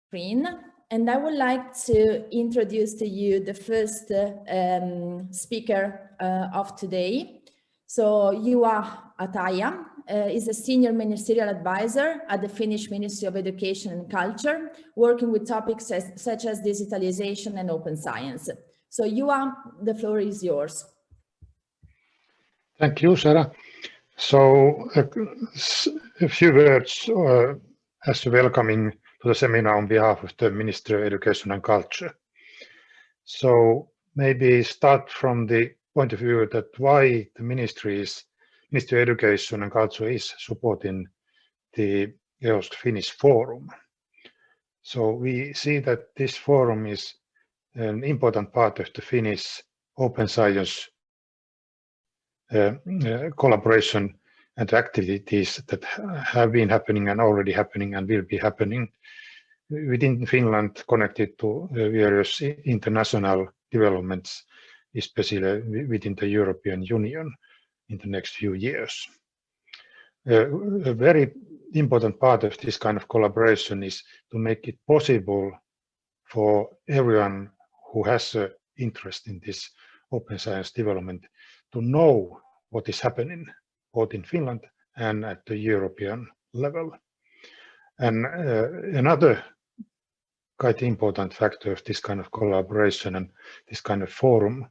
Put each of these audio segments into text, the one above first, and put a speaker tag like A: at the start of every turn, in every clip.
A: screen, and I would like to introduce to you the first speaker of today. So Juha Haataja is a senior ministerial advisor at the Finnish Ministry of Education and Culture, working with topics such as digitalization and open science. So Juha, the floor is yours.
B: Thank you, Sara. So a few words as welcoming to the seminar on behalf of the Ministry of Education and Culture. So maybe start from the point of view that why the Ministry of Education and Culture is supporting the EOSC Finnish Forum. So we see that this forum is an important part of the Finnish open science collaboration and activities that have been happening and already happening and will be happening within Finland, connected to various international developments, especially within the European Union in the next few years. A very important part of this kind of collaboration is to make it possible for everyone who has an interest in this open science development to know what is happening both in Finland and at the European level. And another quite important factor of this kind of collaboration and this kind of forum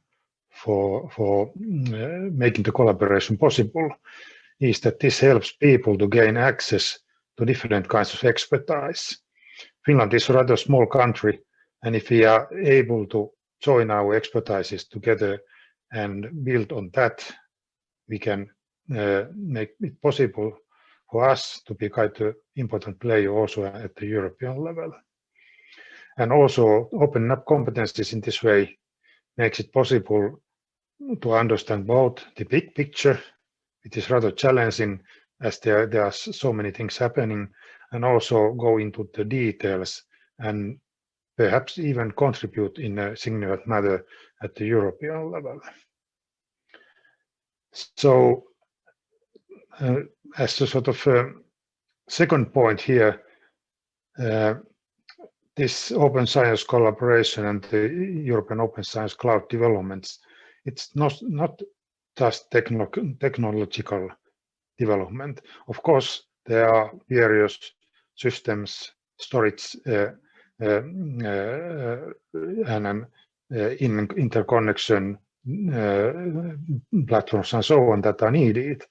B: for making the collaboration possible is that this helps people to gain access to different kinds of expertise. Finland is a rather small country, and if we are able to join our expertises together and build on that, we can make it possible for us to be quite an important player also at the European level. And also opening up competencies in this way makes it possible to understand both the big picture, it is rather challenging as there are so many things happening, and also go into the details and perhaps even contribute in a significant manner at the European level. So as a sort of second point here, this open science collaboration and the European Open Science Cloud developments, it's not just technological development. Of course, there are various systems, storage and interconnection platforms and so on that are needed.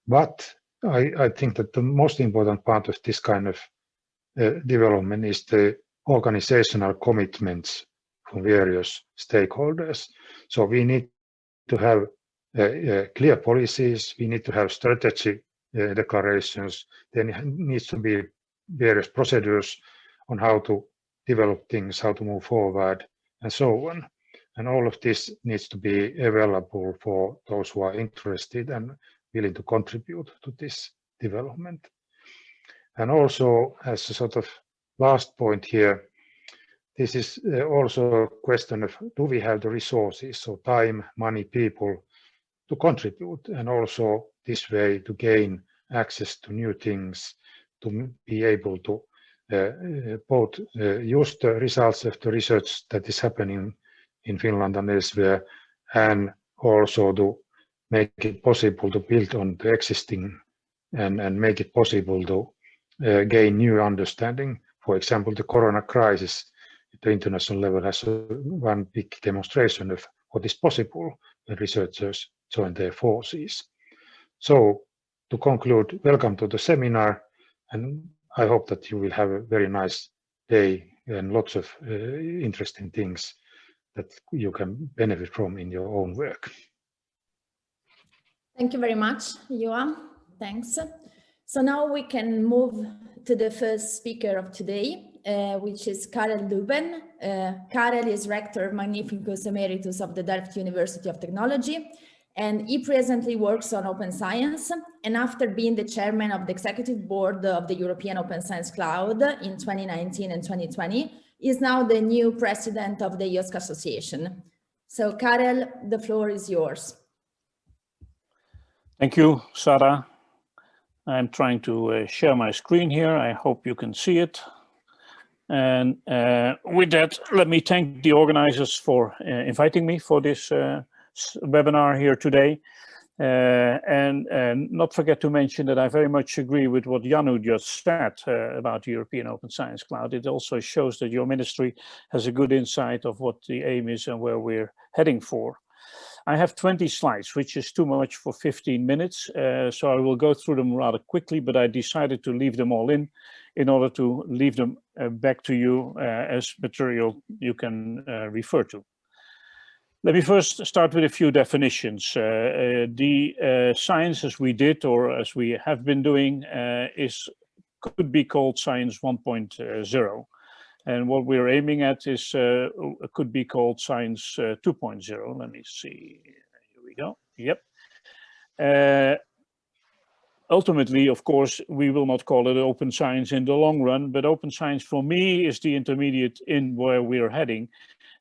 B: But I think that the most important part of this kind of development is the organizational commitments from various stakeholders. So we need to have clear policies, we need to have strategy declarations, there needs to be various procedures on how to develop things, how to move forward, and so on. And all of this needs to be available for those who are interested and willing to contribute to this development. And also, as a sort of last point here, this is also a question of, do we have the resources, so time, money, people, to contribute, and also this way to gain access to new things, to be able to both use the results of the research that is happening in Finland and elsewhere, and also to make it possible to build on the existing and make it possible to gain new understanding. For example, the corona crisis at the international level has one big demonstration of what is possible when researchers join their forces. So to conclude, welcome to the seminar, and I hope that you will have a very nice day and lots of interesting things that you can benefit from in your own work.
A: Thank you very much, Juha. Thanks. So now we can move to the first speaker of today, which is Karel Luyben. Karel is Rector Magnificus Emeritus of the Delft University of Technology, and he presently works on open science. And after being the chairman of the executive board of the European Open Science Cloud in 2019 and 2020, is now the new president of the EOSC Association. So Karel, the floor is yours.
C: Thank you, Sara. I'm trying to share my screen here. I hope you can see it. And with that, let me thank the organizers for inviting me for this webinar here today. And not forget to mention that I very much agree with what Anu just said about the European Open Science Cloud. It also shows that your ministry has a good insight of what the aim is and where we're heading for. I have 20 slides, which is too much for 15 minutes. So I will go through them rather quickly, but I decided to leave them all in order to leave them back to you as material you can refer to. Let me first start with a few definitions. The science as we did or as we have been doing could be called science 1.0. And what we're aiming at is could be called science 2.0. Let me see. Here we go. Yep. Ultimately, of course, we will not call it open science in the long run, but open science for me is the intermediate in where we're heading.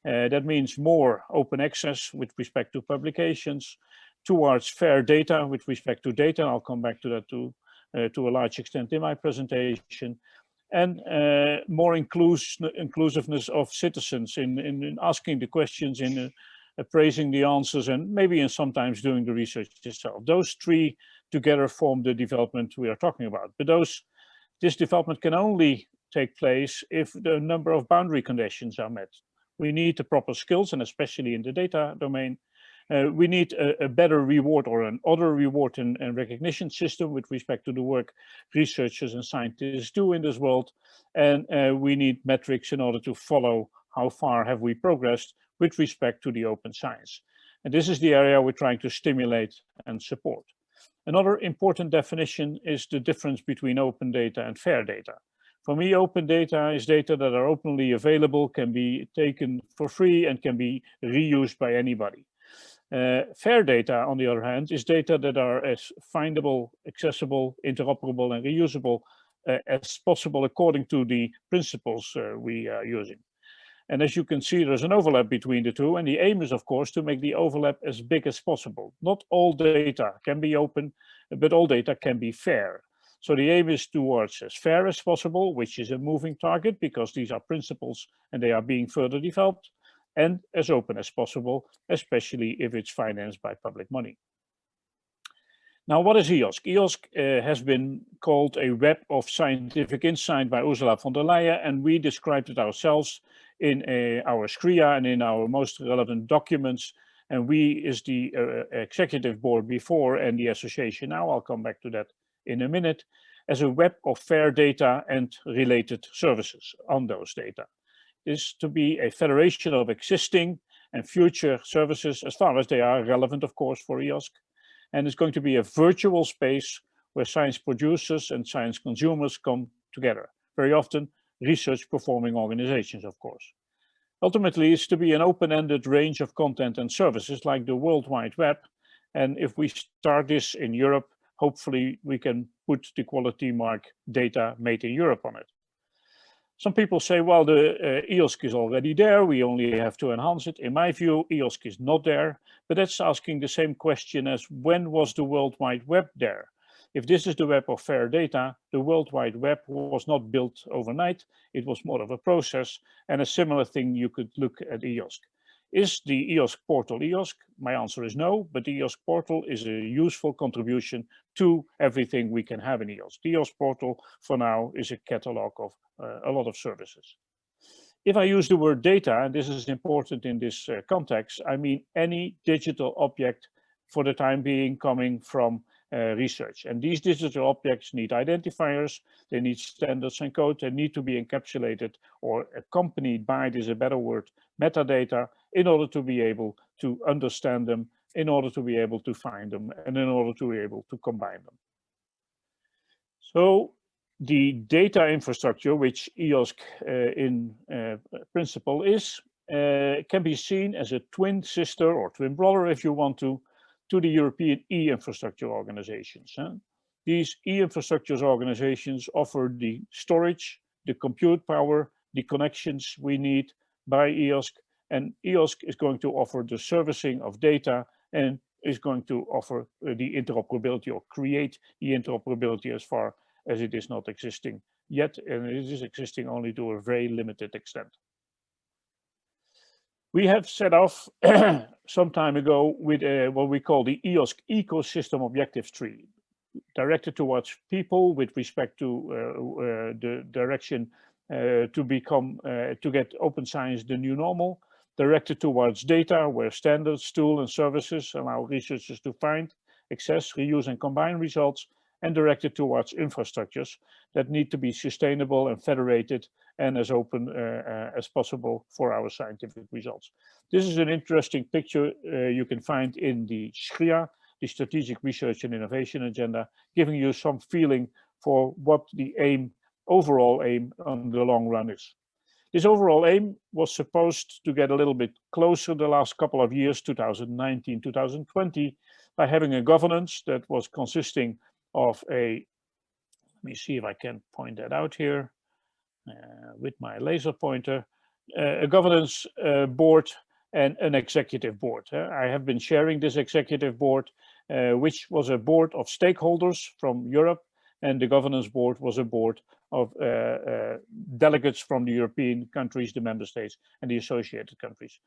C: That means more open access with respect to publications, towards fair data with respect to data. I'll come back to that to a large extent in my presentation. And more inclusiveness of citizens in asking the questions, in appraising the answers, and maybe in sometimes doing the research itself. Those three together form the development we are talking about. But this development can only take place if the number of boundary conditions are met. We need the proper skills, and especially in the data domain, we need a better reward or an other reward and recognition system with respect to the work researchers and scientists do in this world. And we need metrics in order to follow how far have we progressed with respect to the open science. And this is the area we're trying to stimulate and support. Another important definition is the difference between open data and fair data. For me, open data is data that are openly available, can be taken for free, and can be reused by anybody. Fair data, on the other hand, is data that are as findable, accessible, interoperable, and reusable as possible according to the principles we are using. And as you can see, there's an overlap between the two, and the aim is, of course, to make the overlap as big as possible. Not all data can be open, but all data can be fair. So the aim is towards as fair as possible, which is a moving target because these are principles and they are being further developed, and as open as possible, especially if it's financed by public money. Now, what is EOSC? EOSC has been called a web of scientific insight by Ursula von der Leyen, and we described it ourselves in our SCRIA and in our most relevant documents. And we is the executive board before and the association now. I'll come back to that in a minute, as a web of fair data and related services on those data. Is to be a federation of existing and future services as far as they are relevant, of course, for EOSC. And it's going to be a virtual space where science producers and science consumers come together. Very often, research performing organizations, of course. Ultimately, it's to be an open-ended range of content and services like the World Wide Web. And if we start this in Europe, hopefully we can put the quality mark data made in Europe on it. Some people say, well, the EOSC is already there. We only have to enhance it. In my view, EOSC is not there, but that's asking the same question as when was the World Wide Web there? If this is the web of fair data, the World Wide Web was not built overnight. It was more of a process, and a similar thing you could look at EOSC. Is the EOSC portal EOSC? My answer is no, but the EOSC portal is a useful contribution to everything we can have in EOSC. The EOSC portal for now is a catalog of a lot of services. If I use the word data, and this is important in this context, I mean any digital object for the time being coming from research. And these digital objects need identifiers, they need standards and code, they need to be encapsulated or accompanied by, this is a better word, metadata, in order to be able to understand them, in order to be able to find them, and in order to be able to combine them. So the data infrastructure, which EOSC in principle is, can be seen as a twin sister or twin brother, if you want to the European e-infrastructure organizations. These e-infrastructure organizations offer the storage, the compute power, the connections we need by EOSC, and EOSC is going to offer the servicing of data and is going to offer the interoperability or create the interoperability as far as it is not existing yet, and it is existing only to a very limited extent. We have set off some time ago with what we call the EOSC Ecosystem Objectives Tree, directed towards people with respect to the direction to get open science the new normal, directed towards data where standards, tools and services allow researchers to find, access, reuse and combine results, and directed towards infrastructures that need to be sustainable and federated and as open as possible for our scientific results. This is an interesting picture you can find in the SRIA, the Strategic Research and Innovation Agenda, giving you some feeling for what the overall aim on the long run is. This overall aim was supposed to get a little bit closer the last couple of years, 2019, 2020, by having a governance that was consisting of let me see if I can point that out here with my laser pointer, a governance board and an executive board. I have been sharing this executive board, which was a board of stakeholders from Europe, and the governance board was a board of delegates from the European countries, the member states, and the associated countries.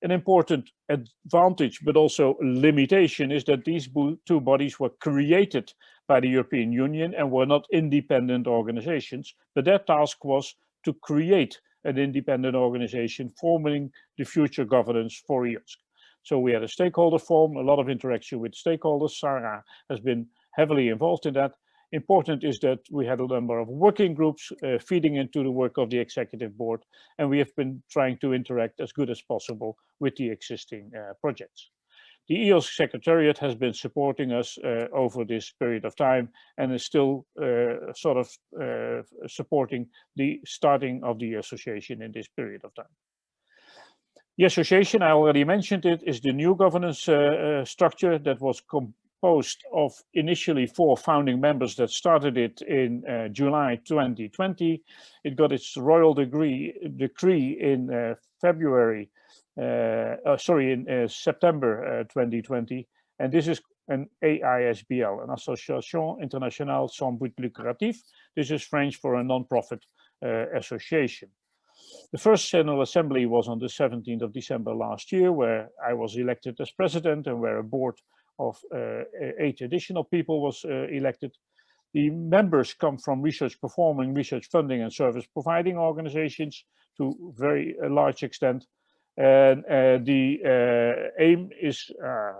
C: An important advantage, but also limitation, is that these two bodies were created by the European Union and were not independent organizations, but their task was to create an independent organization forming the future governance for EOSC. So we had a stakeholder forum, a lot of interaction with stakeholders. Sara has been heavily involved in that. Important is that we had a number of working groups feeding into the work of the executive board, and we have been trying to interact as good as possible with the existing projects. The EOSC Secretariat has been supporting us over this period of time and is still supporting the starting of the association in this period of time. The association, I already mentioned it, is the new governance structure that was composed of initially 4 founding members that started it in July 2020. It got its royal decree in September 2020, and this is an AISBL, an Association Internationale Sans But Lucratif. This is French for a non-profit association. The first General Assembly was on the 17th of December last year, where I was elected as president and where a board of 8 additional people was elected. The members come from research performing, research funding and service providing organizations to a very large extent. And the aim is,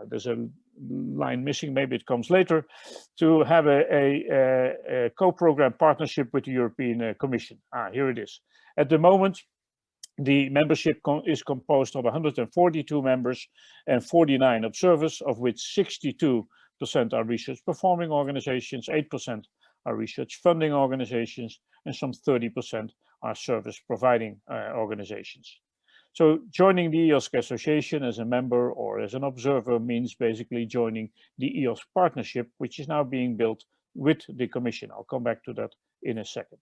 C: there's a line missing, maybe it comes later, to have a co-program partnership with the European Commission. Here it is. At the moment, the membership is composed of 142 members and 49 observers, of which 62% are research performing organizations, 8% are research funding organizations, and some 30% are service providing organizations. So joining the EOSC Association as a member or as an observer means basically joining the EOSC partnership, which is now being built with the Commission. I'll come back to that in a second.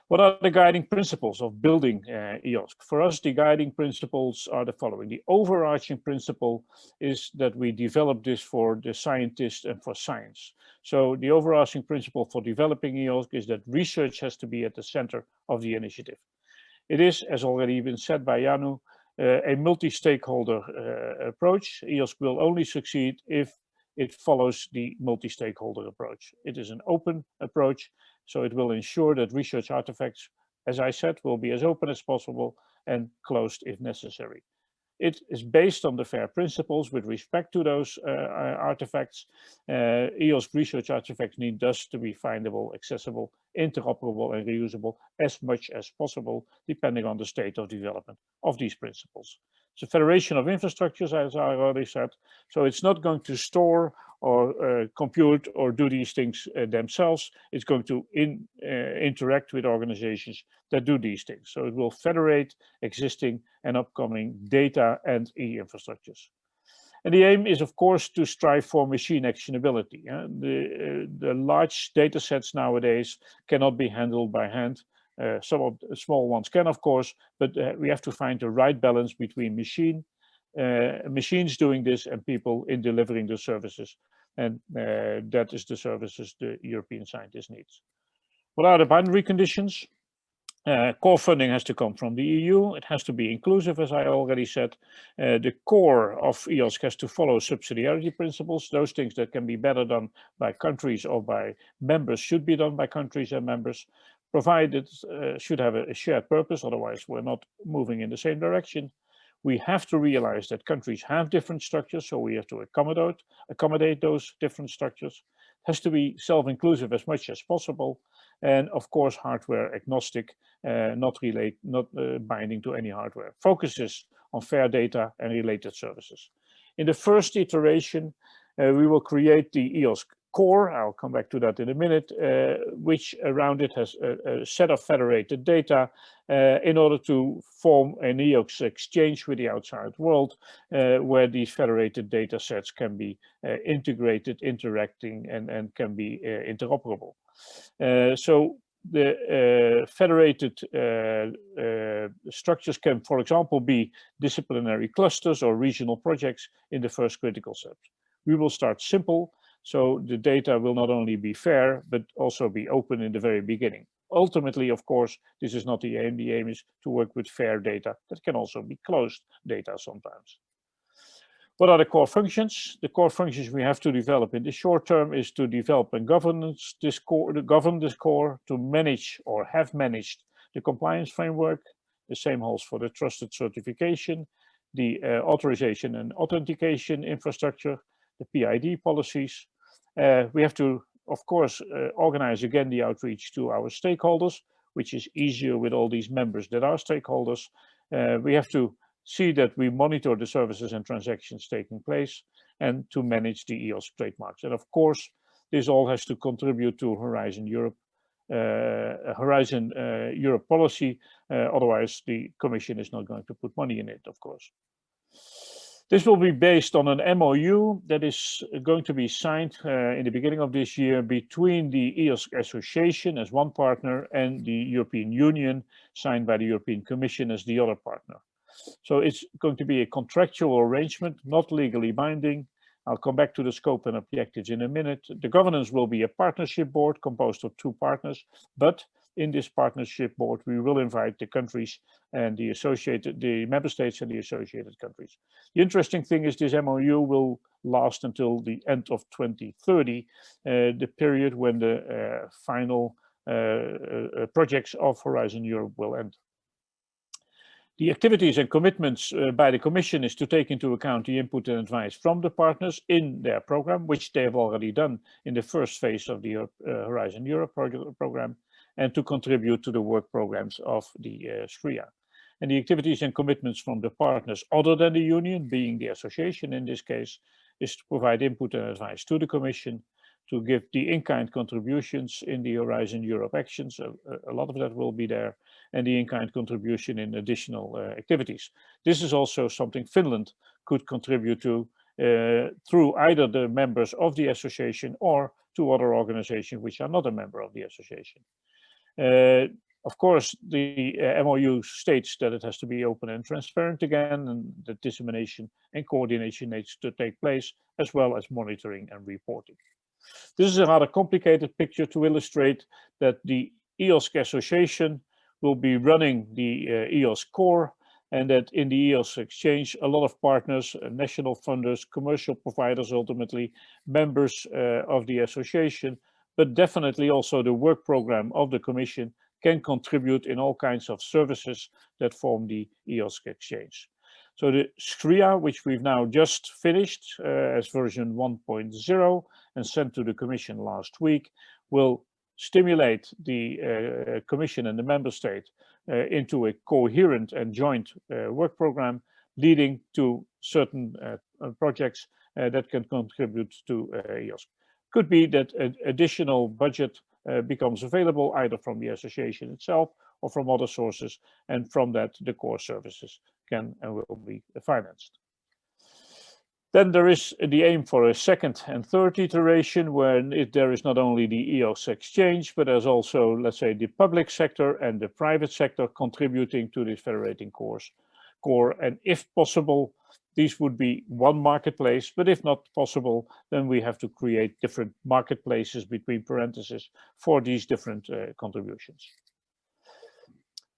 C: What are the guiding principles of building EOSC? For us, the guiding principles are the following. The overarching principle is that we develop this for the scientists and for science. So the overarching principle for developing EOSC is that research has to be at the center of the initiative. It is, as already been said by Anu, a multi-stakeholder approach. EOSC will only succeed if it follows the multi-stakeholder approach. It is an open approach, so it will ensure that research artifacts, as I said, will be as open as possible and closed if necessary. It is based on the FAIR principles with respect to those artifacts. EOSC research artifacts need thus to be findable, accessible, interoperable and reusable as much as possible, depending on the state of development of these principles. It's a federation of infrastructures, as I already said, so it's not going to store or compute or do these things themselves. It's going to interact with organizations that do these things. So it will federate existing and upcoming data and e-infrastructures. And the aim is, of course, to strive for machine actionability. The large data sets nowadays cannot be handled by hand. Some of the small ones can, of course, but we have to find the right balance between machines doing this and people in delivering the services. and that is the services the European scientist needs. What are the binary conditions? Core funding has to come from the EU. It has to be inclusive, as I already said. The core of EOSC has to follow subsidiarity principles. Those things that can be better done by countries or by members should be done by countries and members, provided should have a shared purpose. Otherwise, we're not moving in the same direction. We have to realize that countries have different structures, so we have to accommodate those different structures. It has to be self-inclusive as much as possible, and of course hardware agnostic, not binding to any hardware. Focuses on fair data and related services. In the first iteration, we will create the EOSC core. I'll come back to that in a minute, which around it has a set of federated data in order to form an EOSC exchange with the outside world, where these federated data sets can be integrated, interacting, and can be interoperable. So the federated structures can, for example, be disciplinary clusters or regional projects in the first critical steps. We will start simple, so the data will not only be fair, but also be open in the very beginning. Ultimately, of course, this is not the aim. The aim is to work with fair data that can also be closed data sometimes. What are the core functions? The core functions we have to develop in the short term is to develop and govern this core, to manage or have managed the compliance framework. The same holds for the trusted certification, the authorization and authentication infrastructure, the PID policies. We have to, of course, organize again the outreach to our stakeholders, which is easier with all these members that are stakeholders. We have to see that we monitor the services and transactions taking place, and to manage the EOSC trademarks. And of course, this all has to contribute to Horizon Europe policy. Otherwise, the Commission is not going to put money in it, of course. This will be based on an MOU that is going to be signed in the beginning of this year between the EOSC Association as one partner and the European Union, signed by the European Commission as the other partner. So it's going to be a contractual arrangement, not legally binding. I'll come back to the scope and objectives in a minute. The governance will be a partnership board composed of 2 partners, but in this partnership board, we will invite the countries and the member states and the associated countries. The interesting thing is this MOU will last until the end of 2030, the period when the final projects of Horizon Europe will end. The activities and commitments by the Commission is to take into account the input and advice from the partners in their program, which they have already done in the first phase of the Horizon Europe program, and to contribute to the work programs of the SCRIA. And the activities and commitments from the partners other than the Union, being the association in this case, is to provide input and advice to the Commission, to give the in-kind contributions in the Horizon Europe actions. A lot of that will be there, and the in-kind contribution in additional activities. This is also something Finland could contribute to through either the members of the association or to other organizations which are not a member of the association. Of course, the MOU states that it has to be open and transparent again, and that dissemination and coordination needs to take place, as well as monitoring and reporting. This is a rather complicated picture to illustrate that the EOSC Association will be running the EOSC core, and that in the EOSC exchange, a lot of partners, national funders, commercial providers, ultimately members of the association, but definitely also the work program of the Commission can contribute in all kinds of services that form the EOSC exchange. So the SCRIA, which we've now just finished as version 1.0 and sent to the Commission last week, will stimulate the Commission and the member state into a coherent and joint work program, leading to certain projects that can contribute to EOSC. Could be that additional budget becomes available either from the association itself or from other sources, and from that the core services can and will be financed. Then there is the aim for a second and third iteration, where there is not only the EOSC exchange, but there's also, let's say, the public sector and the private sector contributing to this federating core, and if possible, these would be one marketplace, but if not possible, then we have to create different marketplaces between parentheses for these different contributions.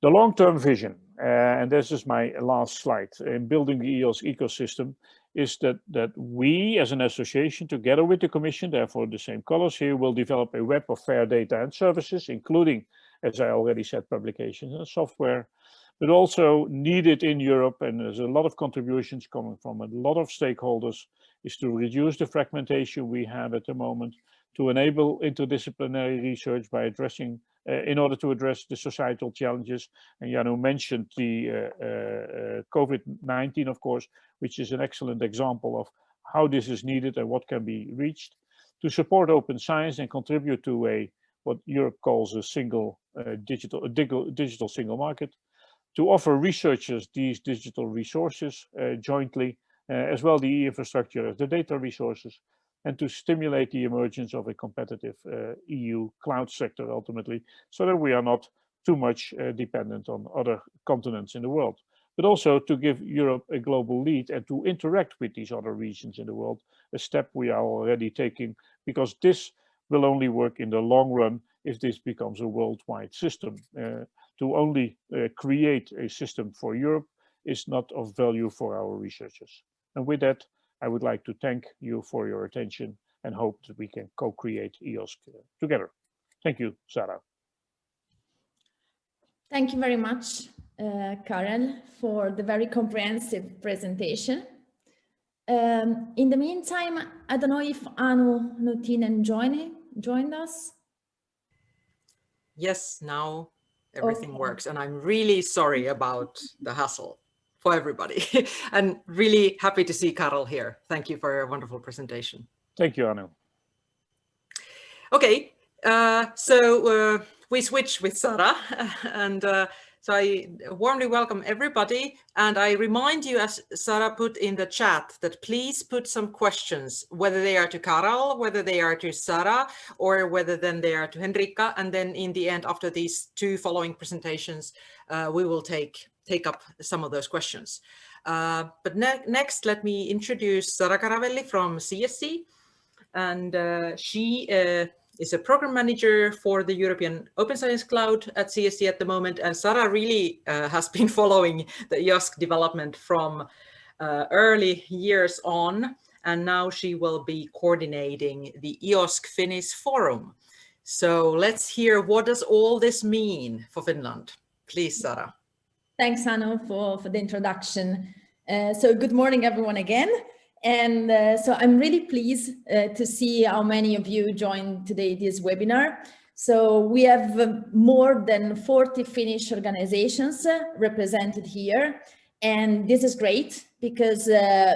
C: The long-term vision, and this is my last slide, in building the EOSC ecosystem, is that we as an association, together with the Commission, therefore the same colors here, will develop a web of fair data and services, including, as I already said, publications and software, but also needed in Europe, and there's a lot of contributions coming from a lot of stakeholders, is to reduce the fragmentation we have at the moment, to enable interdisciplinary research by addressing, in order to address the societal challenges. And Janu mentioned the COVID-19, of course, which is an excellent example of how this is needed and what can be reached, to support open science and contribute to what Europe calls a single digital single market, to offer researchers these digital resources jointly, as well the infrastructure as the data resources, and to stimulate the emergence of a competitive EU cloud sector ultimately, so that we are not too much dependent on other continents in the world, but also to give Europe a global lead and to interact with these other regions in the world, a step we are already taking, because this will only work in the long run if this becomes a worldwide system. To only create a system for Europe is not of value for our researchers. And with that, I would like to thank you for your attention and hope that we can co-create EOSC together. Thank you, Sara.
A: Thank you very much, Karel, for the very comprehensive presentation. In the meantime, I don't know if Anu Nuutinen joined us.
D: Yes, now everything works, and I'm really sorry about the hassle for everybody, and really happy to see Karel here. Thank you for your wonderful presentation.
C: Thank you, Anu.
D: Okay, so we switch with Sara, and so I warmly welcome everybody, and I remind you, as Sara put in the chat, that please put some questions, whether they are to Karel, whether they are to Sara, or whether then they are to Henriikka, and then in the end, after these two following presentations, we will take up some of those questions. But next, let me introduce Sara Garavelli from CSC, and she is a program manager for the European Open Science Cloud at CSC at the moment. And Sara really has been following the EOSC development from early years on, and now she will be coordinating the EOSC Finnish Forum. So let's hear, what does all this mean for Finland? Please, Sara.
A: Thanks, Anu, for the introduction. So good morning, everyone, again. And so I'm really pleased to see how many of you joined today this webinar. So we have more than 40 Finnish organizations represented here. And this is great because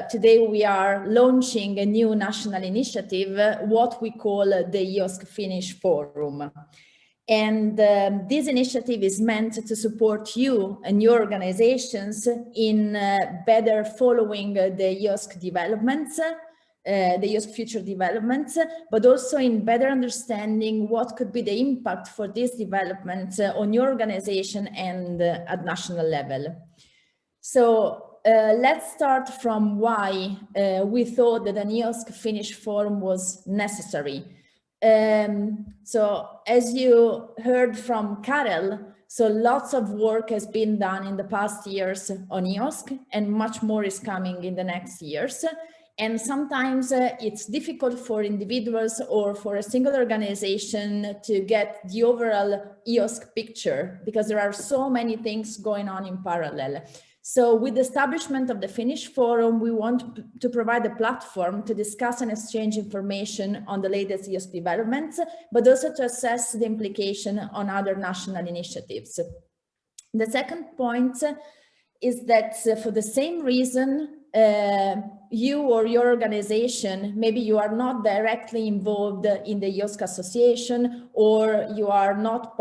A: today we are launching a new national initiative, what we call the EOSC Finnish Forum. And this initiative is meant to support you and your organizations in better following the EOSC developments, the EOSC future developments, but also in better understanding what could be the impact for this development on your organization and at national level. So let's start from why we thought that an EOSC Finnish Forum was necessary. So as you heard from Karel, so lots of work has been done in the past years on EOSC, and much more is coming in the next years. And sometimes it's difficult for individuals or for a single organization to get the overall EOSC picture because there are so many things going on in parallel. So with the establishment of the Finnish Forum, we want to provide a platform to discuss and exchange information on the latest EOSC developments, but also to assess the implication on other national initiatives. The second point is that for the same reason, you or your organization, maybe you are not directly involved in the EOSC association, or you are not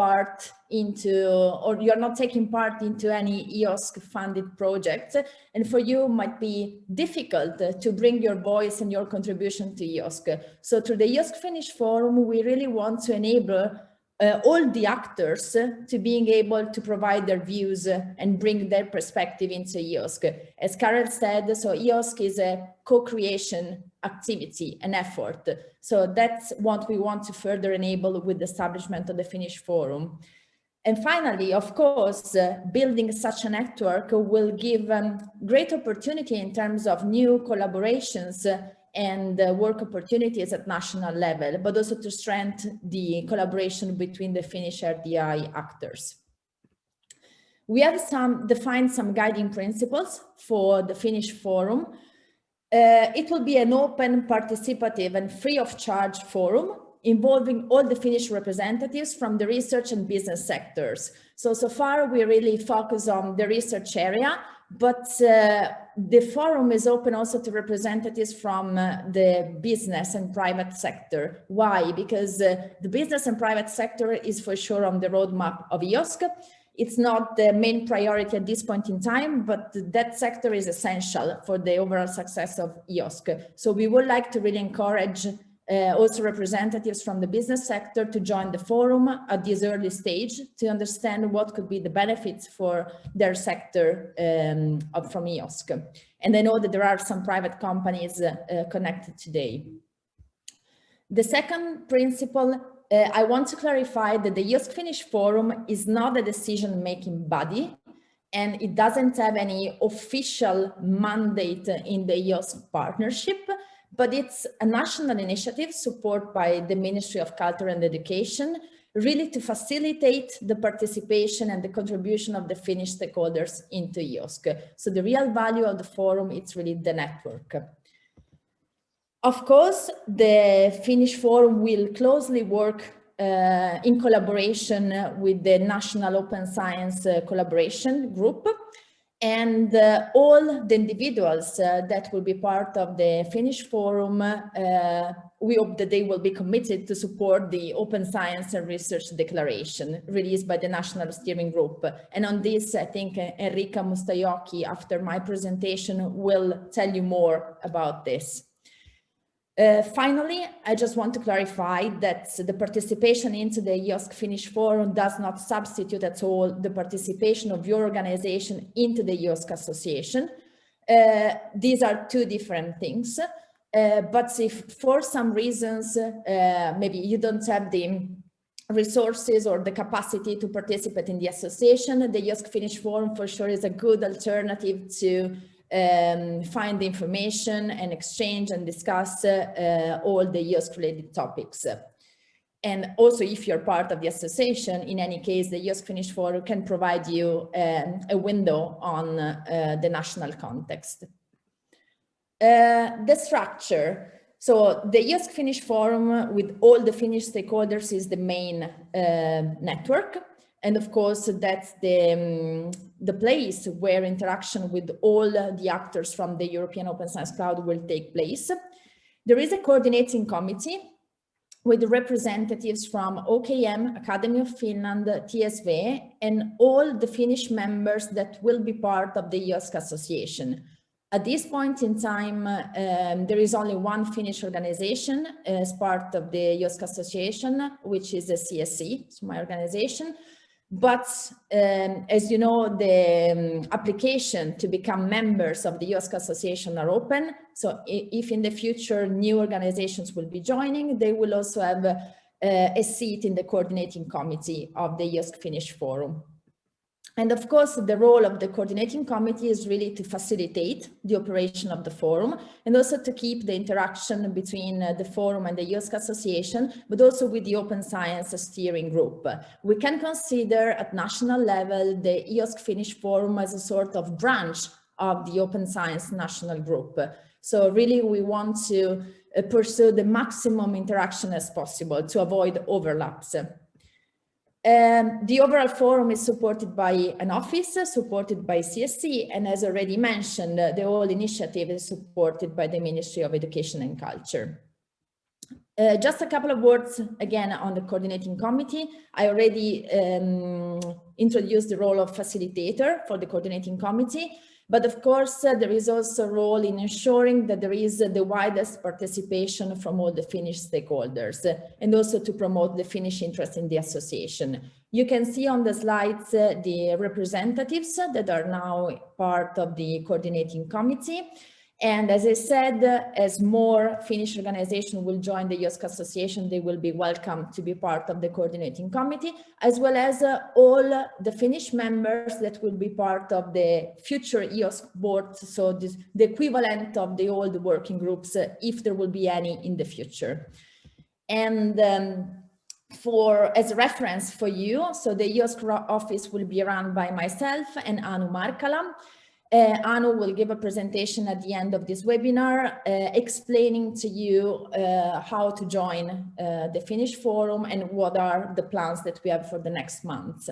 A: taking part into any EOSC funded project, and for you might be difficult to bring your voice and your contribution to EOSC. So through the EOSC Finnish Forum, we really want to enable all the actors to being able to provide their views and bring their perspective into EOSC. As Karel said, so EOSC is a co-creation activity, an effort. So that's what we want to further enable with the establishment of the Finnish Forum. And finally, of course, building such a network will give great opportunity in terms of new collaborations and work opportunities at national level, but also to strengthen the collaboration between the Finnish RDI actors. We have defined some guiding principles for the Finnish Forum. It will be an open, participative and free of charge forum involving all the Finnish representatives from the research and business sectors. So far we really focus on the research area, but the forum is open also to representatives from the business and private sector. Why? Because the business and private sector is for sure on the roadmap of EOSC. It's not the main priority at this point in time, but that sector is essential for the overall success of EOSC. So we would like to really encourage also representatives from the business sector to join the forum at this early stage to understand what could be the benefits for their sector from EOSC. And I know that there are some private companies connected today. The second principle, I want to clarify that the EOSC Finnish Forum is not a decision-making body, and it doesn't have any official mandate in the EOSC partnership, but it's a national initiative supported by the Ministry of Culture and Education, really to facilitate the participation and the contribution of the Finnish stakeholders into EOSC. So the real value of the forum, it's really the network. Of course, the Finnish Forum will closely work in collaboration with the National Open Science Collaboration Group, and all the individuals that will be part of the Finnish Forum, we hope that they will be committed to support the Open Science and Research Declaration released by the National Steering Group. And on this, I think Henriikka Mustajoki, after my presentation, will tell you more about this. Finally, I just want to clarify that the participation into the EOSC Finnish Forum does not substitute at all the participation of your organization into the EOSC Association. These are two different things, but if for some reasons, maybe you don't have the resources or the capacity to participate in the association, the EOSC Finnish Forum for sure is a good alternative to find the information and exchange and discuss all the EOSC related topics. And also, if you're part of the association, in any case, the EOSC Finnish Forum can provide you a window on the national context. The structure. So the EOSC Finnish Forum with all the Finnish stakeholders is the main network. And of course, that's the place where interaction with all the actors from the European Open Science Cloud will take place. There is a coordinating committee with representatives from OKM, Academy of Finland, TSV, and all the Finnish members that will be part of the EOSC Association. At this point in time, there is only one Finnish organization as part of the EOSC Association, which is the CSC, so my organization. But as you know, the application to become members of the EOSC Association are open. So if in the future new organizations will be joining, they will also have a seat in the coordinating committee of the EOSC Finnish Forum. And of course, the role of the coordinating committee is really to facilitate the operation of the forum and also to keep the interaction between the forum and the EOSC Association, but also with the Open Science Steering Group. We can consider at national level the EOSC Finnish Forum as a sort of branch of the Open Science National Group. So really we want to pursue the maximum interaction as possible to avoid overlaps. The overall forum is supported by an office, supported by CSC, and as already mentioned, the whole initiative is supported by the Ministry of Education and Culture. Just a couple of words again on the coordinating committee. I already introduced the role of facilitator for the coordinating committee. But of course, there is also a role in ensuring that there is the widest participation from all the Finnish stakeholders and also to promote the Finnish interest in the association. You can see on the slides the representatives that are now part of the coordinating committee. And as I said, as more Finnish organizations will join the EOSC association, they will be welcome to be part of the coordinating committee, as well as all the Finnish members that will be part of the future EOSC board. So the equivalent of the old working groups, if there will be any in the future. And as a reference for you, so the EOSC office will be run by myself and Anu Märkälä. Anu will give a presentation at the end of this webinar explaining to you how to join the Finnish Forum and what are the plans that we have for the next months.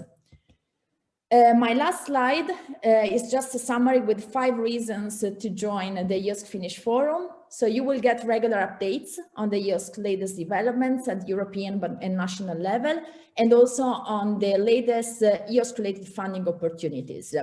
A: My last slide is just a summary with 5 reasons to join the EOSC Finnish Forum. So you will get regular updates on the EOSC latest developments at European and national level, and also on the latest EOSC-related funding opportunities.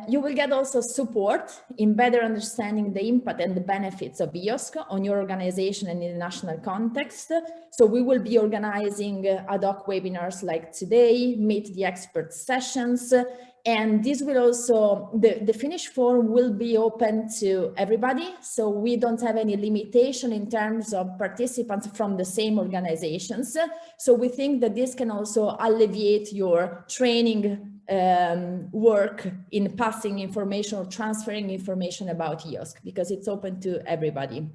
A: You will get also support in better understanding the impact and the benefits of EOSC on your organization and in the national context. So we will be organizing ad hoc webinars like today, meet the expert sessions, and this will also, the Finnish Forum will be open to everybody. So we don't have any limitation in terms of participants from the same organizations. So we think that this can also alleviate your training work in passing information or transferring information about EOSC, because it's open to everybody.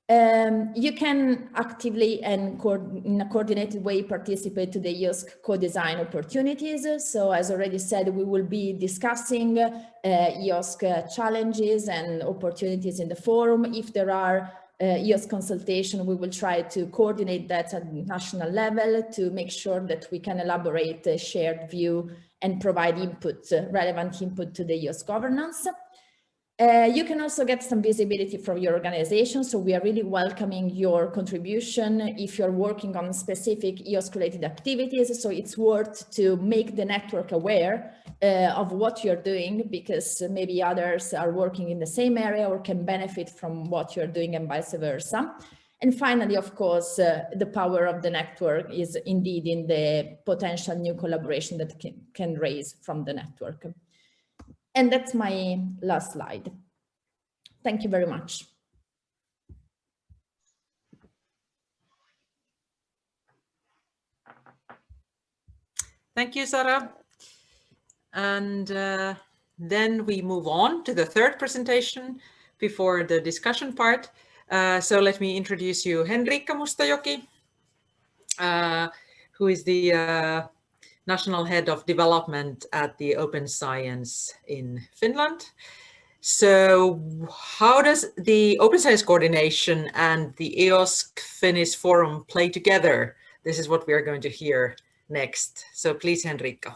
A: You can actively and in a coordinated way participate to the EOSC co-design opportunities. So as already said, we will be discussing EOSC challenges and opportunities in the forum. If there are EOSC consultation, we will try to coordinate that at national level to make sure that we can elaborate a shared view and provide input, relevant input to the EOSC governance. You can also get some visibility from your organization. So we are really welcoming your contribution if you're working on specific EOSC-related activities. So it's worth to make the network aware of what you're doing, because maybe others are working in the same area or can benefit from what you're doing and vice versa. And finally, of course, the power of the network is indeed in the potential new collaboration that can raise from the network. And that's my last slide. Thank you very much.
D: Thank you, Sara. And then we move on to the third presentation before the discussion part. So let me introduce you Henriikka Mustajoki, who is the National Head of Development at the Open Science in Finland. So how does the Open Science Coordination and the EOSC Finnish Forum play together? This is what we are going to hear next. So please, Henriikka,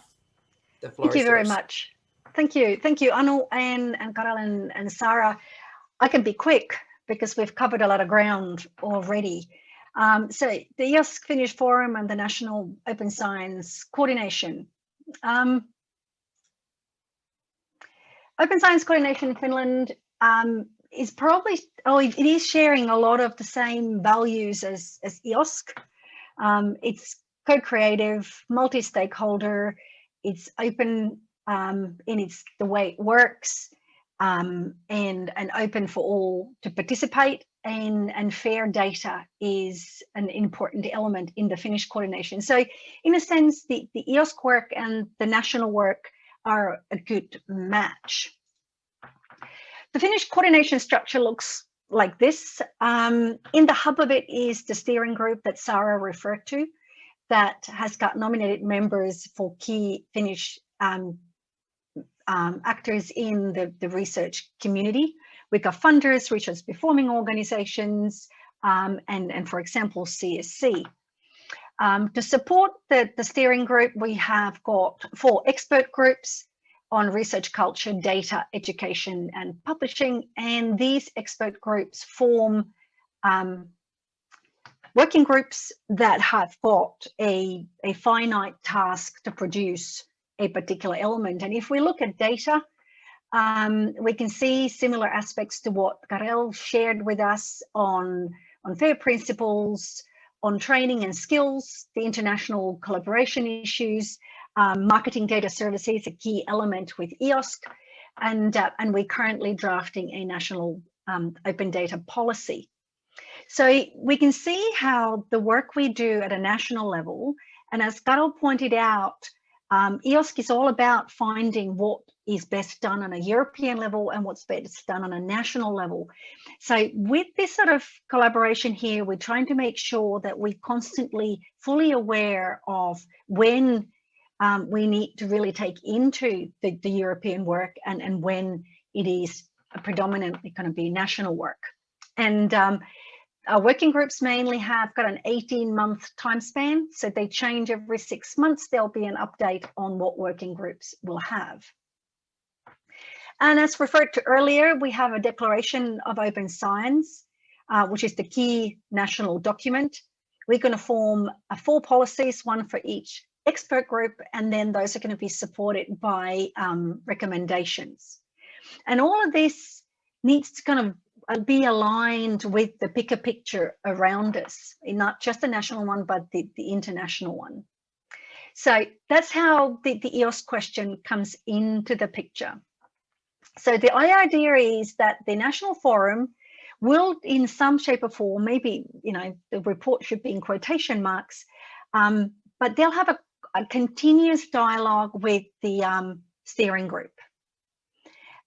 D: the floor is yours.
E: Thank you very much. Thank you, Anu and Karel and Sara. I can be quick because we've covered a lot of ground already. So the EOSC Finnish Forum and the National Open Science Coordination. Open Science Coordination in Finland is probably, it is sharing a lot of the same values as EOSC. It's co-creative, multi-stakeholder, it's open in the way it works, and open for all to participate. And fair data is an important element in the Finnish coordination. So in a sense, the EOSC work and the national work are a good match. The Finnish coordination structure looks like this. In the hub of it is the steering group that Sara referred to, that has got nominated members for key Finnish actors in the research community. We've got funders, research performing organizations, and for example, CSC. To support the steering group, we have got 4 expert groups on research culture, data, education, and publishing. And these expert groups form working groups that have got a finite task to produce a particular element. And if we look at data, we can see similar aspects to what Karel shared with us on FAIR principles, on training and skills, the international collaboration issues, marketing data services, a key element with EOSC, and we're currently drafting a national open data policy. So we can see how the work we do at a national level, and as Karel pointed out, EOSC is all about finding what is best done on a European level and what's best done on a national level. So with this sort of collaboration here, we're trying to make sure that we're constantly fully aware of when we need to really take into the European work and when it is predominantly going to be national work. And our working groups mainly have got an 18-month time span, so they change every 6 months. There'll be an update on what working groups will have. And as referred to earlier, we have a declaration of open science, which is the key national document. We're going to form 4 policies, 1 for each expert group, and then those are going to be supported by recommendations. And all of this needs to kind of be aligned with the bigger picture around us, not just the national one, but the international one. So that's how the EOSC question comes into the picture. So the idea is that the National Forum will, in some shape or form, maybe, you know, the report should be in quotation marks, but they'll have a continuous dialogue with the steering group.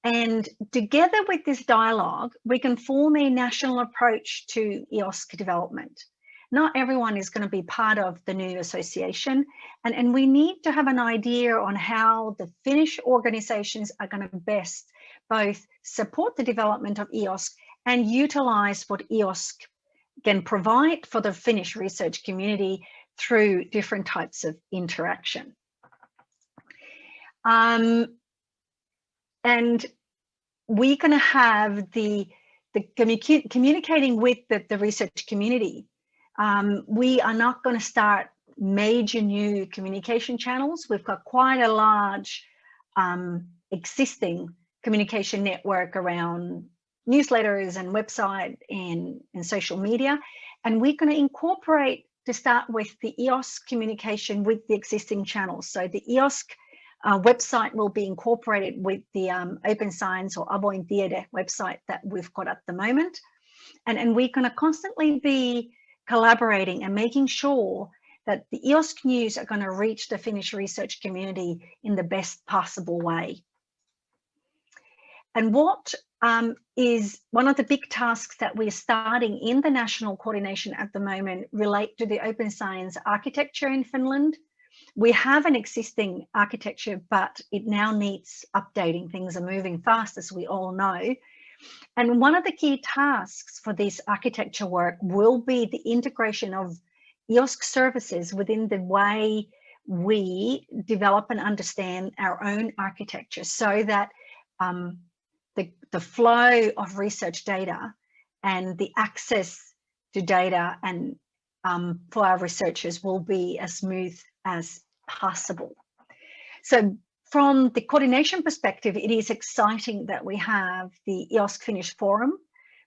E: And together with this dialogue, we can form a national approach to EOSC development. Not everyone is going to be part of the new association, and we need to have an idea on how the Finnish organizations are going to best both support the development of EOSC and utilize what EOSC can provide for the Finnish research community through different types of interaction. And we're going to have the communicating with the research community. We are not going to start major new communication channels. We've got quite a large existing communication network around newsletters and website and social media. And we're going to incorporate, to start with, the EOSC communication with the existing channels. So the EOSC website will be incorporated with the Open Science or Avoin Tiede website that we've got at the moment. And we're going to constantly be collaborating and making sure that the EOSC news are going to reach the Finnish research community in the best possible way. And what is one of the big tasks that we're starting in the national coordination at the moment relate to the open science architecture in Finland. We have an existing architecture, but it now needs updating. Things are moving fast, as we all know. And one of the key tasks for this architecture work will be the integration of EOSC services within the way we develop and understand our own architecture, so that the flow of research data and the access to data and for our researchers will be as smooth as possible. So from the coordination perspective, it is exciting that we have the EOSC Finnish Forum,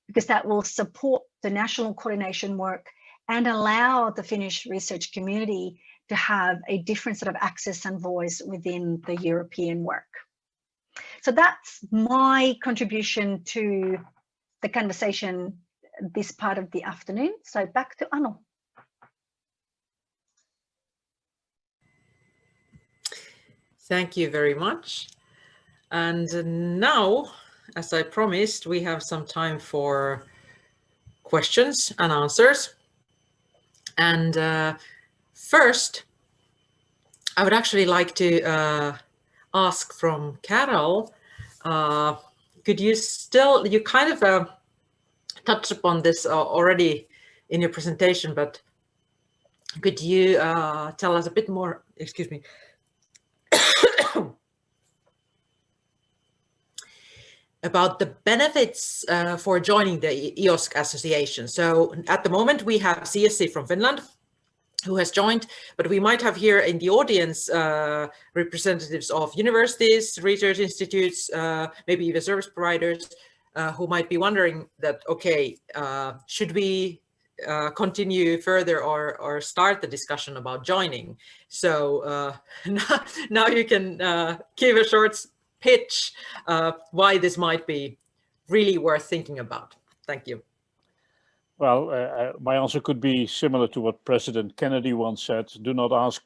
E: because that will support the national coordination work and allow the Finnish research community to have a different sort of access and voice within the European work. So that's my contribution to the conversation this part of the afternoon. So back to Anu.
D: Thank you very much. And now, as I promised, we have some time for questions and answers. And first, I would actually like to ask from Karel, could you you kind of touched upon this already in your presentation, but could you tell us a bit more, excuse me, about the benefits for joining the EOSC association? So at the moment we have CSC from Finland, who has joined, but we might have here in the audience representatives of universities, research institutes, maybe even service providers who might be wondering that, okay, should we continue further or start the discussion about joining? So now you can give a short pitch why this might be really worth thinking about. Thank you.
C: Well, my answer could be similar to what President Kennedy once said: do not ask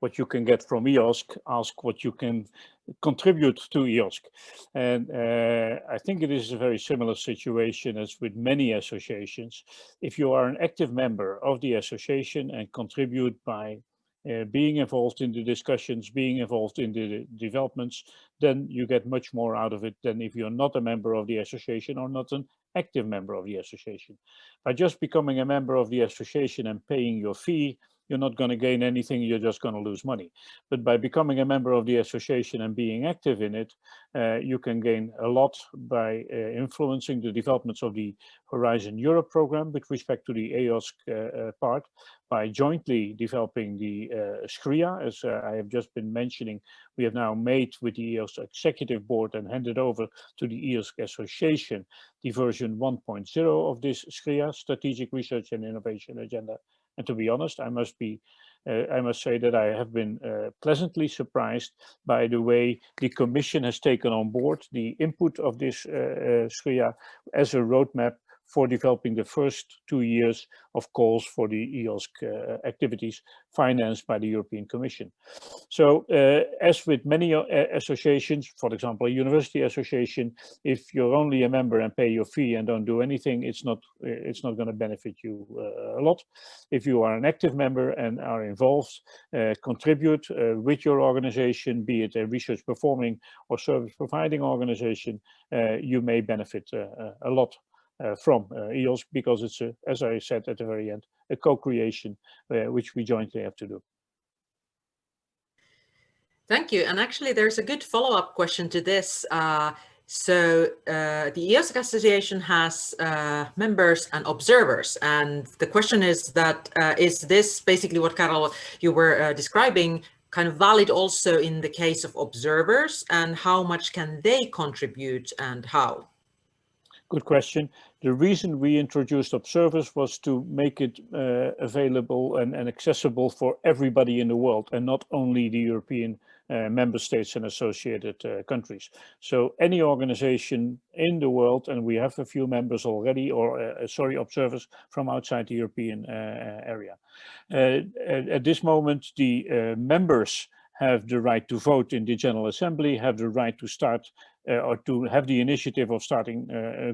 C: what you can get from EOSC, ask what you can contribute to EOSC. And I think it is a very similar situation as with many associations. If you are an active member of the association and contribute by being involved in the discussions, being involved in the developments, then you get much more out of it than if you're not a member of the association or not an active member of the association. By just becoming a member of the association and paying your fee, you're not going to gain anything, you're just going to lose money. But by becoming a member of the association and being active in it, you can gain a lot by influencing the developments of the Horizon Europe program with respect to the EOSC part, by jointly developing the SCRIA, as I have just been mentioning. We have now made with the EOSC Executive Board and handed over to the EOSC Association the version 1.0 of this SCRIA, Strategic Research and Innovation Agenda. And to be honest, I must say that I have been pleasantly surprised by the way the Commission has taken on board the input of this SCRIA as a roadmap for developing the first 2 years of calls for the EOSC activities financed by the European Commission. So as with many associations, for example, a university association, if you're only a member and pay your fee and don't do anything, it's not going to benefit you a lot. If you are an active member and are involved, contribute with your organization, be it a research performing or service providing organization, you may benefit a lot from EOSC, because it's, as I said at the very end, a co-creation which we jointly have to do.
D: Thank you. And actually, there's a good follow-up question to this. So the EOSC Association has members and observers, and the question is that is this basically what, Karel, you were describing, kind of valid also in the case of observers, and how much can they contribute and how?
C: Good question. The reason we introduced observers was to make it available and accessible for everybody in the world, and not only the European member states and associated countries. So any organization in the world, and we have a few members already, or observers from outside the European area. At this moment, the members have the right to vote in the General Assembly, have the right to start or to have the initiative of starting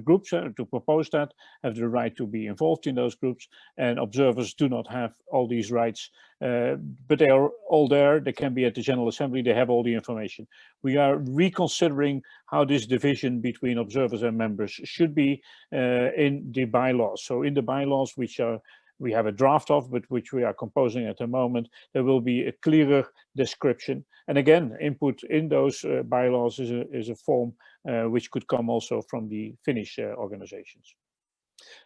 C: groups, to propose that, have the right to be involved in those groups, and observers do not have all these rights, but they are all there. They can be at the General Assembly, they have all the information. We are reconsidering how this division between observers and members should be in the bylaws. So in the bylaws, which are we have a draft of, but which we are composing at the moment, there will be a clearer description. And again, input in those bylaws is a form which could come also from the Finnish organizations.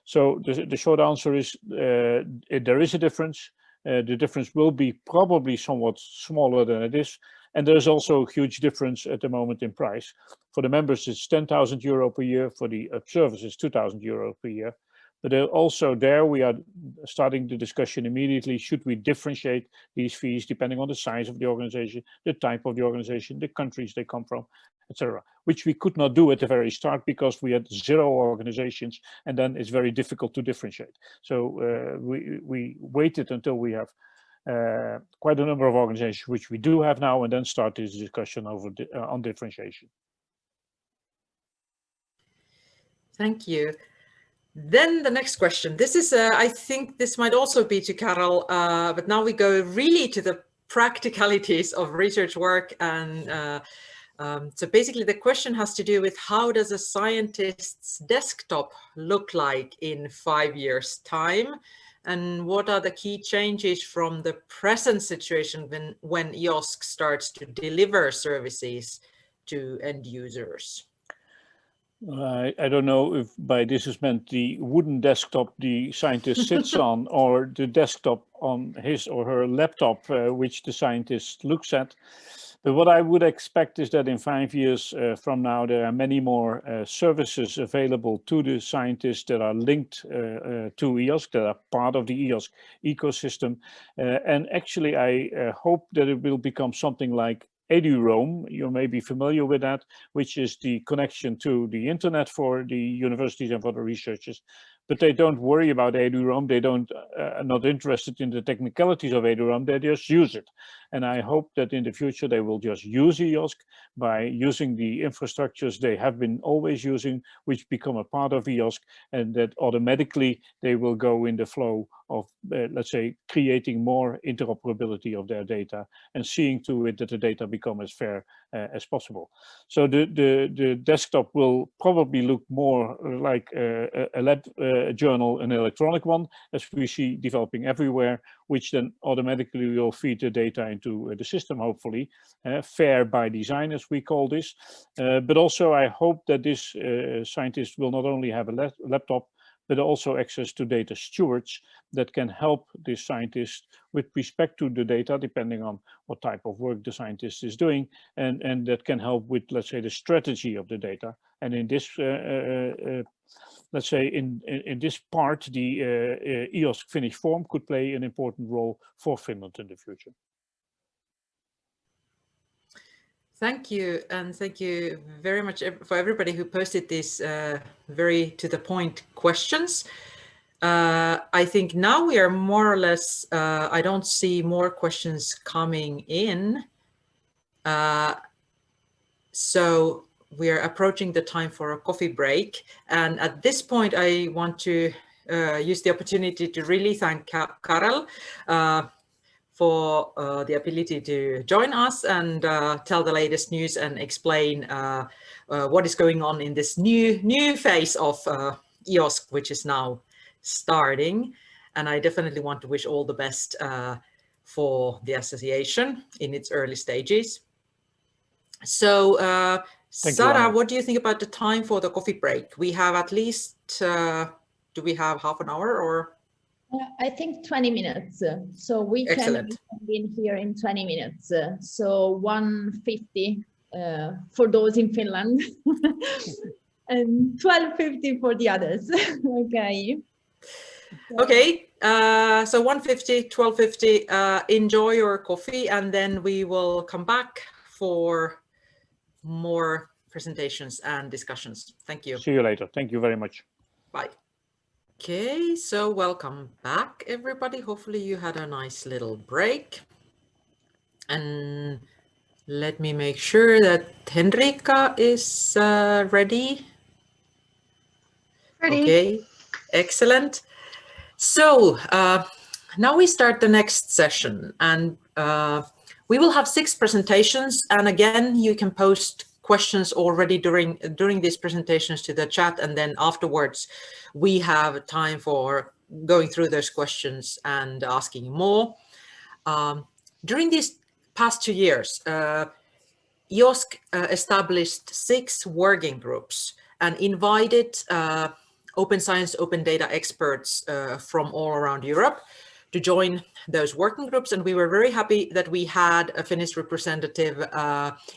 C: So the short answer is there is a difference. The difference will be probably somewhat smaller than it is. And there's also a huge difference at the moment in price. For the members, it's 10,000 euro per year. For the observers, it's 2,000 euro per year. But also there we are starting the discussion immediately. Should we differentiate these fees depending on the size of the organization, the type of the organization, the countries they come from, etc., which we could not do at the very start because we had 0 organizations, and then it's very difficult to differentiate. So we waited until we have quite a number of organizations, which we do have now, and then start this discussion over on differentiation.
D: Thank you. Then the next question. This is, I think this might also be to Karel, but now we go really to the practicalities of research work. And so basically the question has to do with how does a scientist's desktop look like in 5 years' time? And what are the key changes from the present situation when EOSC starts to deliver services to end users?
C: I don't know if by this is meant the wooden desktop the scientist sits on, or the desktop on his or her laptop, which the scientist looks at. But what I would expect is that in 5 years from now, there are many more services available to the scientists that are linked to EOSC, that are part of the EOSC ecosystem. And actually, I hope that it will become something like EduRoam. You may be familiar with that, which is the connection to the internet for the universities and for the researchers. But they don't worry about EduRoam. They are not interested in the technicalities of EduRoam. They just use it. And I hope that in the future they will just use EOSC by using the infrastructures they have been always using, which become a part of EOSC, and that automatically they will go in the flow of, let's say, creating more interoperability of their data and seeing to it that the data become as fair as possible. So the desktop will probably look more like a lab journal, an electronic one, as we see developing everywhere, which then automatically will feed the data into the system, hopefully, fair by design, as we call this. But also I hope that this scientist will not only have a laptop, but also access to data stewards that can help the scientist with respect to the data, depending on what type of work the scientist is doing, and that can help with, let's say, the strategy of the data. And in this, let's say, in this part, the EOSC Finnish Forum could play an important role for Finland in the future.
D: Thank you, and thank you very much for everybody who posted these very to-the-point questions. I think now we are more or less, I don't see more questions coming in. So we are approaching the time for a coffee break. And at this point, I want to use the opportunity to really thank Karel for the ability to join us and tell the latest news and explain what is going on in this new phase of EOSC, which is now starting. And I definitely want to wish all the best for the association in its early stages. So Sara, what do you think about the time for the coffee break? We have at least, do we have half an hour or?
A: I think 20 minutes. So we can be here in 20 minutes. So 1:50 for those in Finland and 12:50 for the others. Okay.
D: Okay. So 1:50, 12:50. Enjoy your coffee, and then we will come back for more presentations and discussions. Thank you.
C: See you later. Thank you very much.
D: Bye. Okay, so welcome back, everybody. Hopefully you had a nice little break. And let me make sure that Henriikka is ready.
E: Ready.
D: Okay, excellent. So now we start the next session, and we will have 6 presentations. And again, you can post questions already during these presentations to the chat, and then afterwards we have time for going through those questions and asking more. During these past 2 years, EOSC established 6 working groups and invited open science, open data experts from all around Europe to join those working groups. And we were very happy that we had a Finnish representative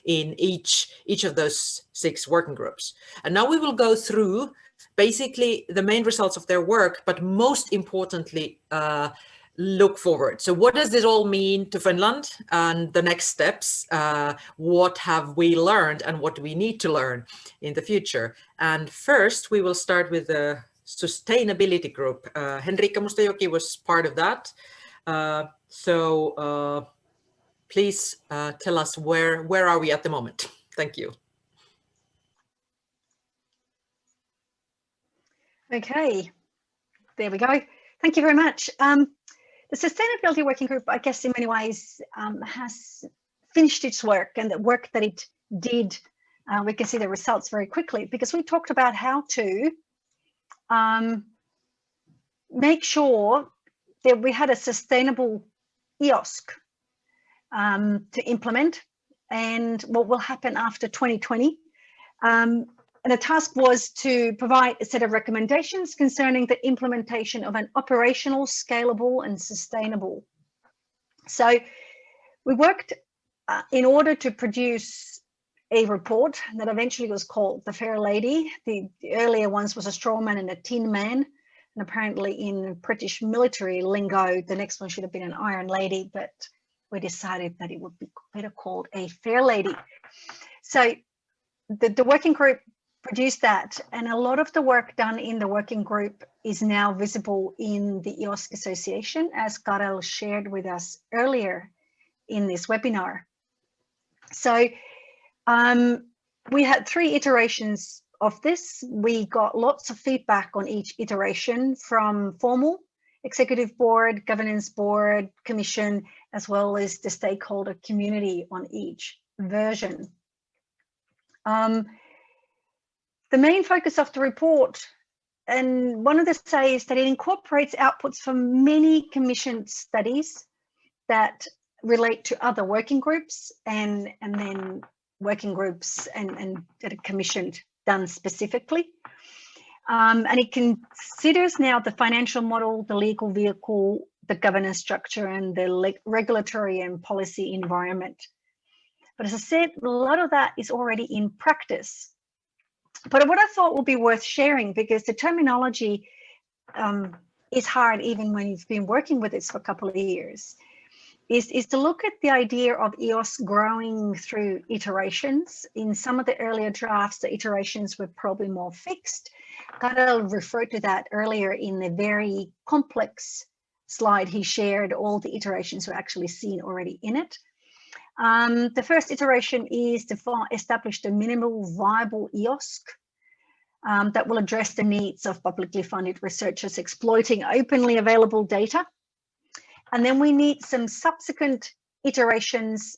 D: in each of those 6 working groups. And now we will go through basically the main results of their work, but most importantly, look forward. So what does this all mean to Finland and the next steps? What have we learned and what do we need to learn in the future? And first, we will start with the sustainability group. Henriikka Mustajoki was part of that. So please tell us where are we at the moment? Thank you.
E: Okay, there we go. Thank you very much. The Sustainability Working Group, I guess in many ways, has finished its work, and the work that it did, we can see the results very quickly, because we talked about how to make sure that we had a sustainable EOSC to implement, and what will happen after 2020. the task was to provide a set of recommendations concerning the implementation of an operational, scalable and sustainable. So we worked in order to produce a report that eventually was called the Fair Lady. The earlier ones was a straw man and a tin man. And apparently in British military lingo, the next one should have been an Iron Lady, but we decided that it would be better called a Fair Lady. So the working group produced that, and a lot of the work done in the working group is now visible in the EOSC Association, as Karel shared with us earlier in this webinar. So we had 3 iterations of this. We got lots of feedback on each iteration from formal, executive board, governance board, commission, as well as the stakeholder community on each version. The main focus of the report, and one of the say is that it incorporates outputs from many commissioned studies that relate to other working groups and then working groups and that are commissioned done specifically. And it considers now the financial model, the legal vehicle, the governance structure, and the regulatory and policy environment. But as I said, a lot of that is already in practice. But what I thought would be worth sharing, because the terminology is hard even when you've been working with this for a couple of years, is to look at the idea of EOSC growing through iterations. In some of the earlier drafts, the iterations were probably more fixed. Karel referred to that earlier in the very complex slide he shared. All the iterations were actually seen already in it. The first iteration is to establish the minimal viable EOSC that will address the needs of publicly funded researchers exploiting openly available data. And then we need some subsequent iterations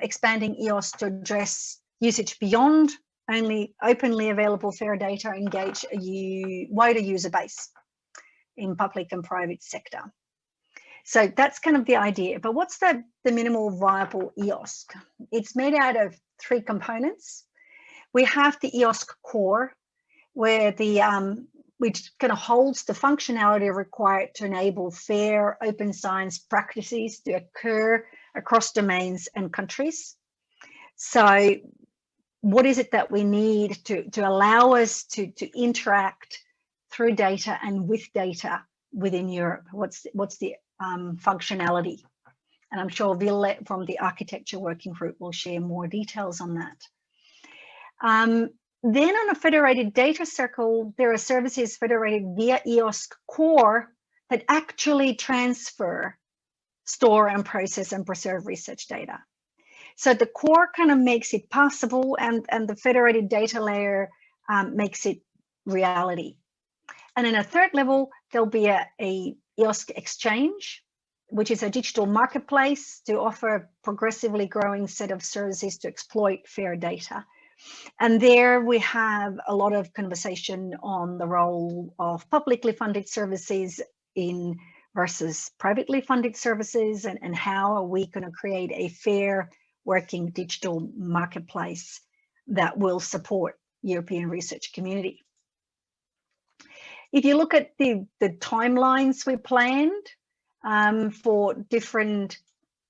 E: expanding EOSC to address usage beyond only openly available fair data, engage a wider user base in public and private sector. So that's kind of the idea. But what's the minimal viable EOSC? It's made out of 3 components. We have the EOSC core, where which kind of holds the functionality required to enable fair open science practices to occur across domains and countries. So what is it that we need to allow us to interact through data and with data within Europe? What's the functionality? And I'm sure Ville from the architecture working group will share more details on that. Then on a federated data circle, there are services federated via EOSC core that actually transfer, store and process and preserve research data. So the core kind of makes it possible, and the federated data layer makes it reality. And in a third level, there'll be a EOSC exchange, which is a digital marketplace to offer a progressively growing set of services to exploit fair data. And there we have a lot of conversation on the role of publicly funded services versus privately funded services, and how are we going to create a fair working digital marketplace that will support European research community. If you look at the timelines we planned for different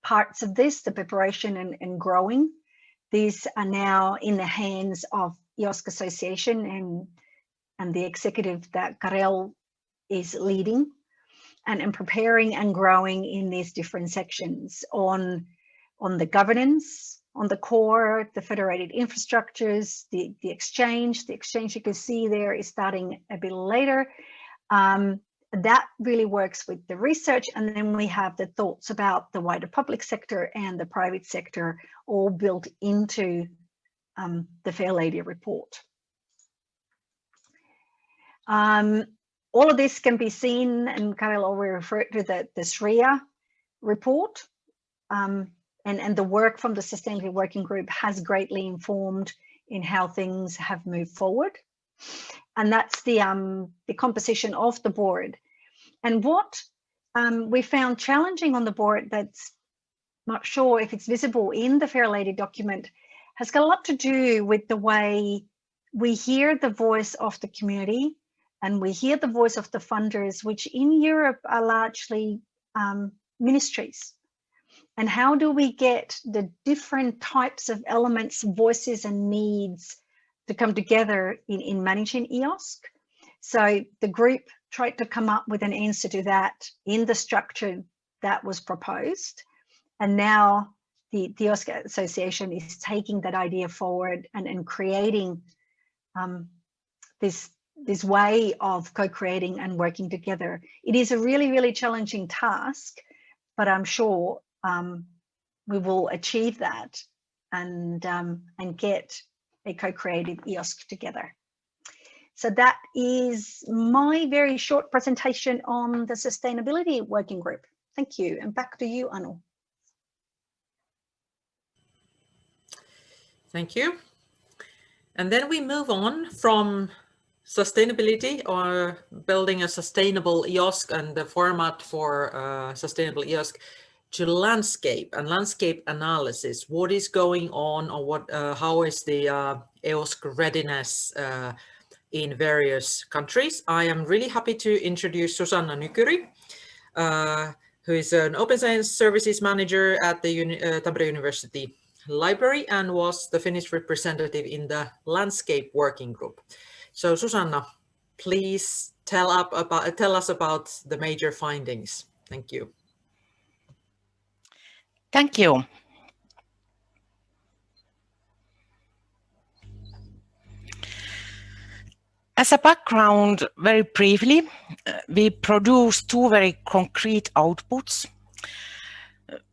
E: parts of this, the preparation and growing, these are now in the hands of EOSC Association and the executive that Karel is leading, and preparing and growing in these different sections on the governance, on the core, the federated infrastructures, the exchange. The exchange you can see there is starting a bit later. That really works with the research, and then we have the thoughts about the wider public sector and the private sector all built into the Fair Lady report. All of this can be seen, and Karel already referred to the SRIA report, and the work from the Sustainability Working Group has greatly informed in how things have moved forward. And that's the composition of the board. And what we found challenging on the board, that's not sure if it's visible in the Fair Lady document, has got a lot to do with the way we hear the voice of the community and we hear the voice of the funders, which in Europe are largely ministries. And how do we get the different types of elements, voices and needs to come together in managing EOSC? So the group tried to come up with an answer to that in the structure that was proposed. And now the EOSC Association is taking that idea forward and creating this way of co-creating and working together. It is a really, really challenging task, but I'm sure we will achieve that and get a co-creative EOSC together. So that is my very short presentation on the Sustainability Working Group. Thank you, and back to you, Anu.
D: Thank you. And then we move on from sustainability or building a sustainable EOSC and the format for sustainable EOSC to landscape and landscape analysis. What is going on, or what? How is the EOSC readiness in various countries? I am really happy to introduce Susanna Nykyri, who is an Open Science Services Manager at the Tampere University Library and was the Finnish representative in the Landscape Working Group. So Susanna, please tell us about the major findings. Thank you.
F: Thank you. As a background, very briefly, we produce two very concrete outputs.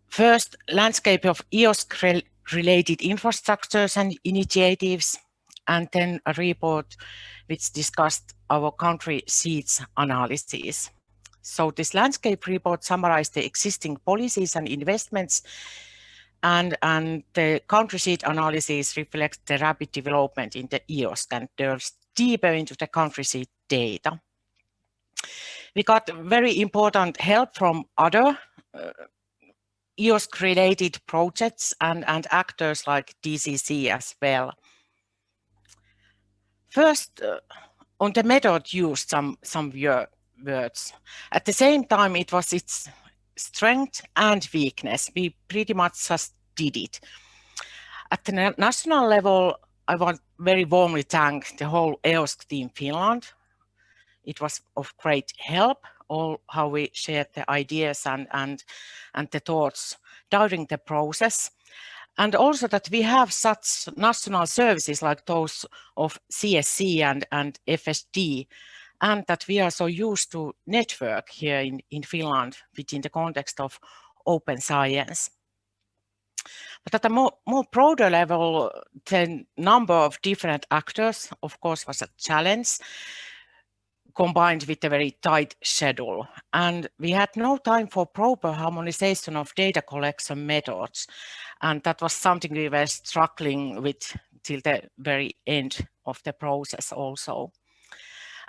F: First, landscape of EOSC-related infrastructures and initiatives, and then a report which discussed our country seats analysis. So this landscape report summarized the existing policies and investments, and the country seat analysis reflects the rapid development in the EOSC and delves deeper into the country seat data. We got very important help from other EOSC-related projects and actors like DCC as well. First, on the method used, some words. At the same time, it was its strength and weakness. We pretty much just did it. At the national level, I want very warmly thank the whole EOSC team Finland. It was of great help, all how we shared the ideas and the thoughts during the process. And also that we have such national services like those of CSC and FSD, and that we are so used to network here in Finland within the context of open science. But at a more broader level, the number of different actors, of course, was a challenge, combined with a very tight schedule. And we had no time for proper harmonization of data collection methods. And that was something we were struggling with till the very end of the process also.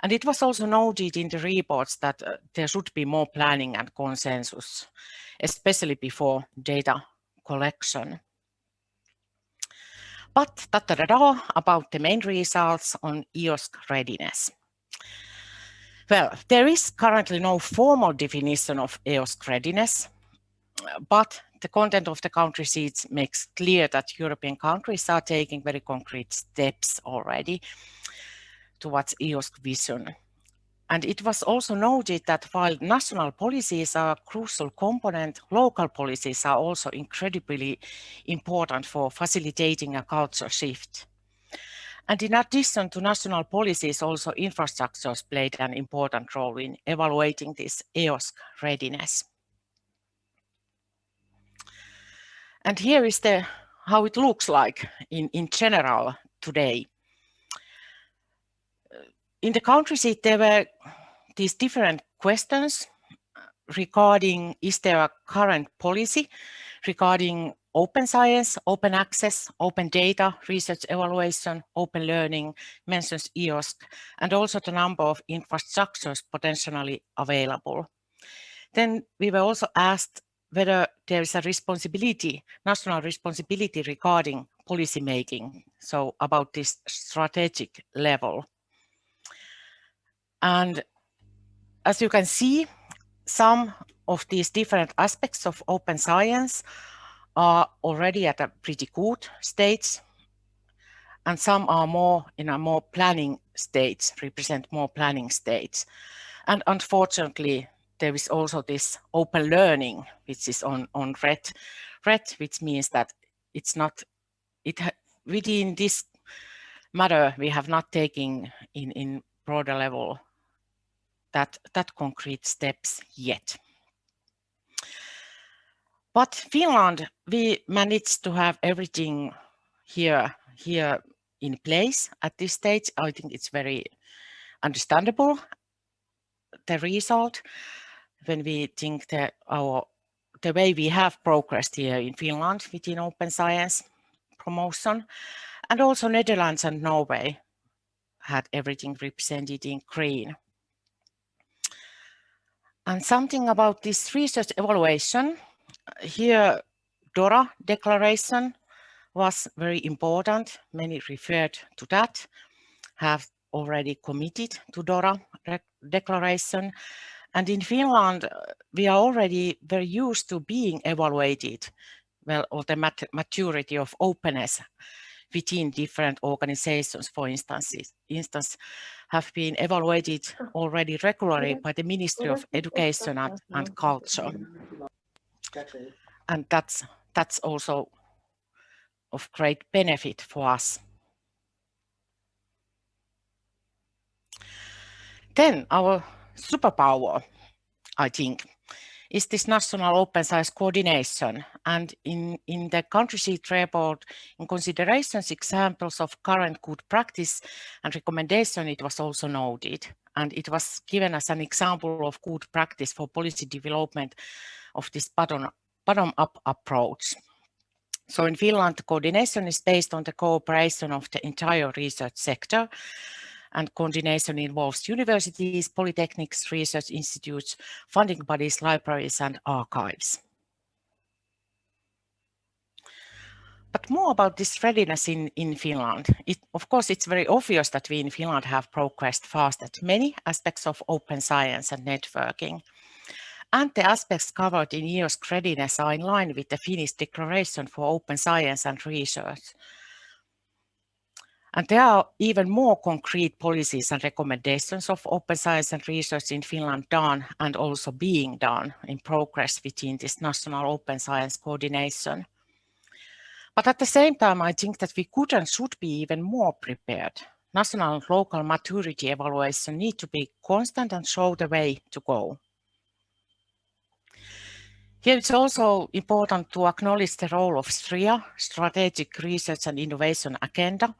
F: And it was also noted in the reports that there should be more planning and consensus, especially before data collection. But about the main results on EOSC readiness. Well, there is currently no formal definition of EOSC readiness, but the content of the country seats makes clear that European countries are taking very concrete steps already towards EOSC vision. And it was also noted that while national policies are a crucial component, local policies are also incredibly important for facilitating a culture shift. And in addition to national policies, also infrastructures played an important role in evaluating this EOSC readiness. And here is how it looks like in general today. In the country seat, there were these different questions regarding, is there a current policy regarding open science, open access, open data, research evaluation, open learning, mentions EOSC, and also the number of infrastructures potentially available. Then we were also asked whether there is a responsibility, national responsibility regarding policy making, so about this strategic level. And as you can see, some of these different aspects of open science are already at a pretty good stage, and some are more in a more planning stage, represent more planning stage. And unfortunately, there is also this open learning, which is on red, which means that it's not, within this matter, we have not taken in broader level that concrete steps yet. But Finland, we managed to have everything here in place at this stage. I think it's very understandable, the result, when we think that the way we have progressed here in Finland within open science promotion, and also Netherlands and Norway had everything represented in green. And something about this research evaluation, here DORA declaration was very important. Many referred to that, have already committed to DORA declaration. And in Finland, we are already very used to being evaluated, well, or the maturity of openness within different organizations, for instance, have been evaluated already regularly by the Ministry of Education and Culture. And that's also of great benefit for us. Then our superpower, I think, is this national open science coordination. And in the country sheet report, in considerations, examples of current good practice and recommendation, it was also noted. And it was given as an example of good practice for policy development of this bottom-up approach. So in Finland, the coordination is based on the cooperation of the entire research sector, and coordination involves universities, polytechnics, research institutes, funding bodies, libraries, and archives. But more about this readiness in Finland. Of course, it's very obvious that we in Finland have progressed fast at many aspects of open science and networking. And the aspects covered in EOSC readiness are in line with the Finnish Declaration for Open Science and Research. And there are even more concrete policies and recommendations of open science and research in Finland done and also being done in progress within this national open science coordination. But at the same time, I think that we could and should be even more prepared. National and local maturity evaluation need to be constant and show the way to go. Here it's also important to acknowledge the role of SRIA, Strategic Research and Innovation Agenda,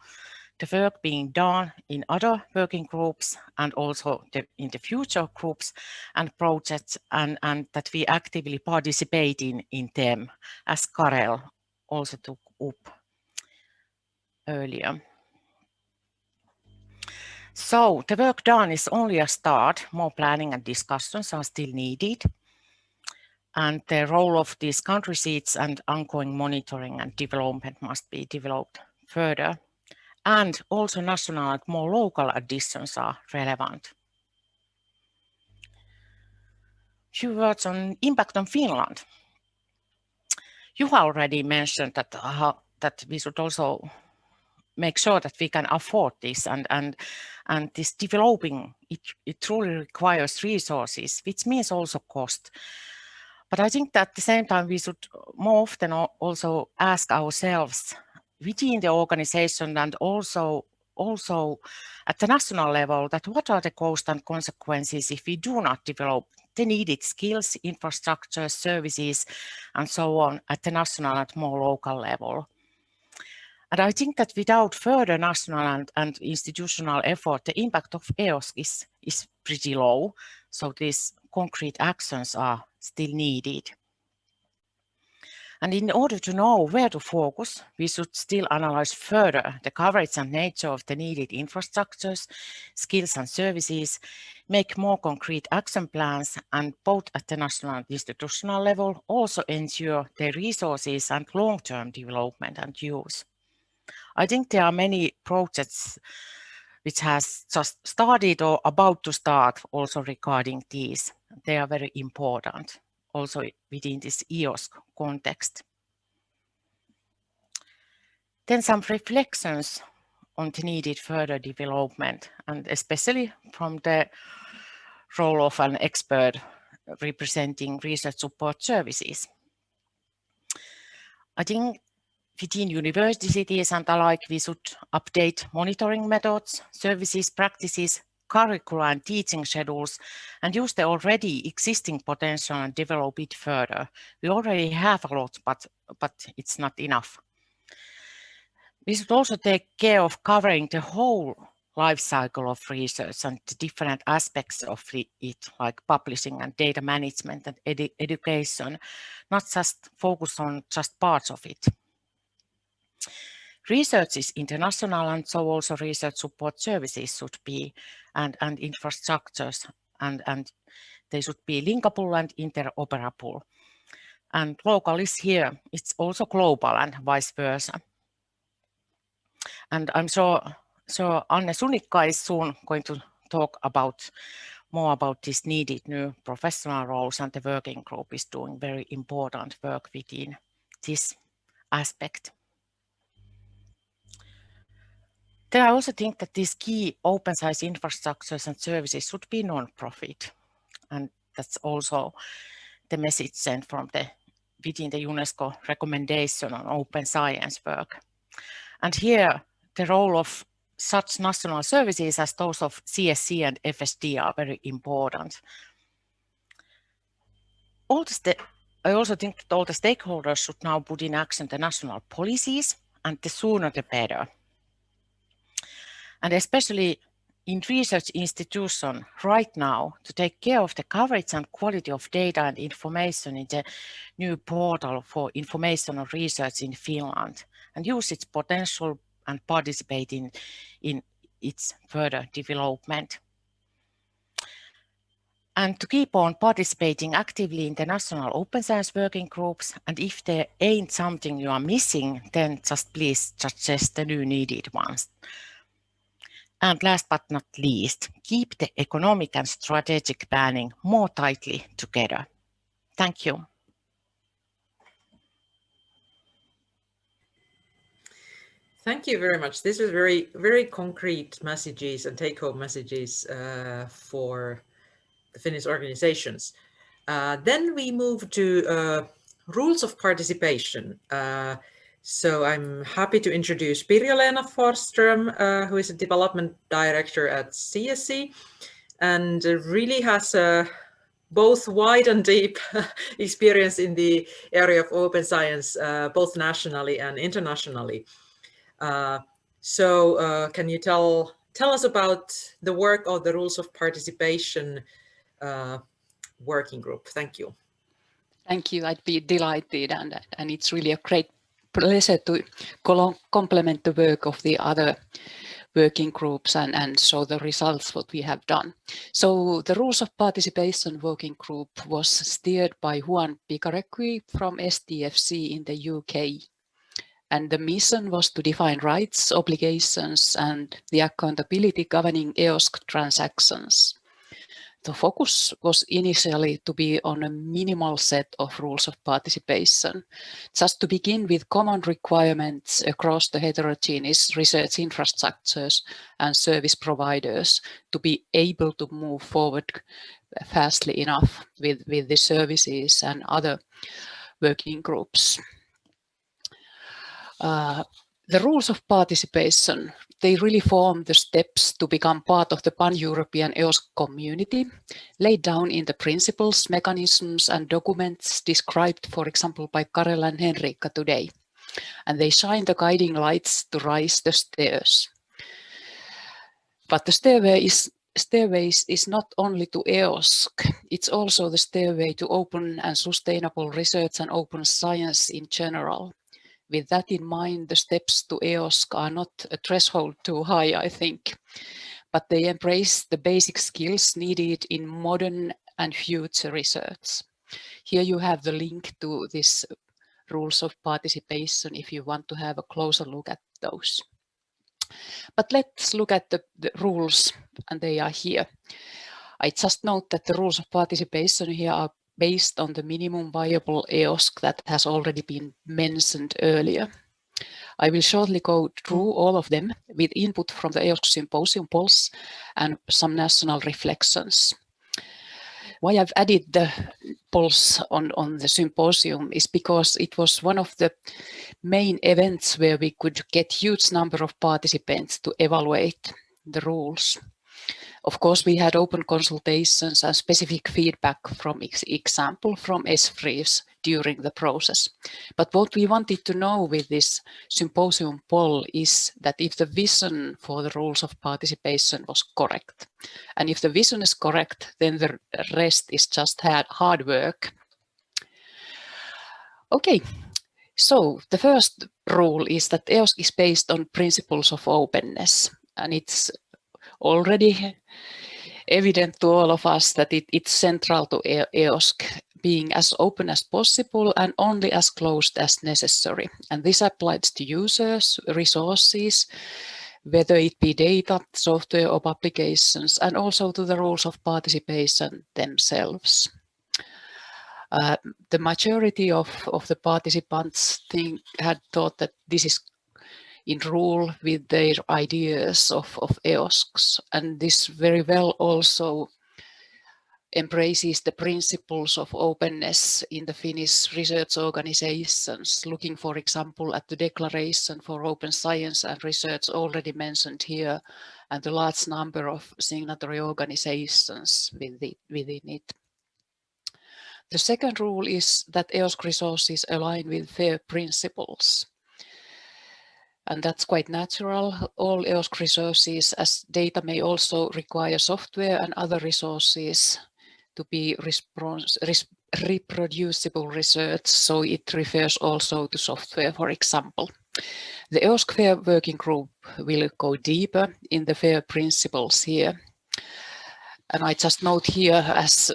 F: the work being done in other working groups and also in the future groups and projects, and that we actively participate in them, as Karel also took up earlier. So the work done is only a start. More planning and discussions are still needed. And the role of these country seats and ongoing monitoring and development must be developed further. And also national and more local additions are relevant. Few words on impact on Finland. Juha already mentioned that we should also make sure that we can afford this, and this developing, it truly requires resources, which means also cost. But I think that at the same time we should more often also ask ourselves within the organization and also at the national level, that what are the costs and consequences if we do not develop the needed skills, infrastructure, services, and so on at the national and more local level. And I think that without further national and institutional effort, the impact of EOSC is pretty low. So these concrete actions are still needed. And in order to know where to focus, we should still analyze further the coverage and nature of the needed infrastructures, skills and services, make more concrete action plans, and both at the national and institutional level also ensure their resources and long-term development and use. I think there are many projects which has just started or about to start also regarding these. They are very important also within this EOSC context. Then some reflections on the needed further development, and especially from the role of an expert representing research support services. I think within universities and alike, we should update monitoring methods, services, practices, curricula and teaching schedules, and use the already existing potential and develop it further. We already have a lot, but it's not enough. We should also take care of covering the whole life cycle of research and the different aspects of it, like publishing and data management and education, not just focus on just parts of it. Research is international, and so also research support services should be, and infrastructures, and they should be linkable and interoperable. And local is here, it's also global and vice versa. And I'm sure Anne Sunikka is soon going to talk more about this needed new professional roles, and the working group is doing very important work within this aspect. Then I also think that these key open science infrastructures and services should be non-profit. And that's also the message sent from within the UNESCO recommendation on open science work. And here, the role of such national services as those of CSC and FSD are very important. I also think that all the stakeholders should now put in action the national policies, and the sooner the better. And especially in research institutions right now, to take care of the coverage and quality of data and information in the new portal for information on research in Finland, and use its potential and participate in its further development. And to keep on participating actively in the national open science working groups, and if there ain't something you are missing, then just please suggest the new needed ones. And last but not least, keep the economic and strategic planning more tightly together. Thank you.
D: Thank you very much. This is very, very concrete messages and take-home messages for the Finnish organizations. Then we move to rules of participation. So I'm happy to introduce Pirjo-Leena Forsström, who is a development director at CESAER, and really has both wide and deep experience in the area of open science, both nationally and internationally. Can you tell us about the work of the rules of participation working group? Thank you.
G: Thank you. I'd be delighted, and it's really a great pleasure to complement the work of the other working groups and show the results what we have done. So the rules of participation working group was steered by Juan Picarecki from STFC in the UK. And the mission was to define rights, obligations, and the accountability governing EOSC transactions. The focus was initially to be on a minimal set of rules of participation, just to begin with common requirements across the heterogeneous research infrastructures and service providers to be able to move forward fastly enough with the services and other working groups. The rules of participation, they really form the steps to become part of the pan-European EOSC community, laid down in the principles, mechanisms, and documents described, for example, by Karel and Henriikka today. And they shine the guiding lights to rise the stairs. But the stairway is stairways is not only to EOSC, it's also the stairway to open and sustainable research and open science in general. With that in mind, the steps to EOSC are not a threshold too high, I think, but they embrace the basic skills needed in modern and future research. Here you have the link to this rules of participation if you want to have a closer look at those. But let's look at the rules, and they are here. I just note that the rules of participation here are based on the minimum viable EOSC that has already been mentioned earlier. I will shortly go through all of them with input from the EOSC Symposium polls and some national reflections. Why I've added the polls on the symposium is because it was one of the main events where we could get huge number of participants to evaluate the rules. Of course, we had open consultations and specific feedback from example from ESFRIs during the process. But what we wanted to know with this symposium poll is that if the vision for the rules of participation was correct. And if the vision is correct, then the rest is just hard work. Okay, so the first rule is that EOSC is based on principles of openness, and it's already evident to all of us that it's central to EOSC, being as open as possible and only as closed as necessary. And this applies to users, resources, whether it be data, software or publications, and also to the rules of participation themselves. The majority of the participants had thought that this is in rule with their ideas of EOSCs, and this very well also embraces the principles of openness in the Finnish research organizations, looking, for example, at the Declaration for Open Science and Research already mentioned here, and the large number of signatory organizations within it. The second rule is that EOSC resources align with FAIR principles. And that's quite natural. All EOSC resources as data may also require software and other resources to be reproducible research. So it refers also to software, for example. The EOSC FAIR Working Group will go deeper in the FAIR principles here. And I just note here, as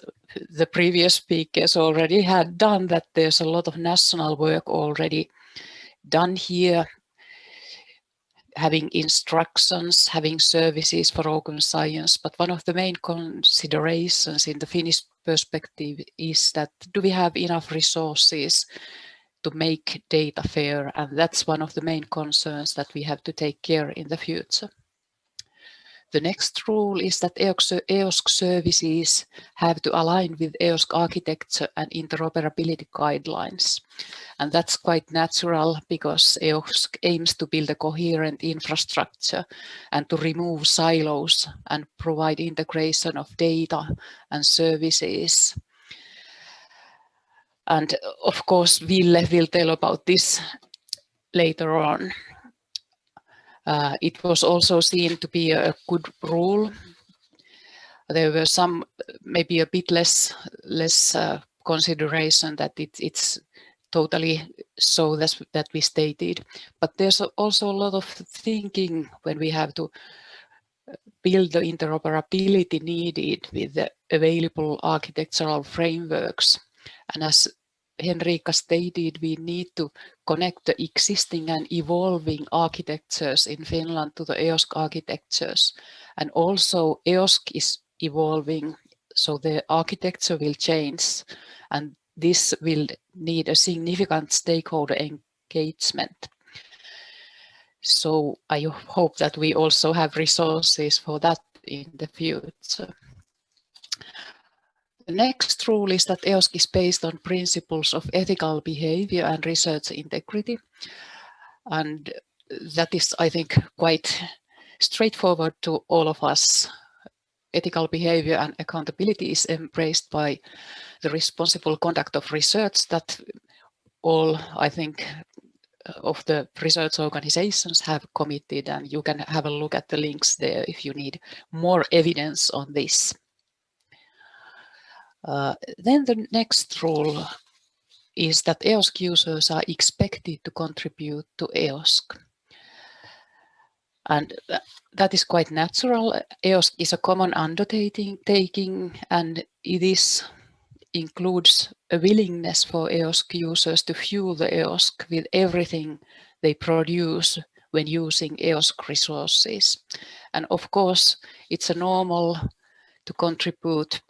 G: the previous speakers already had done, that there's a lot of national work already done here, having instructions, having services for open science. But one of the main considerations in the Finnish perspective is that do we have enough resources to make data fair? And that's one of the main concerns that we have to take care in the future. The next rule is that EOSC services have to align with EOSC architecture and interoperability guidelines. And that's quite natural because EOSC aims to build a coherent infrastructure and to remove silos and provide integration of data and services. And of course, Ville will tell about this later on. It was also seen to be a good rule. There were some maybe a bit less consideration that it's totally so that we stated. But there's also a lot of thinking when we have to build the interoperability needed with the available architectural frameworks. And as Henriikka stated, we need to connect the existing and evolving architectures in Finland to the EOSC architectures. And also EOSC is evolving, so the architecture will change. And this will need a significant stakeholder engagement. So I hope that we also have resources for that in the future. The next rule is that EOSC is based on principles of ethical behavior and research integrity. And that is, I think, quite straightforward to all of us. Ethical behavior and accountability is embraced by the responsible conduct of research that all, I think, of the research organizations have committed, and you can have a look at the links there if you need more evidence on this. Then the next rule is that EOSC users are expected to contribute to EOSC. And that is quite natural. EOSC is a common undertaking, and it includes a willingness for EOSC users to fuel the EOSC with everything they produce when using EOSC resources. And of course, it's a normal to contribute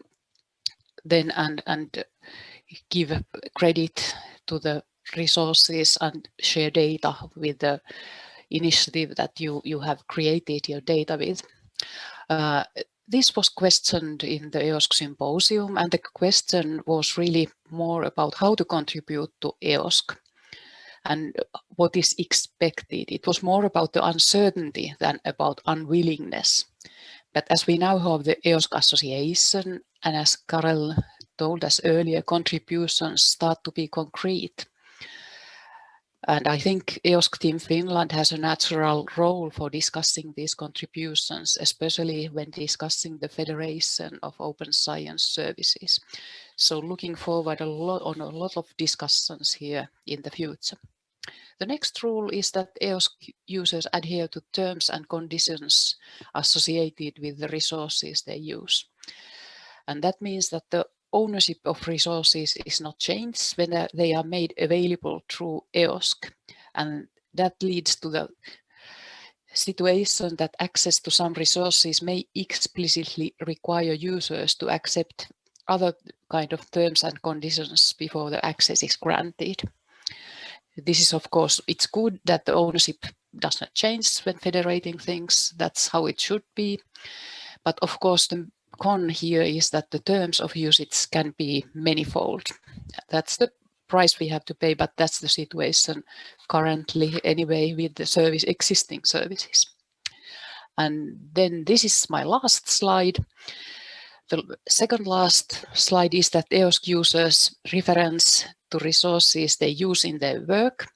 G: then and give credit to the resources and share data with the initiative that you have created your data with. This was questioned in the EOSC symposium, and the question was really more about how to contribute to EOSC and what is expected. It was more about the uncertainty than about unwillingness. But as we now have the EOSC Association, and as Karel told us earlier, contributions start to be concrete. And I think EOSC Team Finland has a natural role for discussing these contributions, especially when discussing the Federation of Open Science Services. So looking forward on a lot of discussions here in the future. The next rule is that EOSC users adhere to terms and conditions associated with the resources they use. And that means that the ownership of resources is not changed when they are made available through EOSC. And that leads to the situation that access to some resources may explicitly require users to accept other kind of terms and conditions before the access is granted. This is, of course, it's good that the ownership does not change when federating things. That's how it should be. But of course, the con here is that the terms of usage can be manifold. That's the price we have to pay, but that's the situation currently anyway with the existing services. And then this is my last slide. The second last slide is that EOSC users reference to resources they use in their work.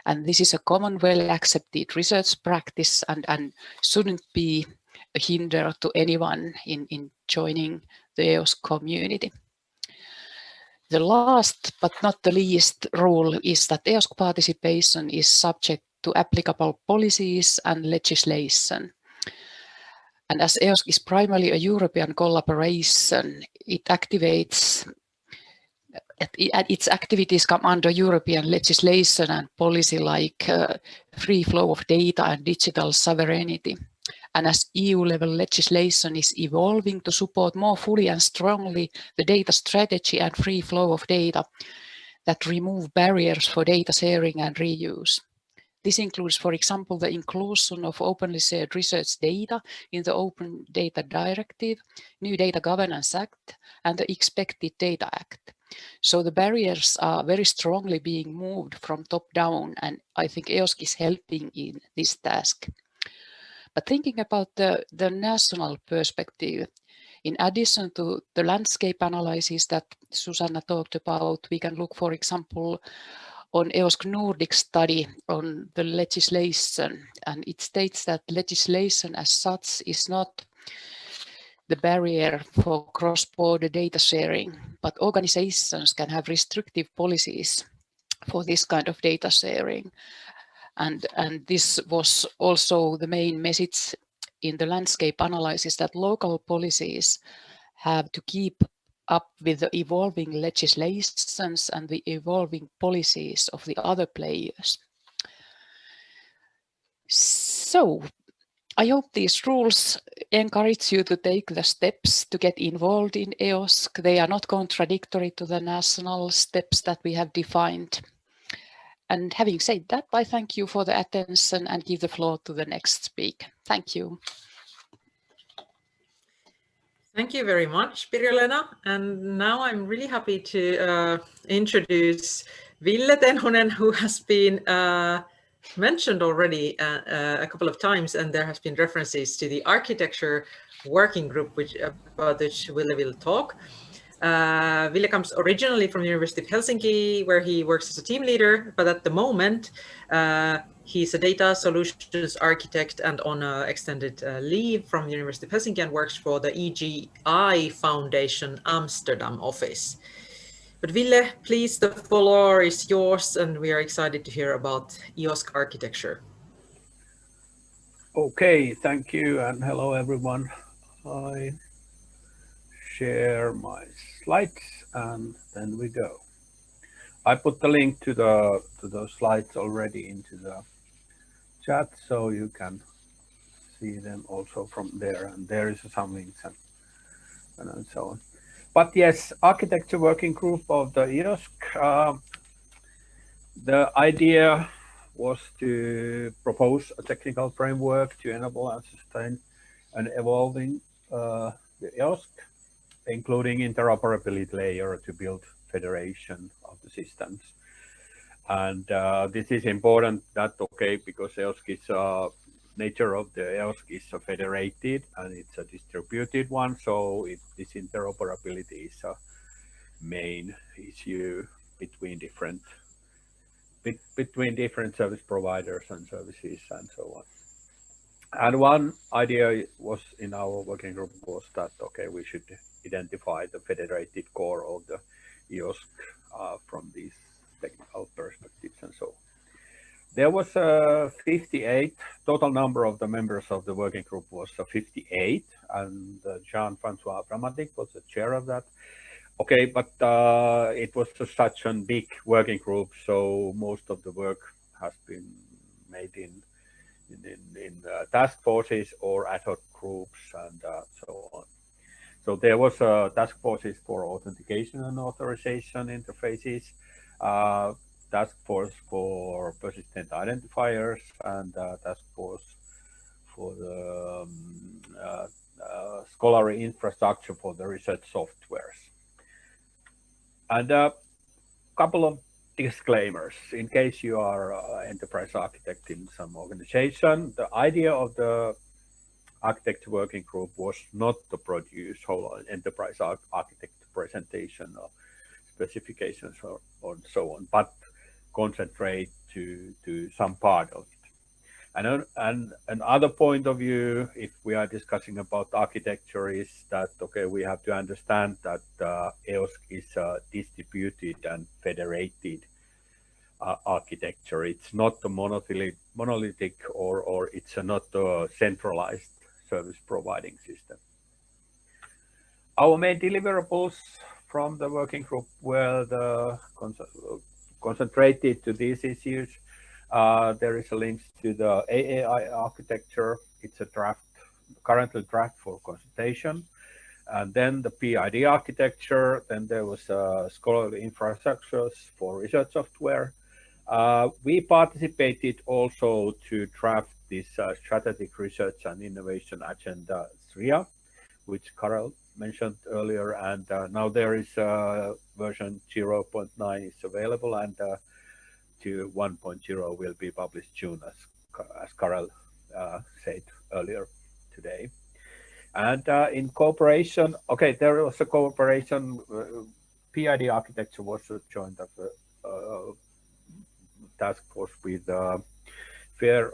G: And this is a common, well-accepted research practice and shouldn't be a hinder to anyone in joining the EOSC community. The last but not the least rule is that EOSC participation is subject to applicable policies and legislation. And as EOSC is primarily a European collaboration, its activities come under European legislation and policy like free flow of data and digital sovereignty. And as EU-level legislation is evolving to support more fully and strongly the data strategy and free flow of data that remove barriers for data sharing and reuse. This includes, for example, the inclusion of openly shared research data in the Open Data Directive, New Data Governance Act, and the Expected Data Act. So the barriers are very strongly being moved from top down, and I think EOSC is helping in this task. But thinking about the national perspective, in addition to the landscape analysis that Susanna talked about, we can look, for example, on EOSC Nordic study on the legislation, and it states that legislation as such is not the barrier for cross-border data sharing, but organizations can have restrictive policies for this kind of data sharing. And this was also the main message in the landscape analysis, that local policies have to keep up with the evolving legislations and the evolving policies of the other players. So I hope these rules encourage you to take the steps to get involved in EOSC. They are not contradictory to the national steps that we have defined. And having said that, I thank you for the attention and give the floor to the next speaker. Thank you.
D: Thank you very much, Pirjo-Leena. And now I'm really happy to introduce Ville Tenhunen, who has been mentioned already a couple of times, and there has been references to the architecture working group, about which Ville will talk. Ville comes originally from the University of Helsinki, where he works as a team leader, but at the moment, he's a data solutions architect and on extended leave from the University of Helsinki and works for the EGI Foundation Amsterdam office. But Ville, please, the floor is yours, and we are excited to hear about EOSC architecture.
H: Okay, thank you, and hello everyone. I share my slides, and then we go. I put the link to those slides already into the chat, so you can see them also from there. And there is some links and so on. But yes, architecture working group of the EOSC. The idea was to propose a technical framework to enable and sustain an evolving the EOSC, including interoperability layer to build federation of the systems. And this is important that, okay, because EOSC is nature of the EOSC is federated and it's a distributed one. So this interoperability is a main issue between different service providers and services and so on. And one idea was in our working group was that, okay, we should identify the federated core of the EOSC from these technical perspectives and so on. There was 58, total number of the members of the working group was 58, and Jean-Francois Bramatic was the chair of that. Okay, but it was such a big working group, so most of the work has been made in task forces or ad hoc groups and so on. So there was task forces for authentication and authorization interfaces, task force for persistent identifiers, and task force for the scholarly infrastructure for the research softwares. And a couple of disclaimers in case you are an enterprise architect in some organization. The idea of the architecture working group was not to produce whole enterprise architect presentation or specifications or so on, but concentrate to some part of it. And another point of view, if we are discussing about architecture, is that, okay, we have to understand that EOSC is a distributed and federated architecture. It's not a monolithic or it's not a centralized service providing system. Our main deliverables from the working group were concentrated to these issues. There is a link to the AAI architecture. It's a draft, currently draft for consultation. And then the PID architecture. Then there was scholarly infrastructures for research software. We participated also to draft this strategic research and innovation agenda 3, which Karel mentioned earlier. And now there is version 0.9 is available, and to 1.0 will be published June, as Karel said earlier today. And in cooperation, okay, there was a cooperation. PID architecture was joined as a task force with FAIR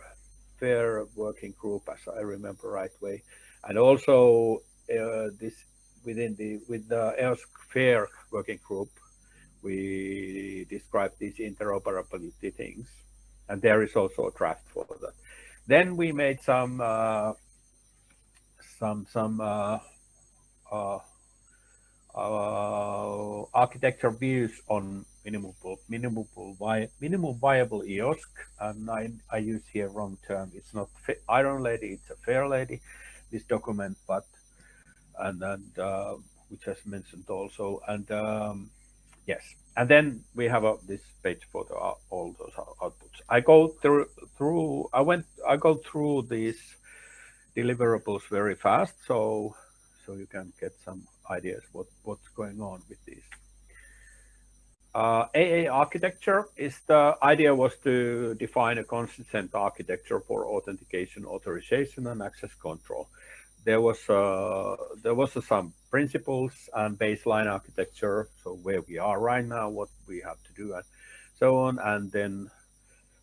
H: working group, as I remember right way, and also this with the EOSC FAIR working group. We described these interoperability things, and there is also a draft for that. Then we made some architecture views on minimum viable EOSC, and I use here wrong term. It's not Iron Lady, it's a Fair Lady. This document, but and which has mentioned also, and yes, and then we have this page for all those outputs. I go through these deliverables very fast, so you can get some ideas what's going on with these. AA architecture is the idea was to define a consistent architecture for authentication, authorization, and access control. there was some principles and baseline architecture, so where we are right now, what we have to do, and so on, and then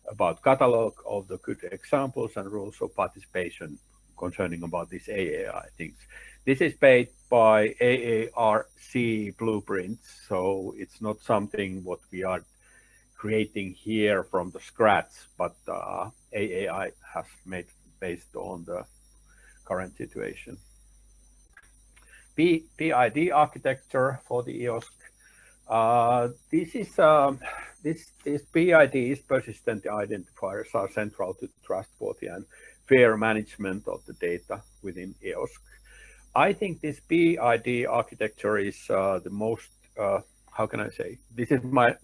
H: about catalog of the good examples and rules of participation concerning about these AAI things. This is paid by AARC blueprints, so it's not something what we are creating here from the scratch, but AAI has made based on the current situation. PID architecture for the EOSC. This PIDs, persistent identifiers, are central to trustworthy and fair management of the data within EOSC. I think this PID architecture is the most, how can I say? This is my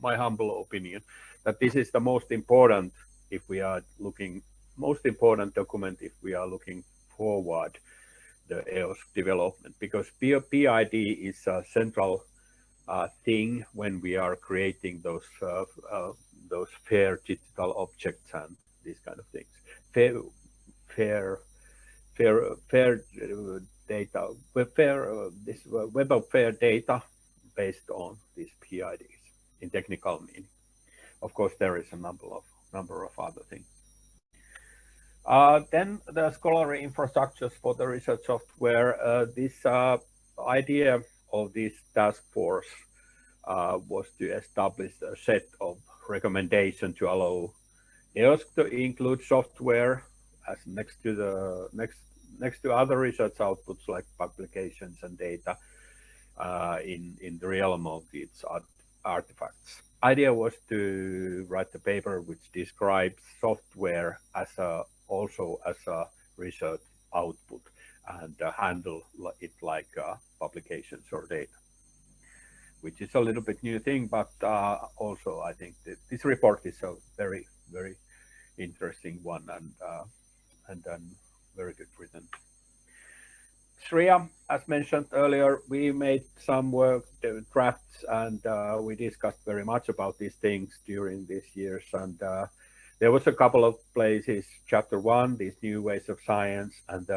H: humble opinion, that this is the most important if we are looking, most important document if we are looking forward the EOSC development, because PID is a central thing when we are creating those fair digital objects and these kind of things. Fair data, this web of fair data based on these PIDs in technical meaning. Of course, there is a number of other things. Then the scholarly infrastructures for the research software. This idea of this task force was to establish a set of recommendations to allow EOSC to include software as next to other research outputs like publications and data in the realm of its artifacts. Idea was to write a paper which describes software as also as a research output and handle it like publications or data, which is a little bit new thing, but also I think that this report is a very, very interesting one and very good written. Shreya, as mentioned earlier, we made some work, drafts, and we discussed very much about these things during these years. And there was a couple of places, chapter 1, these new ways of science, and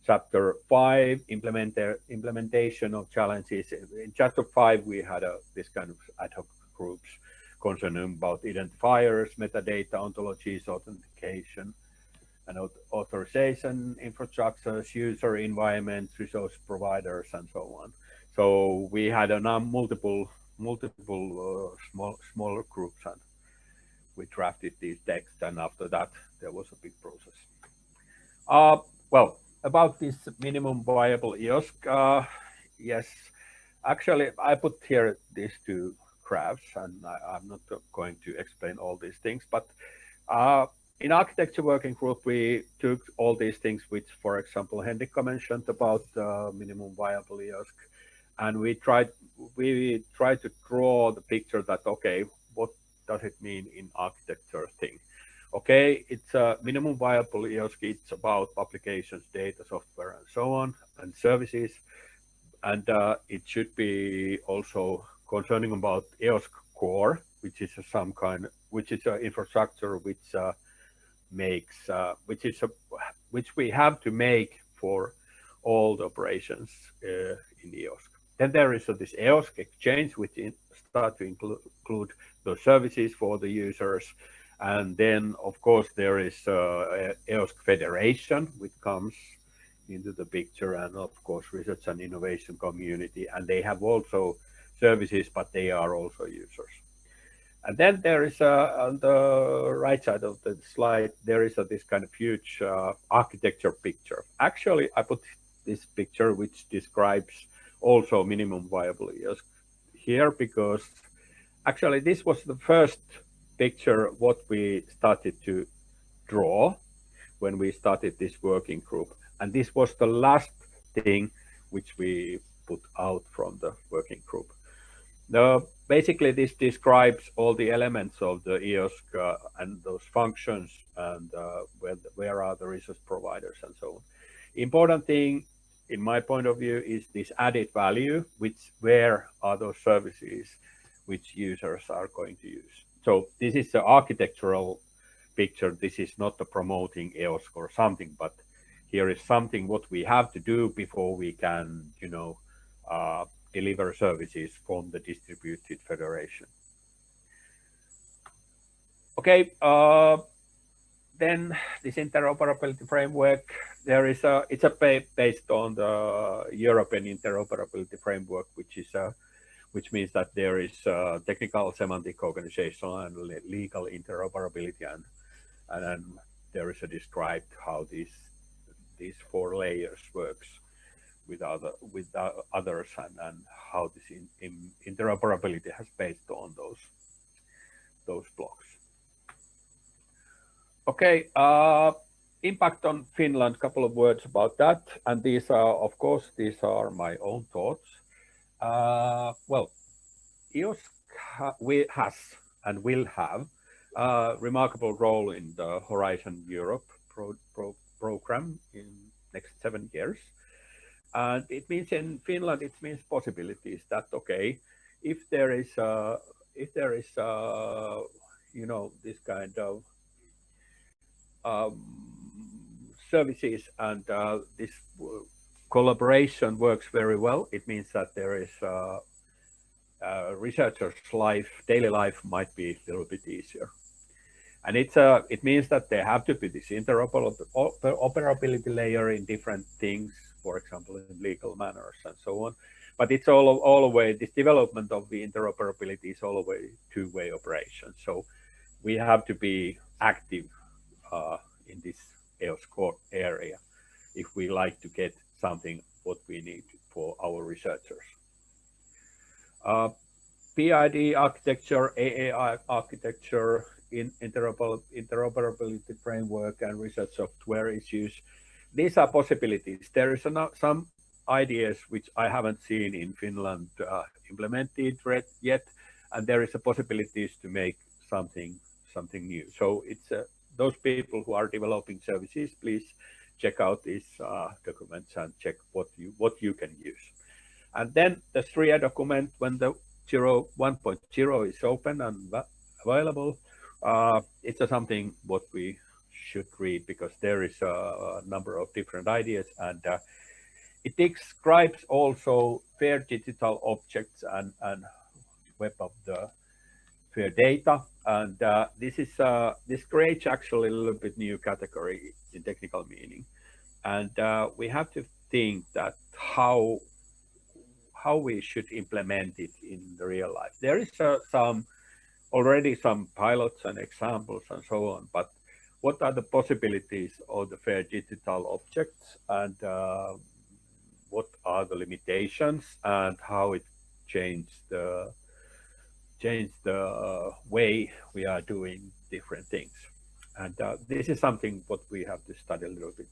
H: chapter 5, implementation of challenges. In chapter 5, we had this kind of ad hoc groups concerning about identifiers, metadata, ontologies, authentication, and authorization, infrastructures, user environments, resource providers, and so on. So we had multiple smaller groups, and we drafted these texts. And after that, there was a big process. Well, about this minimum viable EOSC, yes, actually, I put here these two graphs, and I'm not going to explain all these things, but in architecture working group, we took all these things, which, for example, Henriikka mentioned about minimum viable EOSC, and we tried to draw the picture that, okay, what does it mean in architecture thing? Okay, it's a minimum viable EOSC. It's about publications, data, software, and so on, and services, and it should be also concerning about EOSC core, which is an infrastructure which which we have to make for all the operations in EOSC. Then there is this EOSC exchange, which start to include the services for the users. And then, of course, there is EOSC Federation, which comes into the picture, and of course, research and innovation community. And they have also services, but they are also users. And then there is on the right side of the slide, there is this kind of huge architecture picture. Actually, I put this picture, which describes also minimum viable EOSC here, because actually this was the first picture what we started to draw when we started this working group. And this was the last thing which we put out from the working group. Basically, this describes all the elements of the EOSC and those functions, and where are the resource providers and so on. Important thing, in my point of view, is this added value, where are those services which users are going to use. So this is the architectural picture. This is not the promoting EOSC or something, but here is something what we have to do before we can, you know, deliver services from the distributed federation. Okay, then this interoperability framework, it's based on the European interoperability framework, which means that there is technical, semantic, organizational, and legal interoperability, and then there is a described how these 4 layers works with others, and how this interoperability has based on those blocks. Okay, impact on Finland, couple of words about that. And these are, of course, my own thoughts. Well, EOSC has and will have a remarkable role in the Horizon Europe program in next 7 years. And it means in Finland, it means possibilities that, okay, if there is you know, this kind of services, and this collaboration works very well, it means that there is researchers' daily life might be a little bit easier. And it means that there have to be this interoperability layer in different things, for example, in legal manners and so on. But it's all the way, this development of the interoperability is all the way two-way operation. So we have to be active in this EOSC core area if we like to get something what we need for our researchers. PID architecture, AA architecture, interoperability framework, and research software issues. These are possibilities. There is some ideas which I haven't seen in Finland implemented yet, and there is a possibilities to make something new. So it's those people who are developing services, please check out these documents and check what you can use. And then the STRIA document, when the 1.0 is open and available, it's something what we should read, because there is a number of different ideas, and it describes also fair digital objects and web of the fair data, and this creates actually a little bit new category in technical meaning, and we have to think that how we should implement it in the real life. There is already some pilots and examples and so on, but what are the possibilities of the fair digital objects, and what are the limitations, and how it changed the way we are doing different things. And this is something what we have to study a little bit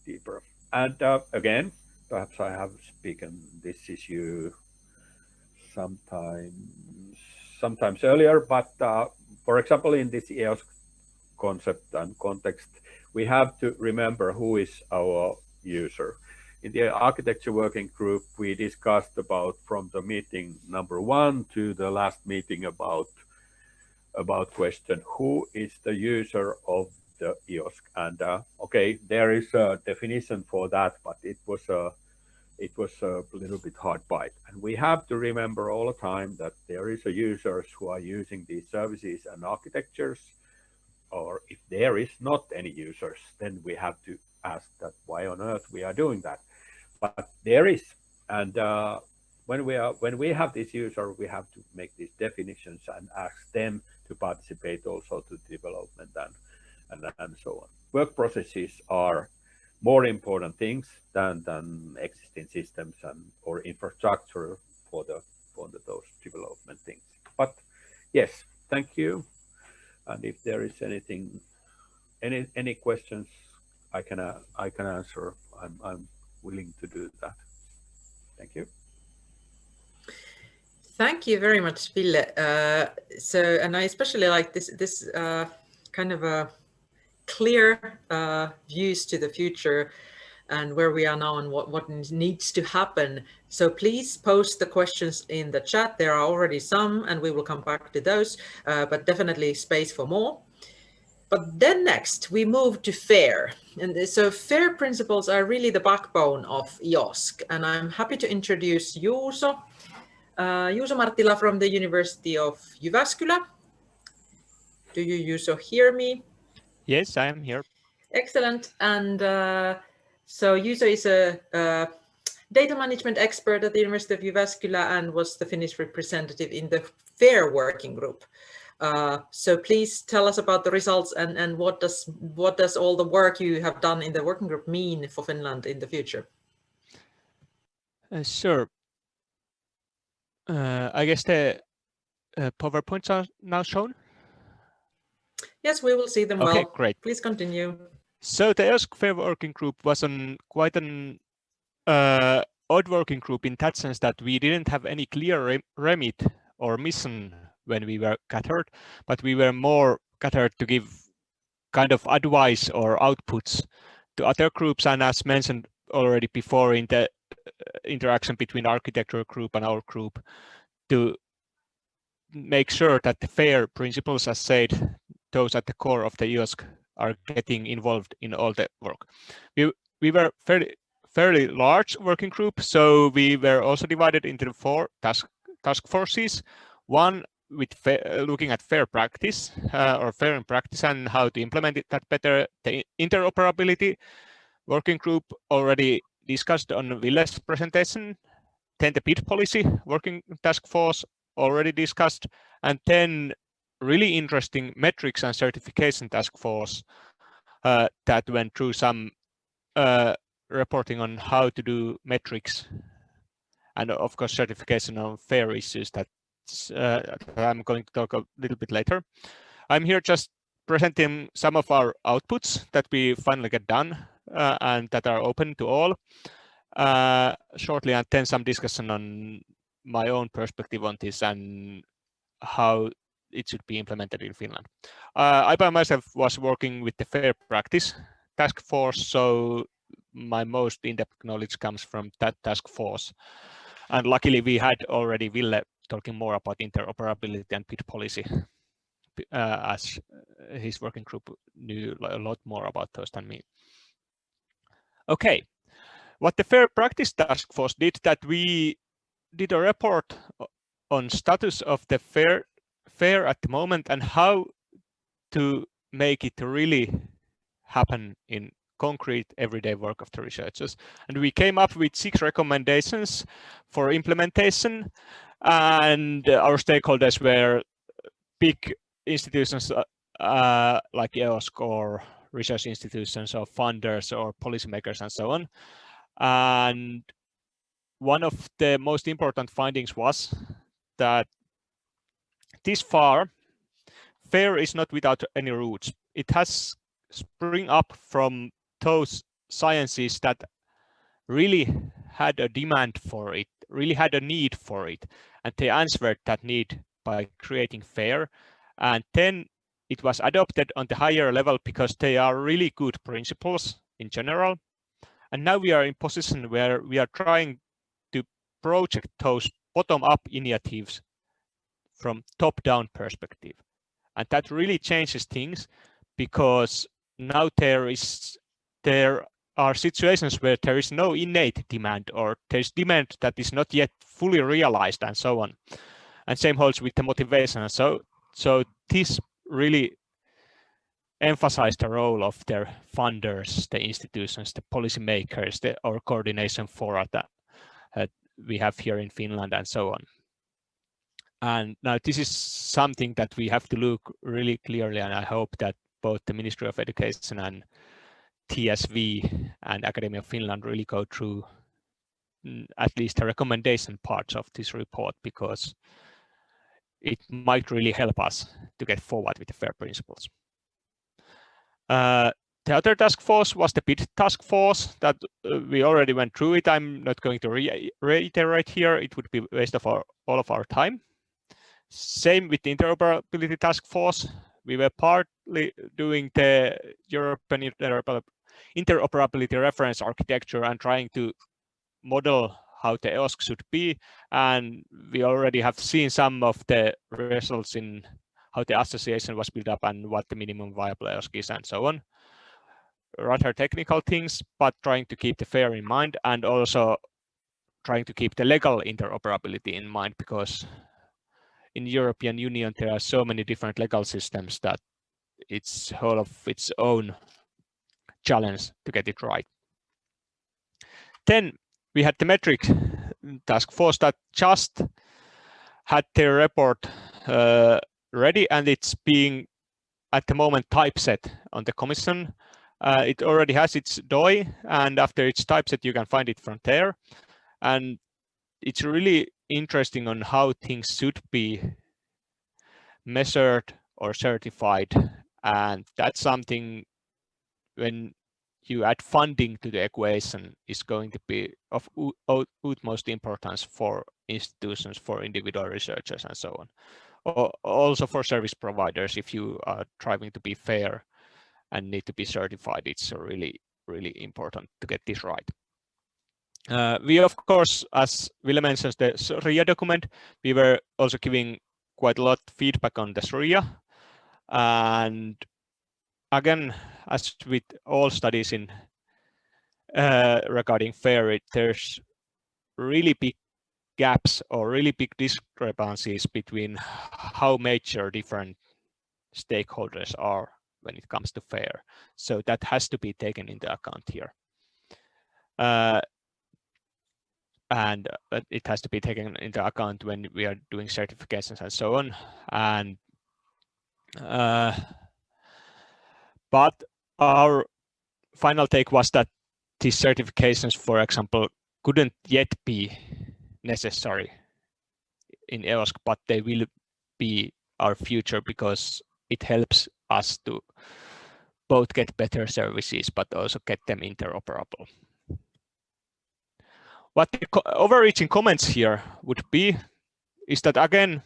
H: deeper. And again, perhaps I have spoken this issue sometimes earlier, but for example, in this EOSC concept and context, we have to remember who is our user. In the architecture working group, we discussed about from the meeting number 1 to the last meeting about question, who is the user of the EOSC? And okay, there is a definition for that, but it was a little bit hard bite. And we have to remember all the time that there is a users who are using these services and architectures, or if there is not any users, then we have to ask that why on earth we are doing that. But there is, and when we have this user, we have to make these definitions and ask them to participate also to development and so on. Work processes are more important things than existing systems or infrastructure for those development things. But yes, thank you. And if there is any questions, I can answer. I'm willing to do that. Thank you.
D: Thank you very much, Ville. And I especially like this kind of a clear views to the future and where we are now and what needs to happen. So please post the questions in the chat. There are already some, and we will come back to those, but definitely space for more. But then next we move to FAIR. And so FAIR principles are really the backbone of EOSC. And I'm happy to introduce Juuso. Juuso Marttila from the University of Jyväskylä. Do you, Juuso, hear me?
I: Yes, I am here.
D: Excellent. And so Juuso is a data management expert at the University of Jyväskylä and was the Finnish representative in the FAIR working group. So please tell us about the results and what does all the work you have done in the working group mean for Finland in the future?
I: Sure. I guess the PowerPoints are now shown.
D: Yes, we will see them well.
I: Okay, great.
D: Please continue.
I: So the EOSC FAIR working group was on quite an odd working group in that sense that we didn't have any clear remit or mission when we were gathered, but we were more gathered to give kind of advice or outputs to other groups, and as mentioned already before in the interaction between architecture group and our group, to make sure that the FAIR principles, as said, those at the core of the EOSC, are getting involved in all the work. We were fairly large working group, so we were also divided into 4 task forces. One with looking at FAIR practice or FAIR in practice and how to implement it that better. The interoperability working group already discussed on Ville's presentation. Then the bid policy working task force already discussed, and then really interesting metrics and certification task force that went through some reporting on how to do metrics and of course certification on FAIR issues that I'm going to talk a little bit later. I'm here just presenting some of our outputs that we finally get done and that are open to all shortly, and then some discussion on my own perspective on this and how it should be implemented in Finland. I by myself was working with the FAIR practice task force, so my most in-depth knowledge comes from that task force. And luckily we had already Ville talking more about interoperability and bid policy, as his working group knew a lot more about those than me. Okay, what the FAIR practice task force did, that we did a report on status of the FAIR at the moment and how to make it really happen in concrete everyday work of the researchers. And we came up with 6 recommendations for implementation, and our stakeholders were big institutions like EOSC or research institutions or funders or policymakers and so on. And one of the most important findings was that this far, FAIR is not without any roots. It has sprung up from those sciences that really had a demand for it, really had a need for it, and they answered that need by creating FAIR. And then it was adopted on the higher level because they are really good principles in general. And now we are in position where we are trying to project those bottom-up initiatives from top-down perspective. And that really changes things, because now there are situations where there is no innate demand, or there's demand that is not yet fully realized and so on. And same holds with the motivation. So this really emphasized the role of their funders, the institutions, the policymakers, our coordination fora that we have here in Finland and so on. And now this is something that we have to look really clearly, and I hope that both the Ministry of Education and TSV and Academy of Finland really go through at least the recommendation parts of this report, because it might really help us to get forward with the FAIR principles. The other task force was the bid task force that we already went through it. I'm not going to reiterate here. It would be a waste of all of our time. Same with the interoperability task force. We were partly doing the European interoperability reference architecture and trying to model how the EOSC should be. And we already have seen some of the results in how the association was built up and what the minimum viable EOSC is and so on. Rather technical things, but trying to keep the FAIR in mind and also trying to keep the legal interoperability in mind, because in European Union there are so many different legal systems that it's whole of its own challenge to get it right. Then we had the metric task force that just had their report ready, and it's being at the moment typeset on the commission. It already has its DOI, and after it's typeset you can find it from there. And it's really interesting on how things should be measured or certified, and that's something when you add funding to the equation is going to be of utmost importance for institutions, for individual researchers and so on. Also for service providers, if you are trying to be fair and need to be certified, it's really, really important to get this right. We, of course, as Ville mentions the SRIA document, we were also giving quite a lot of feedback on the SRIA. And again, as with all studies in regarding FAIR, there's really big gaps or really big discrepancies between how major different stakeholders are when it comes to FAIR. So that has to be taken into account here. And it has to be taken into account when we are doing certifications and so on. And but our final take was that these certifications, for example, couldn't yet be necessary in EOSC, but they will be our future because it helps us to both get better services, but also get them interoperable. What the overreaching comments here would be is that, again,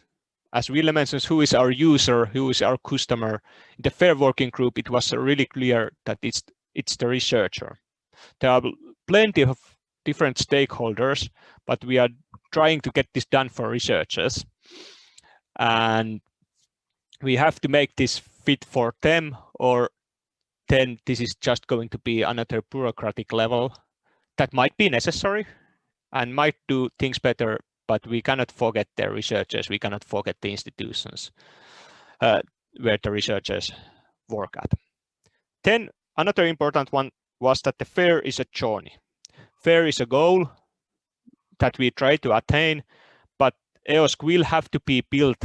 I: as Ville mentions, who is our user, who is our customer? In the FAIR working group, it was really clear that it's the researcher. There are plenty of different stakeholders, but we are trying to get this done for researchers. And we have to make this fit for them, or then this is just going to be another bureaucratic level that might be necessary and might do things better, but we cannot forget the researchers, we cannot forget the institutions where the researchers work at. Then another important one was that the FAIR is a journey. FAIR is a goal that we try to attain, but EOSC will have to be built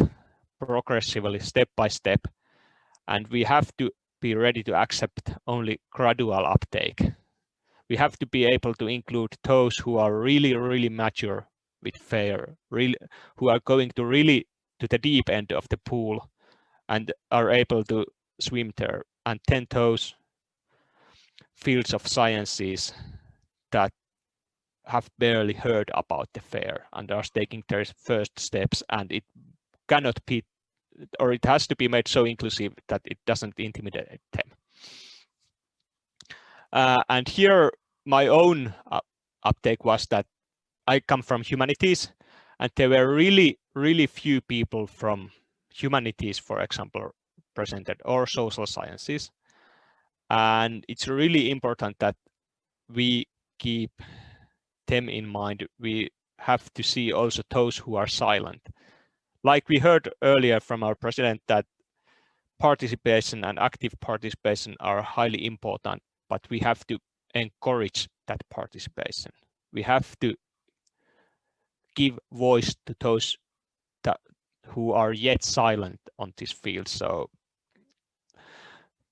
I: progressively, step by step, and we have to be ready to accept only gradual uptake. We have to be able to include those who are really, really mature with FAIR, really, who are going to really to the deep end of the pool and are able to swim there, and then those fields of sciences that have barely heard about the FAIR and are taking their first steps, and it cannot be, or it has to be made so inclusive that it doesn't intimidate them. And here my own uptake was that I come from humanities, and there were really, really few people from humanities, for example, presented, or social sciences. And it's really important that we keep them in mind. We have to see also those who are silent. Like we heard earlier from our president, that participation and active participation are highly important, but we have to encourage that participation. We have to give voice to those who are yet silent on this field. So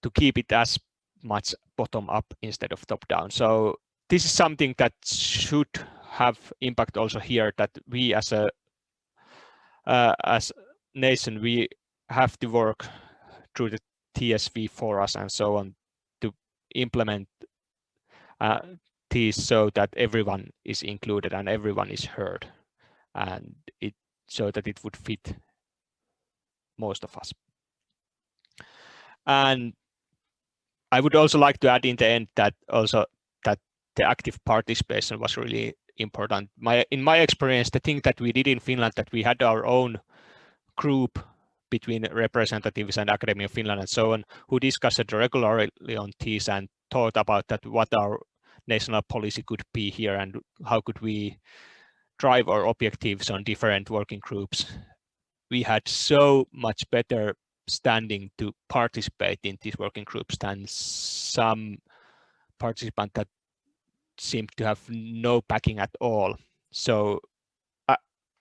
I: to keep it as much bottom up instead of top down. So this is something that should have impact also here, that we as a nation, we have to work through the TSV for us and so on to implement these so that everyone is included and everyone is heard, and it so that it would fit most of us. And I would also like to add in the end that also that the active participation was really important. In my experience, the thing that we did in Finland, that we had our own group between representatives and Academy of Finland and so on, who discussed regularly on these and thought about that what our national policy could be here and how could we drive our objectives on different working groups. We had so much better standing to participate in these working groups than some participants that seemed to have no backing at all. So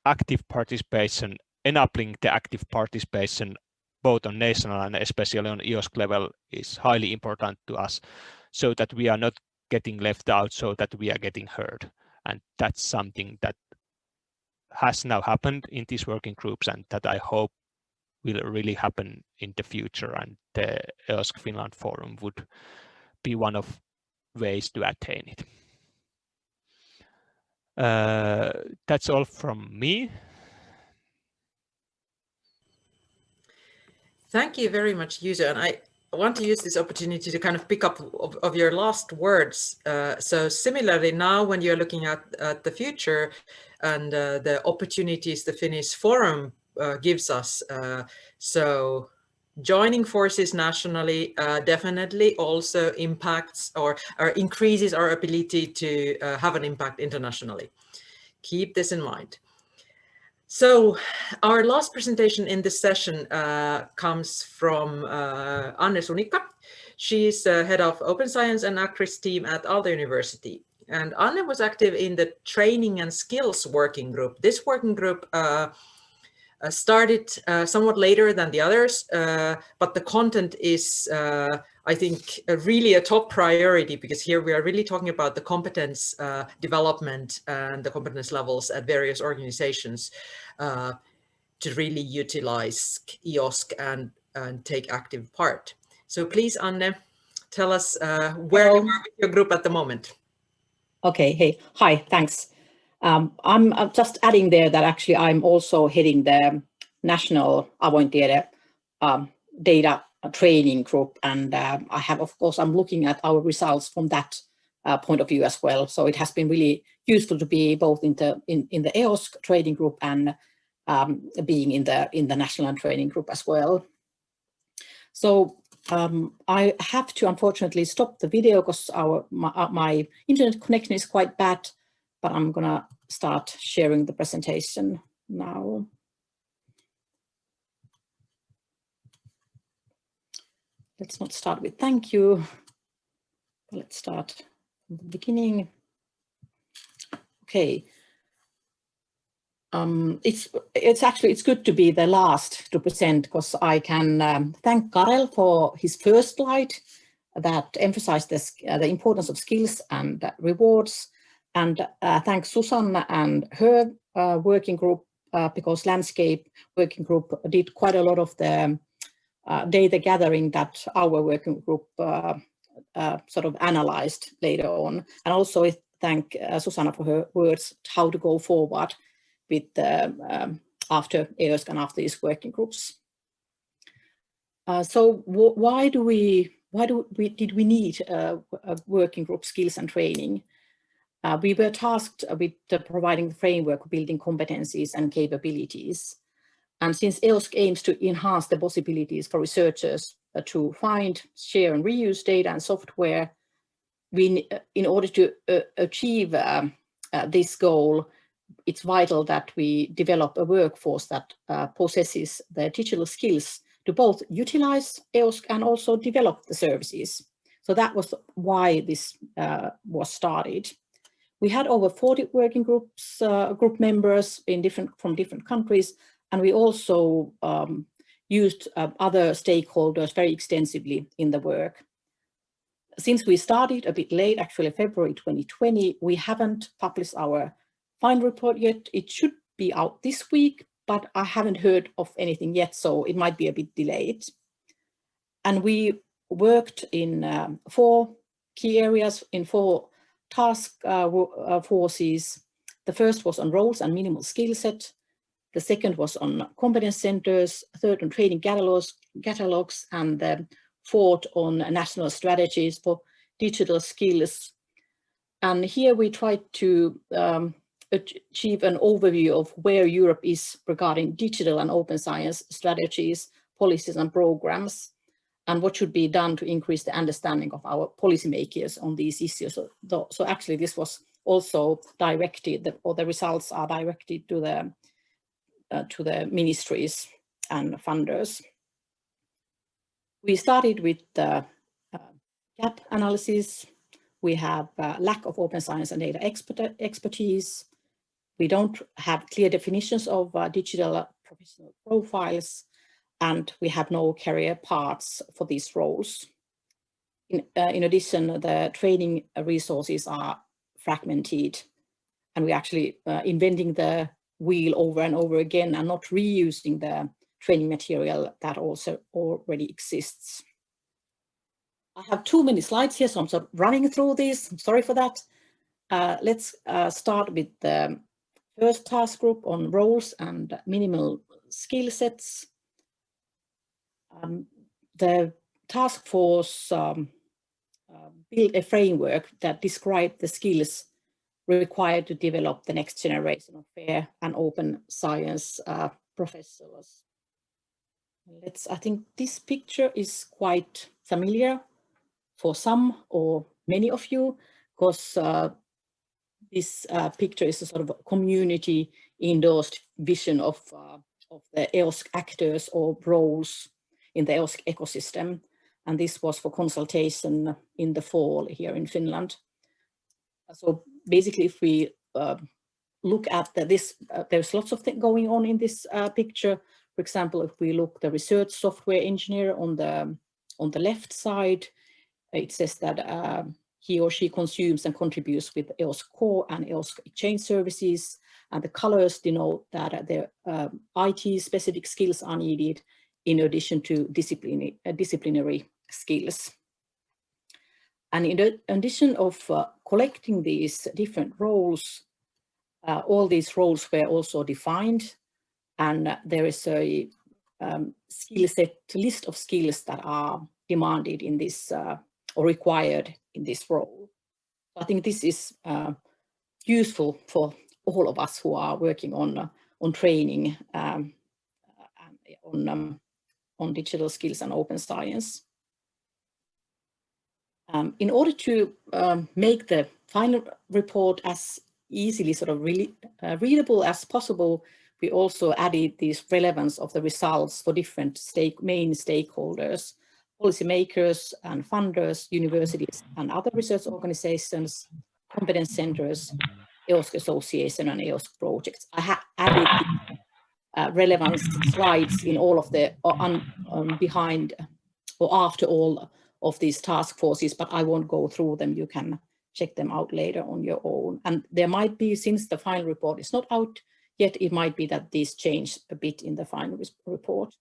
I: active participation, enabling the active participation both on national and especially on EOSC level is highly important to us, so that we are not getting left out, so that we are getting heard. And that's something that has now happened in these working groups and that I hope will really happen in the future, and the EOSC Finland Forum would be one of ways to attain it. That's all from me.
D: Thank you very much, Juuso. And I want to use this opportunity to kind of pick up of your last words. So similarly, now when you're looking at the future and the opportunities the Finnish Forum gives us, so joining forces nationally definitely also impacts or increases our ability to have an impact internationally. Keep this in mind. So our last presentation in this session comes from Anu Sunikka. She's head of Open Science and Acris team at Aalto University. And Anu was active in the Training and Skills Working Group. This working group started somewhat later than the others, but the content is, I think, really a top priority, because here we are really talking about the competence development and the competence levels at various organizations to really utilize EOSC and take active part. So please, Anne, tell us where you are with your group at the moment.
J: Okay, hey, hi, thanks. I'm just adding there that actually I'm also heading the National Avointiede data training group, and I have, of course, I'm looking at our results from that point of view as well. So it has been really useful to be both in the EOSC training group and being in the national training group as well. So I have to unfortunately stop the video because my internet connection is quite bad, but I'm gonna start sharing the presentation now. Let's not start with thank you. Let's start from the beginning. Okay. It's good to be the last to present, because I can thank Karel for his first slide that emphasized the importance of skills and rewards, and thank Susanna and her working group, because Landscape Working Group did quite a lot of the data gathering that our working group sort of analyzed later on. And also thank Susanna for her words how to go forward with after EOSC and after these working groups. So why did we need a working group skills and training? We were tasked with providing the framework, building competencies and capabilities. And since EOSC aims to enhance the possibilities for researchers to find, share and reuse data and software, in order to achieve this goal, it's vital that we develop a workforce that possesses the digital skills to both utilize EOSC and also develop the services. So that was why this was started. We had over 40 working groups, group members from different countries, and we also used other stakeholders very extensively in the work. Since we started a bit late, actually February 2020, we haven't published our final report yet. It should be out this week, but I haven't heard of anything yet, so it might be a bit delayed. And we worked in 4 key areas, in 4 task forces. The first was on roles and minimal skill set. The second was on competence centers, third on training catalogs, and the fourth on national strategies for digital skills. And here we tried to achieve an overview of where Europe is regarding digital and open science strategies, policies and programs, and what should be done to increase the understanding of our policymakers on these issues. So actually this was also directed, or the results are directed to the ministries and funders. We started with the gap analysis. We have lack of open science and data expertise. We don't have clear definitions of digital professional profiles, and we have no career paths for these roles. In addition, the training resources are fragmented, and we're actually inventing the wheel over and over again and not reusing the training material that also already exists. I have too many slides here, so I'm sort of running through these. I'm sorry for that. Let's start with the first task group on roles and minimal skill sets. The task force built a framework that described the skills required to develop the next generation of fair and open science professionals. I think this picture is quite familiar for some or many of you, because this picture is a sort of community endorsed vision of the EOSC actors or roles in the EOSC ecosystem. And this was for consultation in the fall here in Finland. So basically, if we look at this, there's lots of things going on in this picture. For example, if we look the research software engineer on the left side, it says that he or she consumes and contributes with EOSC core and EOSC exchange services, and the colors denote that their IT specific skills are needed in addition to disciplinary skills. And in addition of collecting these different roles, all these roles were also defined, and there is a skill set list of skills that are demanded in this or required in this role. I think this is useful for all of us who are working on training on digital skills and open science. In order to make the final report as easily sort of really readable as possible, we also added this relevance of the results for different main stakeholders, policymakers and funders, universities and other research organizations, competence centers, EOSC Association and EOSC projects. I have added relevance slides in all of the behind or after all of these task forces, but I won't go through them. You can check them out later on your own. And there might be, since the final report is not out yet, it might be that these change a bit in the final report.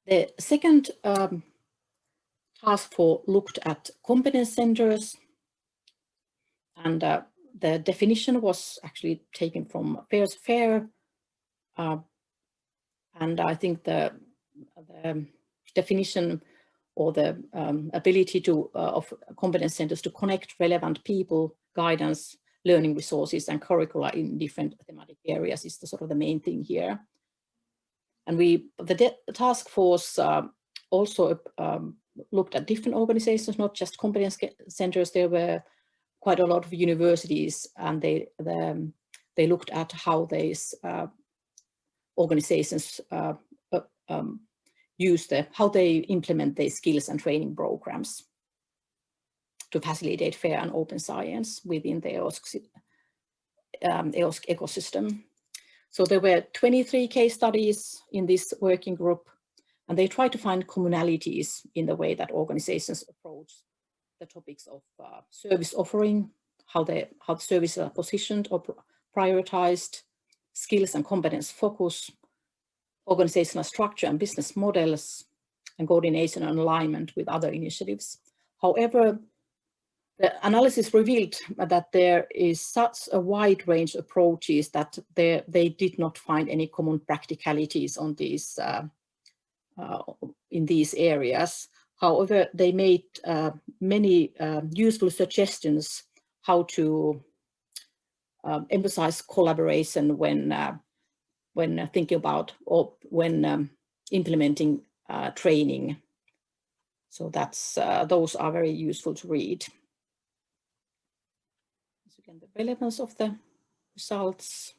J: The second task force looked at competence centers, and the definition was actually taken from FAIR. And I think the definition or the ability of competence centers to connect relevant people, guidance, learning resources and curricula in different thematic areas is the sort of the main thing here. And the task force also looked at different organizations, not just competence centers. There were quite a lot of universities, and they looked at how these organizations how they implement their skills and training programs to facilitate fair and open science within the EOSC ecosystem. So there were 23 case studies in this working group, and they try to find commonalities in the way that organizations approach the topics of service offering, how the services are positioned or prioritized, skills and competence focus, organizational structure and business models, and coordination and alignment with other initiatives. However, the analysis revealed that there is such a wide range of approaches that they did not find any common practicalities on these in these areas. However, they made many useful suggestions how to emphasize collaboration when thinking about or when implementing training. So that's those are very useful to read. So again, the relevance of the results.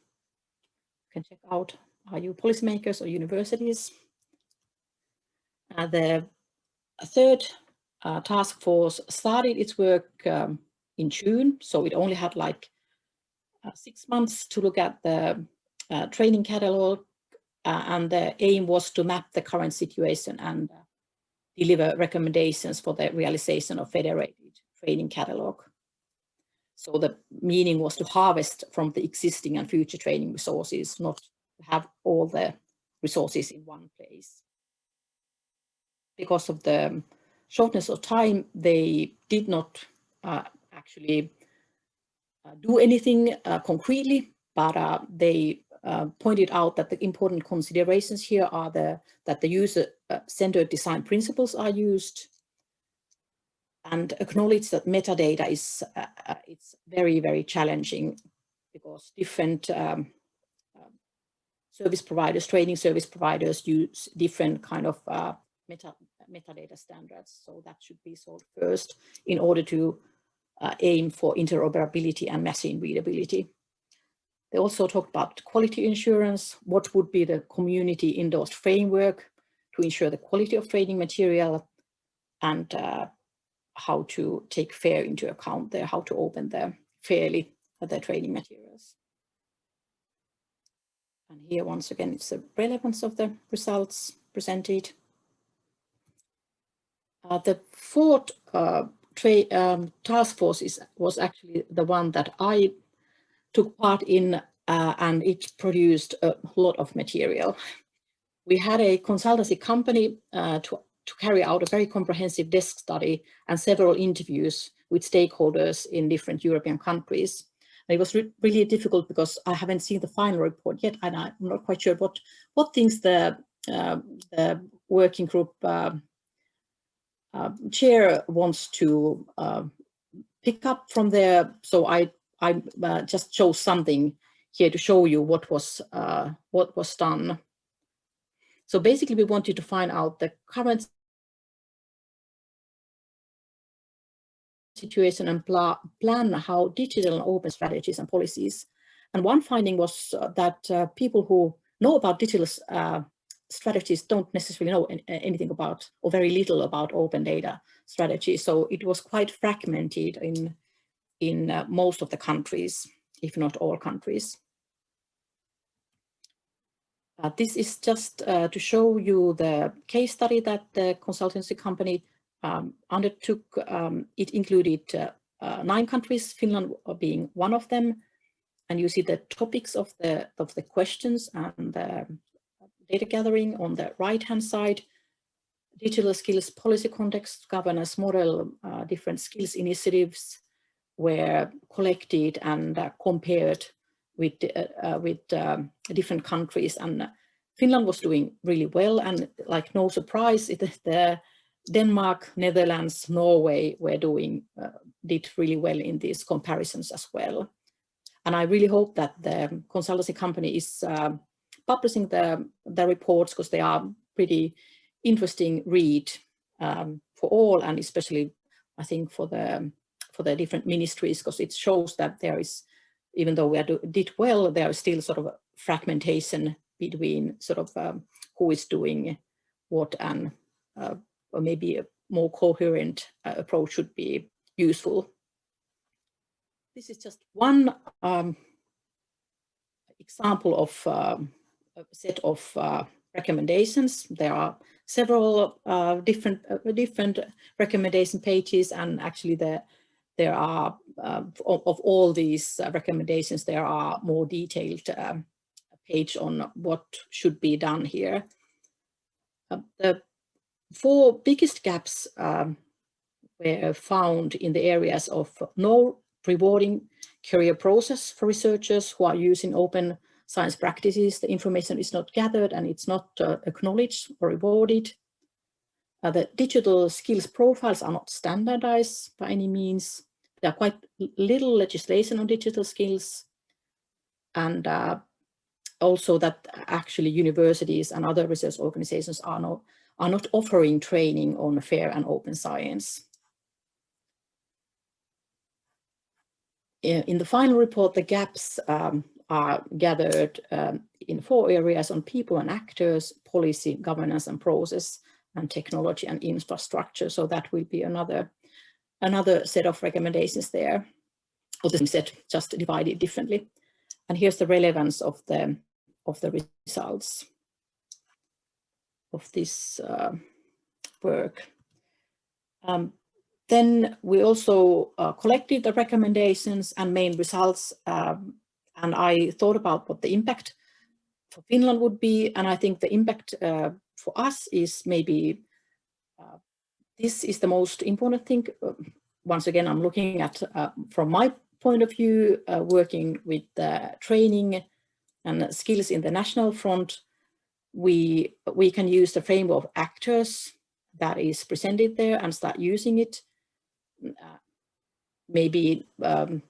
J: You can check out, are you policymakers or universities? The third task force started its work in June, so it only had like 6 months to look at the training catalog, and the aim was to map the current situation and deliver recommendations for the realization of federated training catalog. So the meaning was to harvest from the existing and future training resources, not to have all the resources in one place. Because of the shortness of time, they did not actually do anything concretely, but they pointed out that the important considerations here are that the user-centered design principles are used, and acknowledge that metadata is it's very, very challenging because different service providers, training service providers use different kind of metadata standards. So that should be solved first in order to aim for interoperability and machine readability. They also talked about quality assurance, what would be the community endorsed framework to ensure the quality of training material, and how to take FAIR into account there, how to open fairly the training materials. And here, once again, it's the relevance of the results presented. The fourth task force was actually the one that I took part in, and it produced a lot of material. We had a consultancy company to carry out a very comprehensive desk study and several interviews with stakeholders in different European countries. And it was really difficult because I haven't seen the final report yet, and I'm not quite sure what things the working group chair wants to pick up from there. So I just chose something here to show you what was done. So basically, we wanted to find out the current situation and plan how digital and open strategies and policies. And one finding was that people who know about digital strategies don't necessarily know anything about, or very little about, open data strategies. So it was quite fragmented in most of the countries, if not all countries. This is just to show you the case study that the consultancy company undertook. It included 9 countries, Finland being one of them. And you see the topics of the questions and the data gathering on the right-hand side. Digital skills, policy context, governance model, different skills initiatives were collected and compared with different countries, and Finland was doing really well, and like no surprise, the Denmark, Netherlands, Norway were did really well in these comparisons as well. And I really hope that the consultancy company is publishing the reports, because they are pretty interesting read for all, and especially I think for the different ministries, because it shows that there is, even though we did well, there is still sort of a fragmentation between sort of who is doing what, and or maybe a more coherent approach should be useful. This is just one example of a set of recommendations. There are several different recommendation pages, and actually there are of all these recommendations, there are more detailed page on what should be done here. The 4 biggest gaps were found in the areas of no rewarding career process for researchers who are using open science practices. The information is not gathered and it's not acknowledged or rewarded. The digital skills profiles are not standardized by any means. There are quite little legislation on digital skills. and also that actually universities and other research organizations are not offering training on fair and open science. In the final report, the gaps are gathered in 4 areas on people and actors, policy, governance and process, and technology and infrastructure. So that will be another set of recommendations there, or the same set, just divided differently. And here's the relevance of the results of this work. Then we also collected the recommendations and main results, and I thought about what the impact for Finland would be, and I think the impact for us is maybe this is the most important thing. Once again, I'm looking at from my point of view, working with training and skills in the national front. We can use the framework of actors that is presented there and start using it. Maybe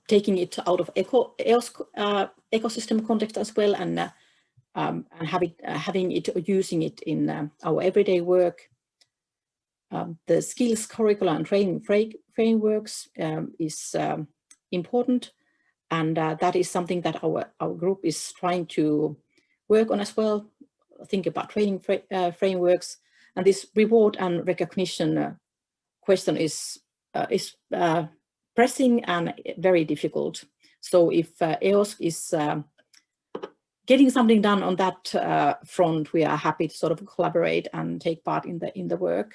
J: taking it out of ecosystem context as well, and having it or using it in our everyday work. The skills curricula and training frameworks is important, and that is something that our group is trying to work on as well. Think about training frameworks, and this reward and recognition question is pressing and very difficult. So if EOSC is getting something done on that front, we are happy to sort of collaborate and take part in the work.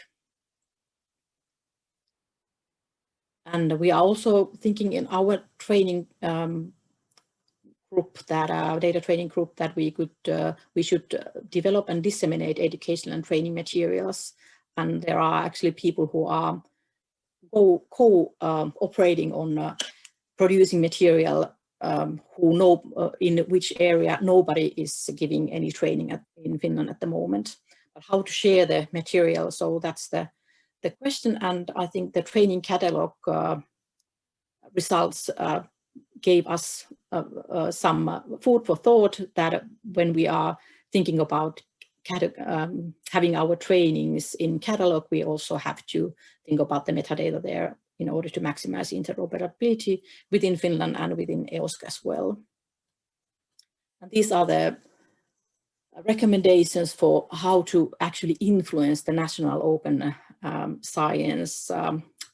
J: And we are also thinking in our training group, that data training group, that we should develop and disseminate educational and training materials. And there are actually people who are co-operating on producing material who know in which area nobody is giving any training in Finland at the moment. But how to share the material, so that's the question. And I think the training catalog results gave us some food for thought, that when we are thinking about having our trainings in catalog, we also have to think about the metadata there in order to maximize interoperability within Finland and within EOSC as well. And these are the recommendations for how to actually influence the national open science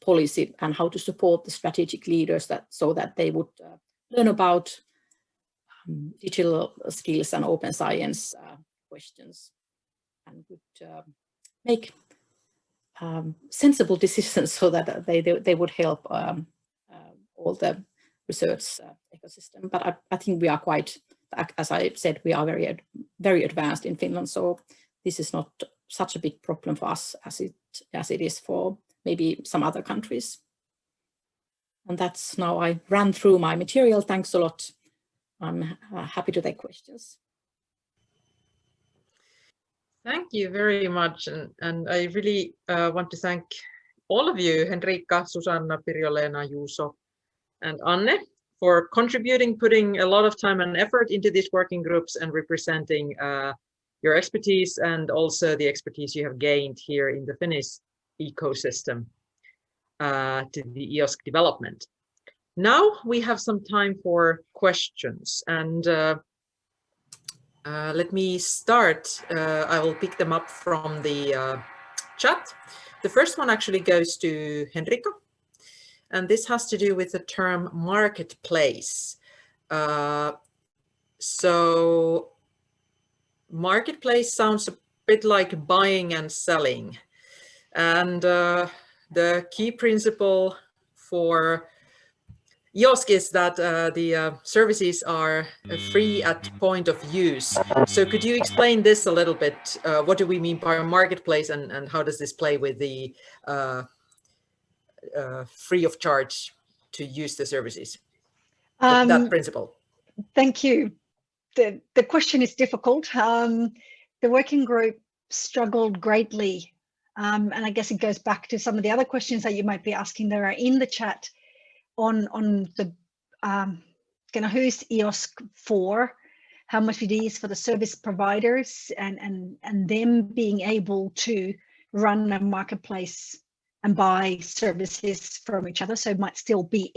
J: policy, and how to support the strategic leaders so that they would learn about digital skills and open science questions, and would make sensible decisions so that they would help all the research ecosystem. But I think we are quite, as I said, we are very advanced in Finland, so this is not such a big problem for us as it is for maybe some other countries. And that's now I ran through my material. Thanks a lot. I'm happy to take questions.
D: Thank you very much. And I really want to thank all of you, Henriikka, Susanna, Pirjo-Leena, Juuso, and Anne, for contributing, putting a lot of time and effort into these working groups and representing your expertise, and also the expertise you have gained here in the Finnish ecosystem to the EOSC development. Now we have some time for questions, and let me start. I will pick them up from the chat. The first one actually goes to Henriikka, and this has to do with the term marketplace. So marketplace sounds a bit like buying and selling, and the key principle for EOSC is that the services are free at point of use. So could you explain this a little bit? What do we mean by a marketplace, and how does this play with the free of charge to use the services? That principle.
E: Thank you. The question is difficult. The working group struggled greatly, and I guess it goes back to some of the other questions that you might be asking that are in the chat on the kind of who's EOSC for, how much it is for the service providers, and them being able to run a marketplace and buy services from each other. So it might still be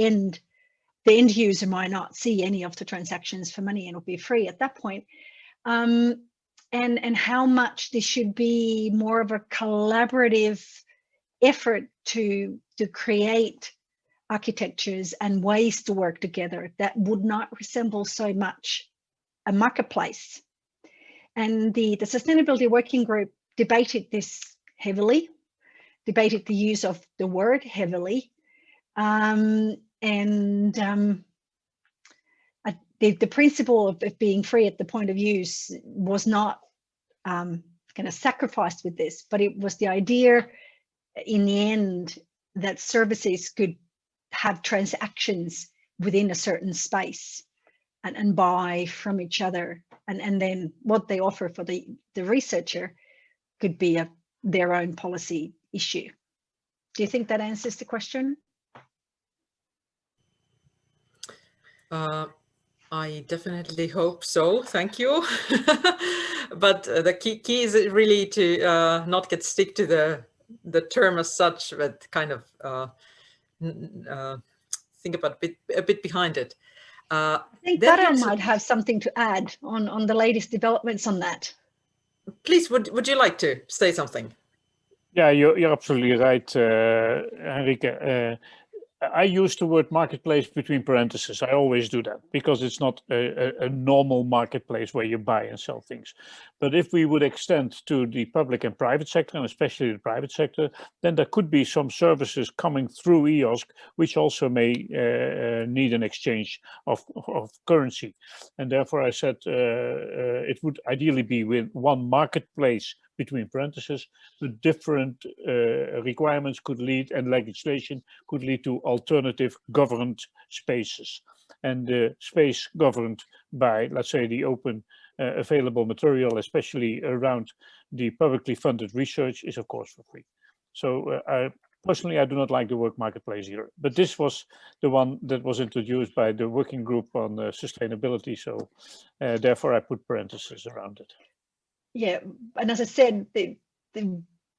E: the end user might not see any of the transactions for money and it'll be free at that point. And how much this should be more of a collaborative effort to create architectures and ways to work together that would not resemble so much a marketplace. And the Sustainability Working Group debated this heavily, debated the use of the word heavily. The principle of being free at the point of use was not kind of sacrificed with this, but it was the idea in the end that services could have transactions within a certain space and buy from each other. And then what they offer for the researcher could be their own policy issue. Do you think that answers the question?
D: I definitely hope so. Thank you. But the key is really to not stick to the term as such, but kind of think about a bit behind it.
E: I think Karel might have something to add on the latest developments on that.
D: Please, would you like to say something?
C: Yeah, you're absolutely right, Henriikka. I use the word marketplace between parentheses. I always do that because it's not a normal marketplace where you buy and sell things. But if we would extend to the public and private sector, and especially the private sector, then there could be some services coming through EOSC, which also may need an exchange of currency. And therefore I said it would ideally be with one marketplace between parentheses, but different requirements could lead, and legislation could lead to alternative governed spaces. And the space governed by, let's say, the open available material, especially around the publicly funded research, is of course for free. So personally, I do not like the word marketplace either, but this was the one that was introduced by the working group on sustainability. So therefore I put parentheses around it.
E: Yeah, and as I said, the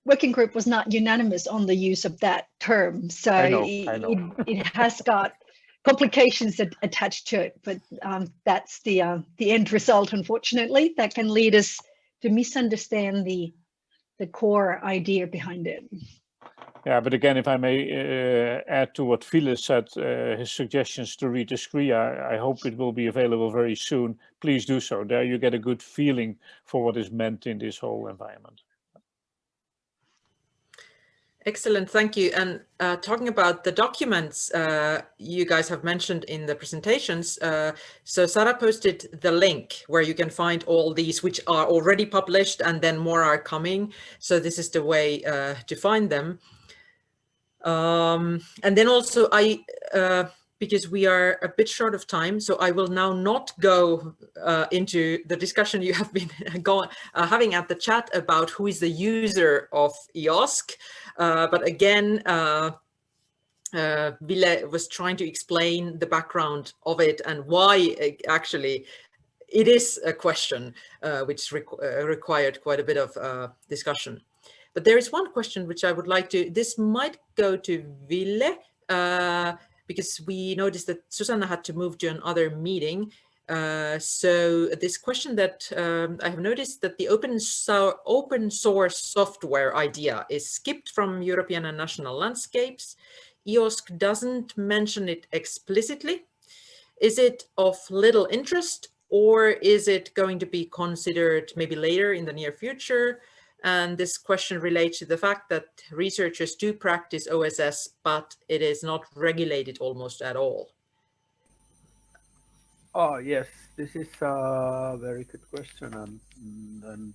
E: working group was not unanimous on the use of that term, so
C: I know.
E: It has got complications attached to it. But that's the end result, unfortunately, that can lead us to misunderstand the core idea behind it.
C: Yeah, but again, if I may add to what Ville said, his suggestions to read the screen, I hope it will be available very soon. Please do so. There you get a good feeling for what is meant in this whole environment.
D: Excellent, thank you. And talking about the documents you guys have mentioned in the presentations, so Sara posted the link where you can find all these which are already published and then more are coming. So this is the way to find them. And then also because we are a bit short of time, so I will now not go into the discussion you have been having at the chat about who is the user of EOSC. But again, Ville was trying to explain the background of it and why actually it is a question which required quite a bit of discussion. But there is one question which I would like to, this might go to Ville, because we noticed that Susanna had to move to another meeting. So this question that I have noticed that the open source software idea is skipped from European and national landscapes. EOSC doesn't mention it explicitly. Is it of little interest, or is it going to be considered maybe later in the near future? And this question relates to the fact that researchers do practice OSS, but it is not regulated almost at all.
H: Oh, yes, this is a very good question.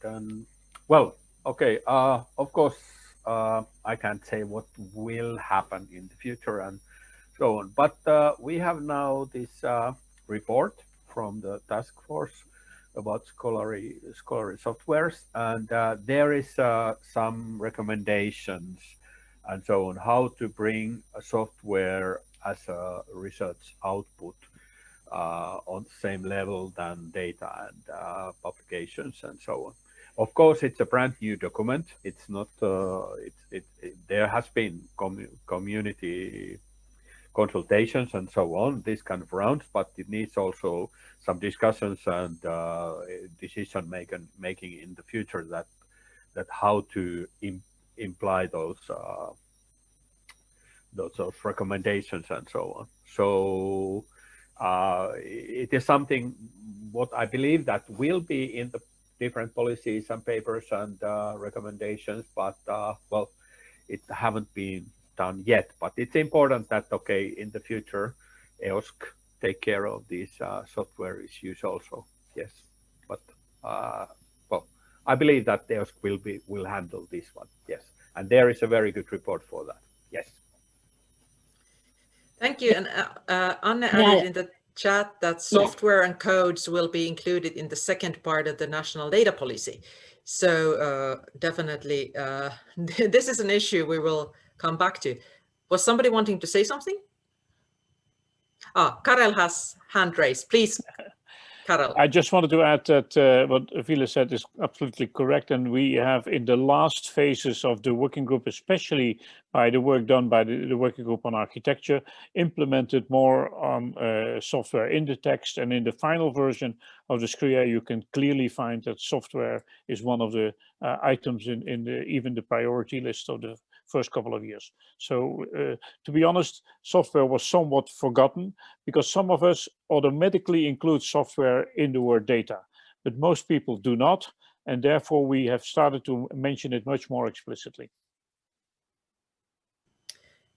H: And well, okay, of course, I can't say what will happen in the future and so on. But we have now this report from the task force about scholarly softwares, and there is some recommendations and so on how to bring a software as a research output on the same level than data and publications and so on. Of course, it's a brand new document. It's not. There has been community consultations and so on, this kind of rounds, but it needs also some discussions and decision making in the future that how to imply those recommendations and so on. So it is something what I believe that will be in the different policies and papers and recommendations, but well, it haven't been done yet. But it's important that in the future, EOSC take care of these software issues also. Yes, but well, I believe that EOSC will handle this one. Yes, and there is a very good report for that. Yes.
D: Thank you. And Anne added in the chat that software and codes will be included in the second part of the national data policy. So definitely, this is an issue we will come back to. Was somebody wanting to say something? Karel has hand raised. Please, Karel.
C: I just wanted to add that what Ville said is absolutely correct. And we have in the last phases of the working group, especially by the work done by the working group on architecture, implemented more on software in the text. And in the final version of the SCRIA, you can clearly find that software is one of the items in even the priority list of the first couple of years. So to be honest, software was somewhat forgotten because some of us automatically include software in the word data, but most people do not. And therefore we have started to mention it much more explicitly.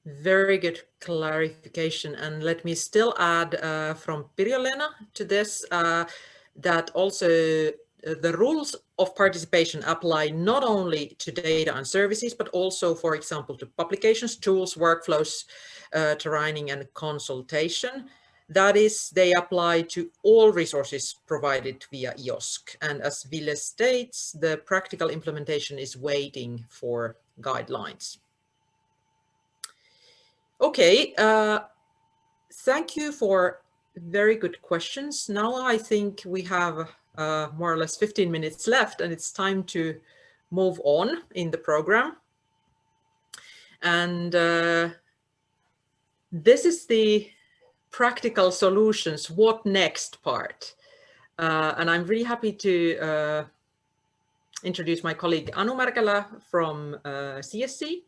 D: Very good clarification. And let me still add from Pirjo-Leena to this, that also the rules of participation apply not only to data and services, but also, for example, to publications, tools, workflows, training and consultation. That is, they apply to all resources provided via EOSC. And as Ville states, the practical implementation is waiting for guidelines. Okay, thank you for very good questions. Now I think we have more or less 15 minutes left, and it's time to move on in the program. And this is the practical solutions, what next part. And I'm really happy to introduce my colleague Anu Märkälä from CSC,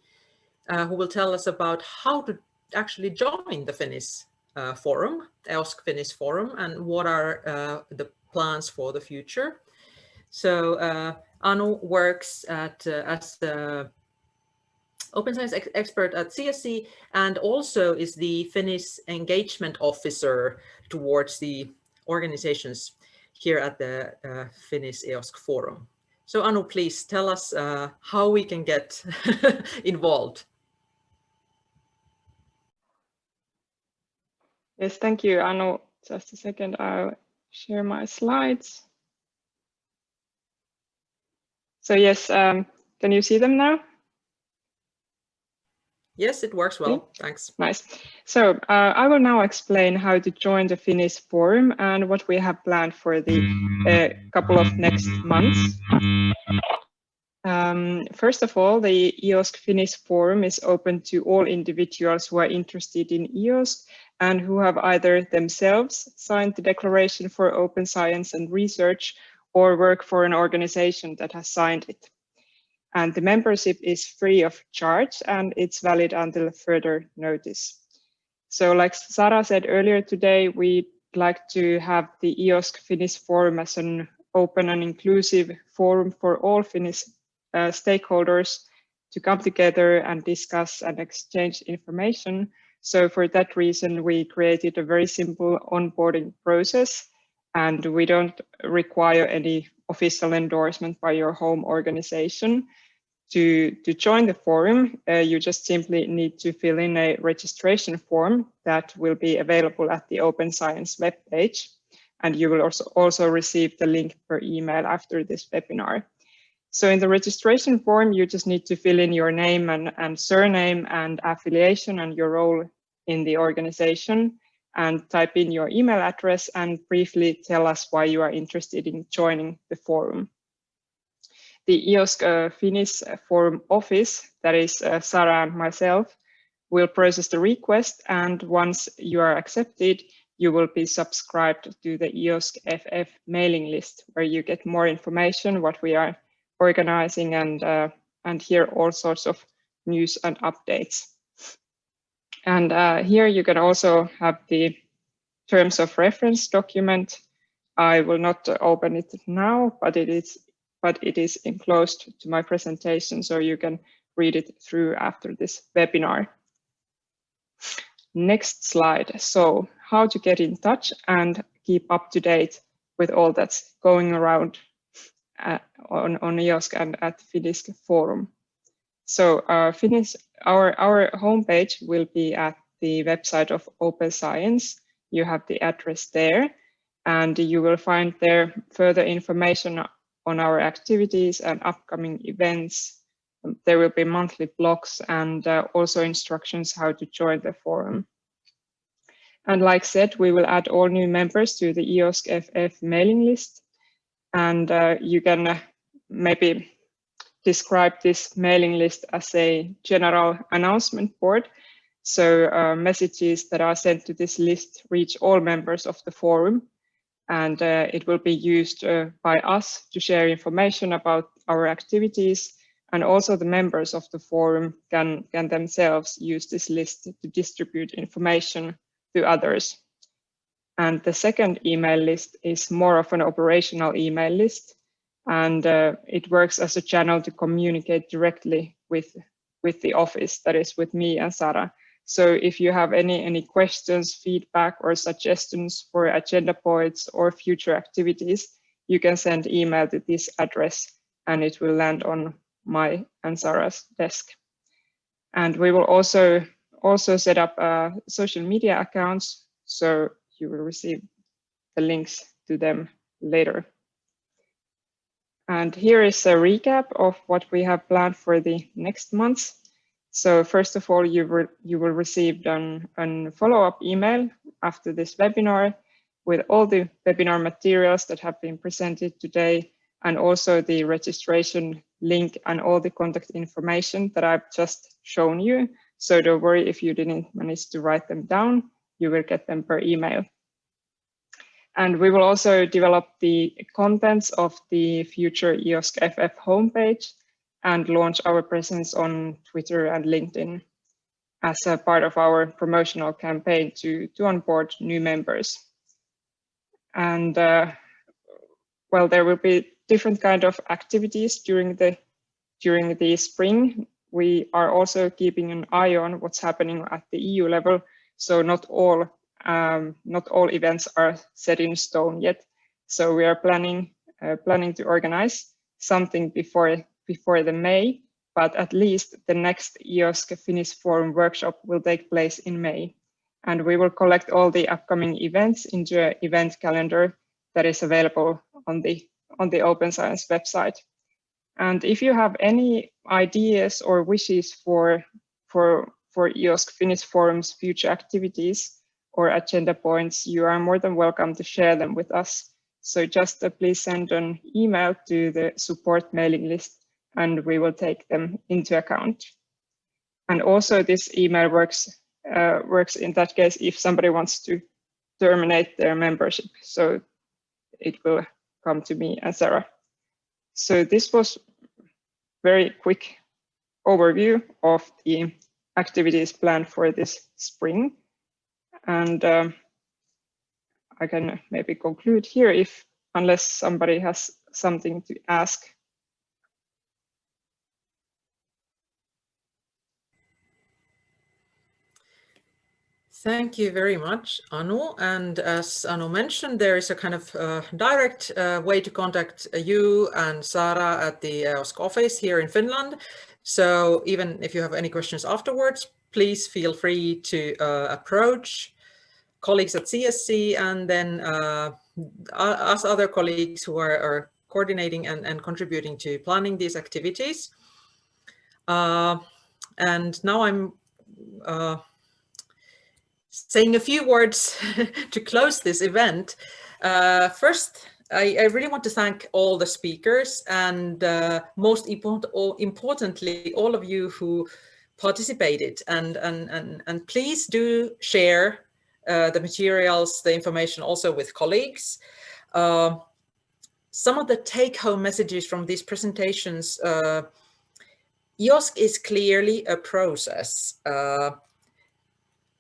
D: who will tell us about how to actually join the Finnish forum, EOSC Finnish Forum, and what are the plans for the future. So Anu works as the open science expert at CSC and also is the Finnish engagement officer towards the organizations here at the Finnish EOSC Forum. So Anu, please tell us how we can get involved.
K: Yes, thank you, Anu. Just a second, I'll share my slides. So yes, can you see them now?
D: Yes, it works well. Thanks.
K: Nice. So I will now explain how to join the Finnish Forum and what we have planned for the couple of next months. First of all, the EOSC Finnish Forum is open to all individuals who are interested in EOSC and who have either themselves signed the Declaration for Open Science and Research or work for an organization that has signed it. And the membership is free of charge and it's valid until further notice. So like Sara said earlier today, we'd like to have the EOSC Finnish Forum as an open and inclusive forum for all Finnish stakeholders to come together and discuss and exchange information. So for that reason, we created a very simple onboarding process, and we don't require any official endorsement by your home organization. To join the forum, you just simply need to fill in a registration form that will be available at the Open Science webpage, and you will also receive the link per email after this webinar. So in the registration form, you just need to fill in your name and surname and affiliation and your role in the organization. and type in your email address and briefly tell us why you are interested in joining the forum. The EOSC Finnish Forum office, that is Sara and myself, will process the request, and once you are accepted, you will be subscribed to the EOSC FF mailing list, where you get more information what we are organizing and hear all sorts of news and updates. And here you can also have the terms of reference document. I will not open it now, but it is enclosed to my presentation, so you can read it through after this webinar. Next slide. So how to get in touch and keep up to date with all that's going around on EOSC and at Finnish Forum. So our homepage will be at the website of Open Science. You have the address there, and you will find there further information on our activities and upcoming events. There will be monthly blogs and also instructions how to join the forum. And like said, we will add all new members to the EOSC FF mailing list. And you can maybe describe this mailing list as a general announcement board. So messages that are sent to this list reach all members of the forum. And it will be used by us to share information about our activities. And also the members of the forum can themselves use this list to distribute information to others. And the second email list is more of an operational email list. And it works as a channel to communicate directly with the office, that is with me and Sara. So if you have any questions, feedback, or suggestions for agenda points or future activities, you can send email to this address and it will land on my and Sara's desk. And we will also set up social media accounts, so you will receive the links to them later. And here is a recap of what we have planned for the next months. So first of all, you will receive a follow-up email after this webinar with all the webinar materials that have been presented today, and also the registration link and all the contact information that I've just shown you. So don't worry if you didn't manage to write them down, you will get them per email. And we will also develop the contents of the future EOSC FF homepage and launch our presence on Twitter and LinkedIn as a part of our promotional campaign to onboard new members. And well, there will be different kind of activities during the spring. We are also keeping an eye on what's happening at the EU level. So not all events are set in stone yet. So we are planning to organize something before the May, but at least the next EOSC Finnish Forum workshop will take place in May. And we will collect all the upcoming events into an event calendar that is available on the Open Science website. And if you have any ideas or wishes for EOSC Finnish Forum's future activities or agenda points, you are more than welcome to share them with us. So just please send an email to the support mailing list and we will take them into account. And also this email works in that case if somebody wants to terminate their membership. So it will come to me and Sara. So this was very quick overview of the activities planned for this spring. And I can maybe conclude here unless somebody has something to ask.
D: Thank you very much, Anu. And as Anu mentioned, there is a kind of direct way to contact you and Sara at the EOSC office here in Finland. So even if you have any questions afterwards, please feel free to approach colleagues at CSC and then us other colleagues who are coordinating and contributing to planning these activities. And now I'm saying a few words to close this event. First, I really want to thank all the speakers and most importantly, all of you who participated, and please do share the materials, the information also with colleagues. Some of the take-home messages from these presentations, EOSC is clearly a process.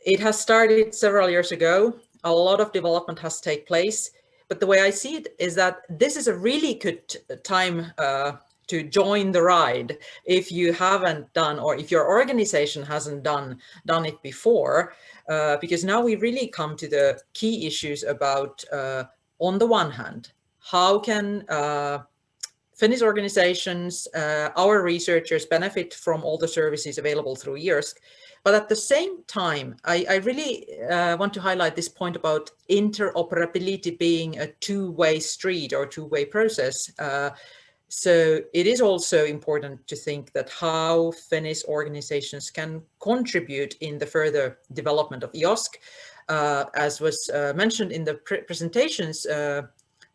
D: It has started several years ago. A lot of development has taken place, but the way I see it is that this is a really good time to join the ride if you haven't done, or if your organization hasn't done it before, because now we really come to the key issues about, on the one hand, how can Finnish organizations, our researchers benefit from all the services available through EOSC. But at the same time, I really want to highlight this point about interoperability being a two-way street or two-way process. So it is also important to think that how Finnish organizations can contribute in the further development of EOSC. As was mentioned in the presentations,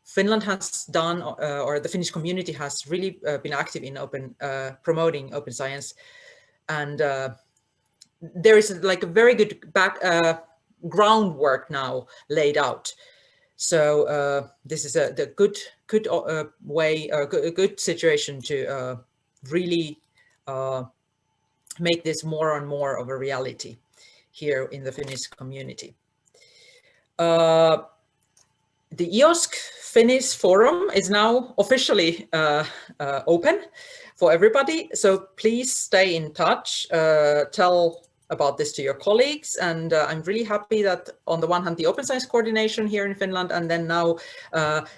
D: Finland has done, or the Finnish community has really been active in promoting open science, and there is like a very good groundwork now laid out. So this is a good way, a good situation to really make this more and more of a reality here in the Finnish community. The EOSC Finnish Forum is now officially open for everybody. So please stay in touch, tell about this to your colleagues. And I'm really happy that on the one hand, the Open Science Coordination here in Finland, and then now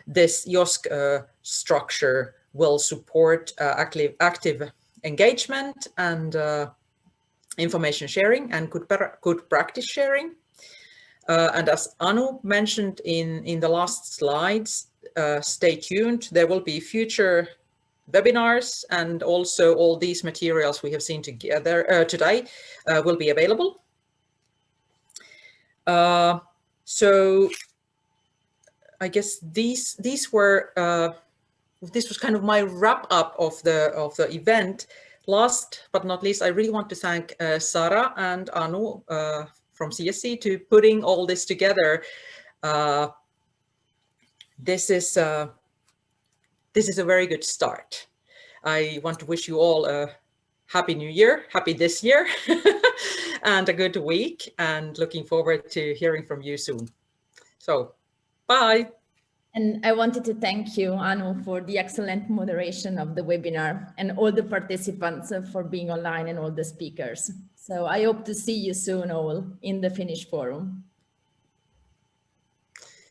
D: this EOSC structure will support active engagement and information sharing and good practice sharing. And as Anu mentioned in the last slides, stay tuned. There will be future webinars, and also all these materials we have seen together today will be available. So I guess this was kind of my wrap up of the event. Last but not least, I really want to thank Sara and Anu from CSC to putting all this together. This is a very good start. I want to wish you all a happy new year, happy this year, and a good week, and looking forward to hearing from you soon. So, bye.
A: And I wanted to thank you, Anu, for the excellent moderation of the webinar, and all the participants for being online, and all the speakers. So I hope to see you soon all in the Finnish Forum.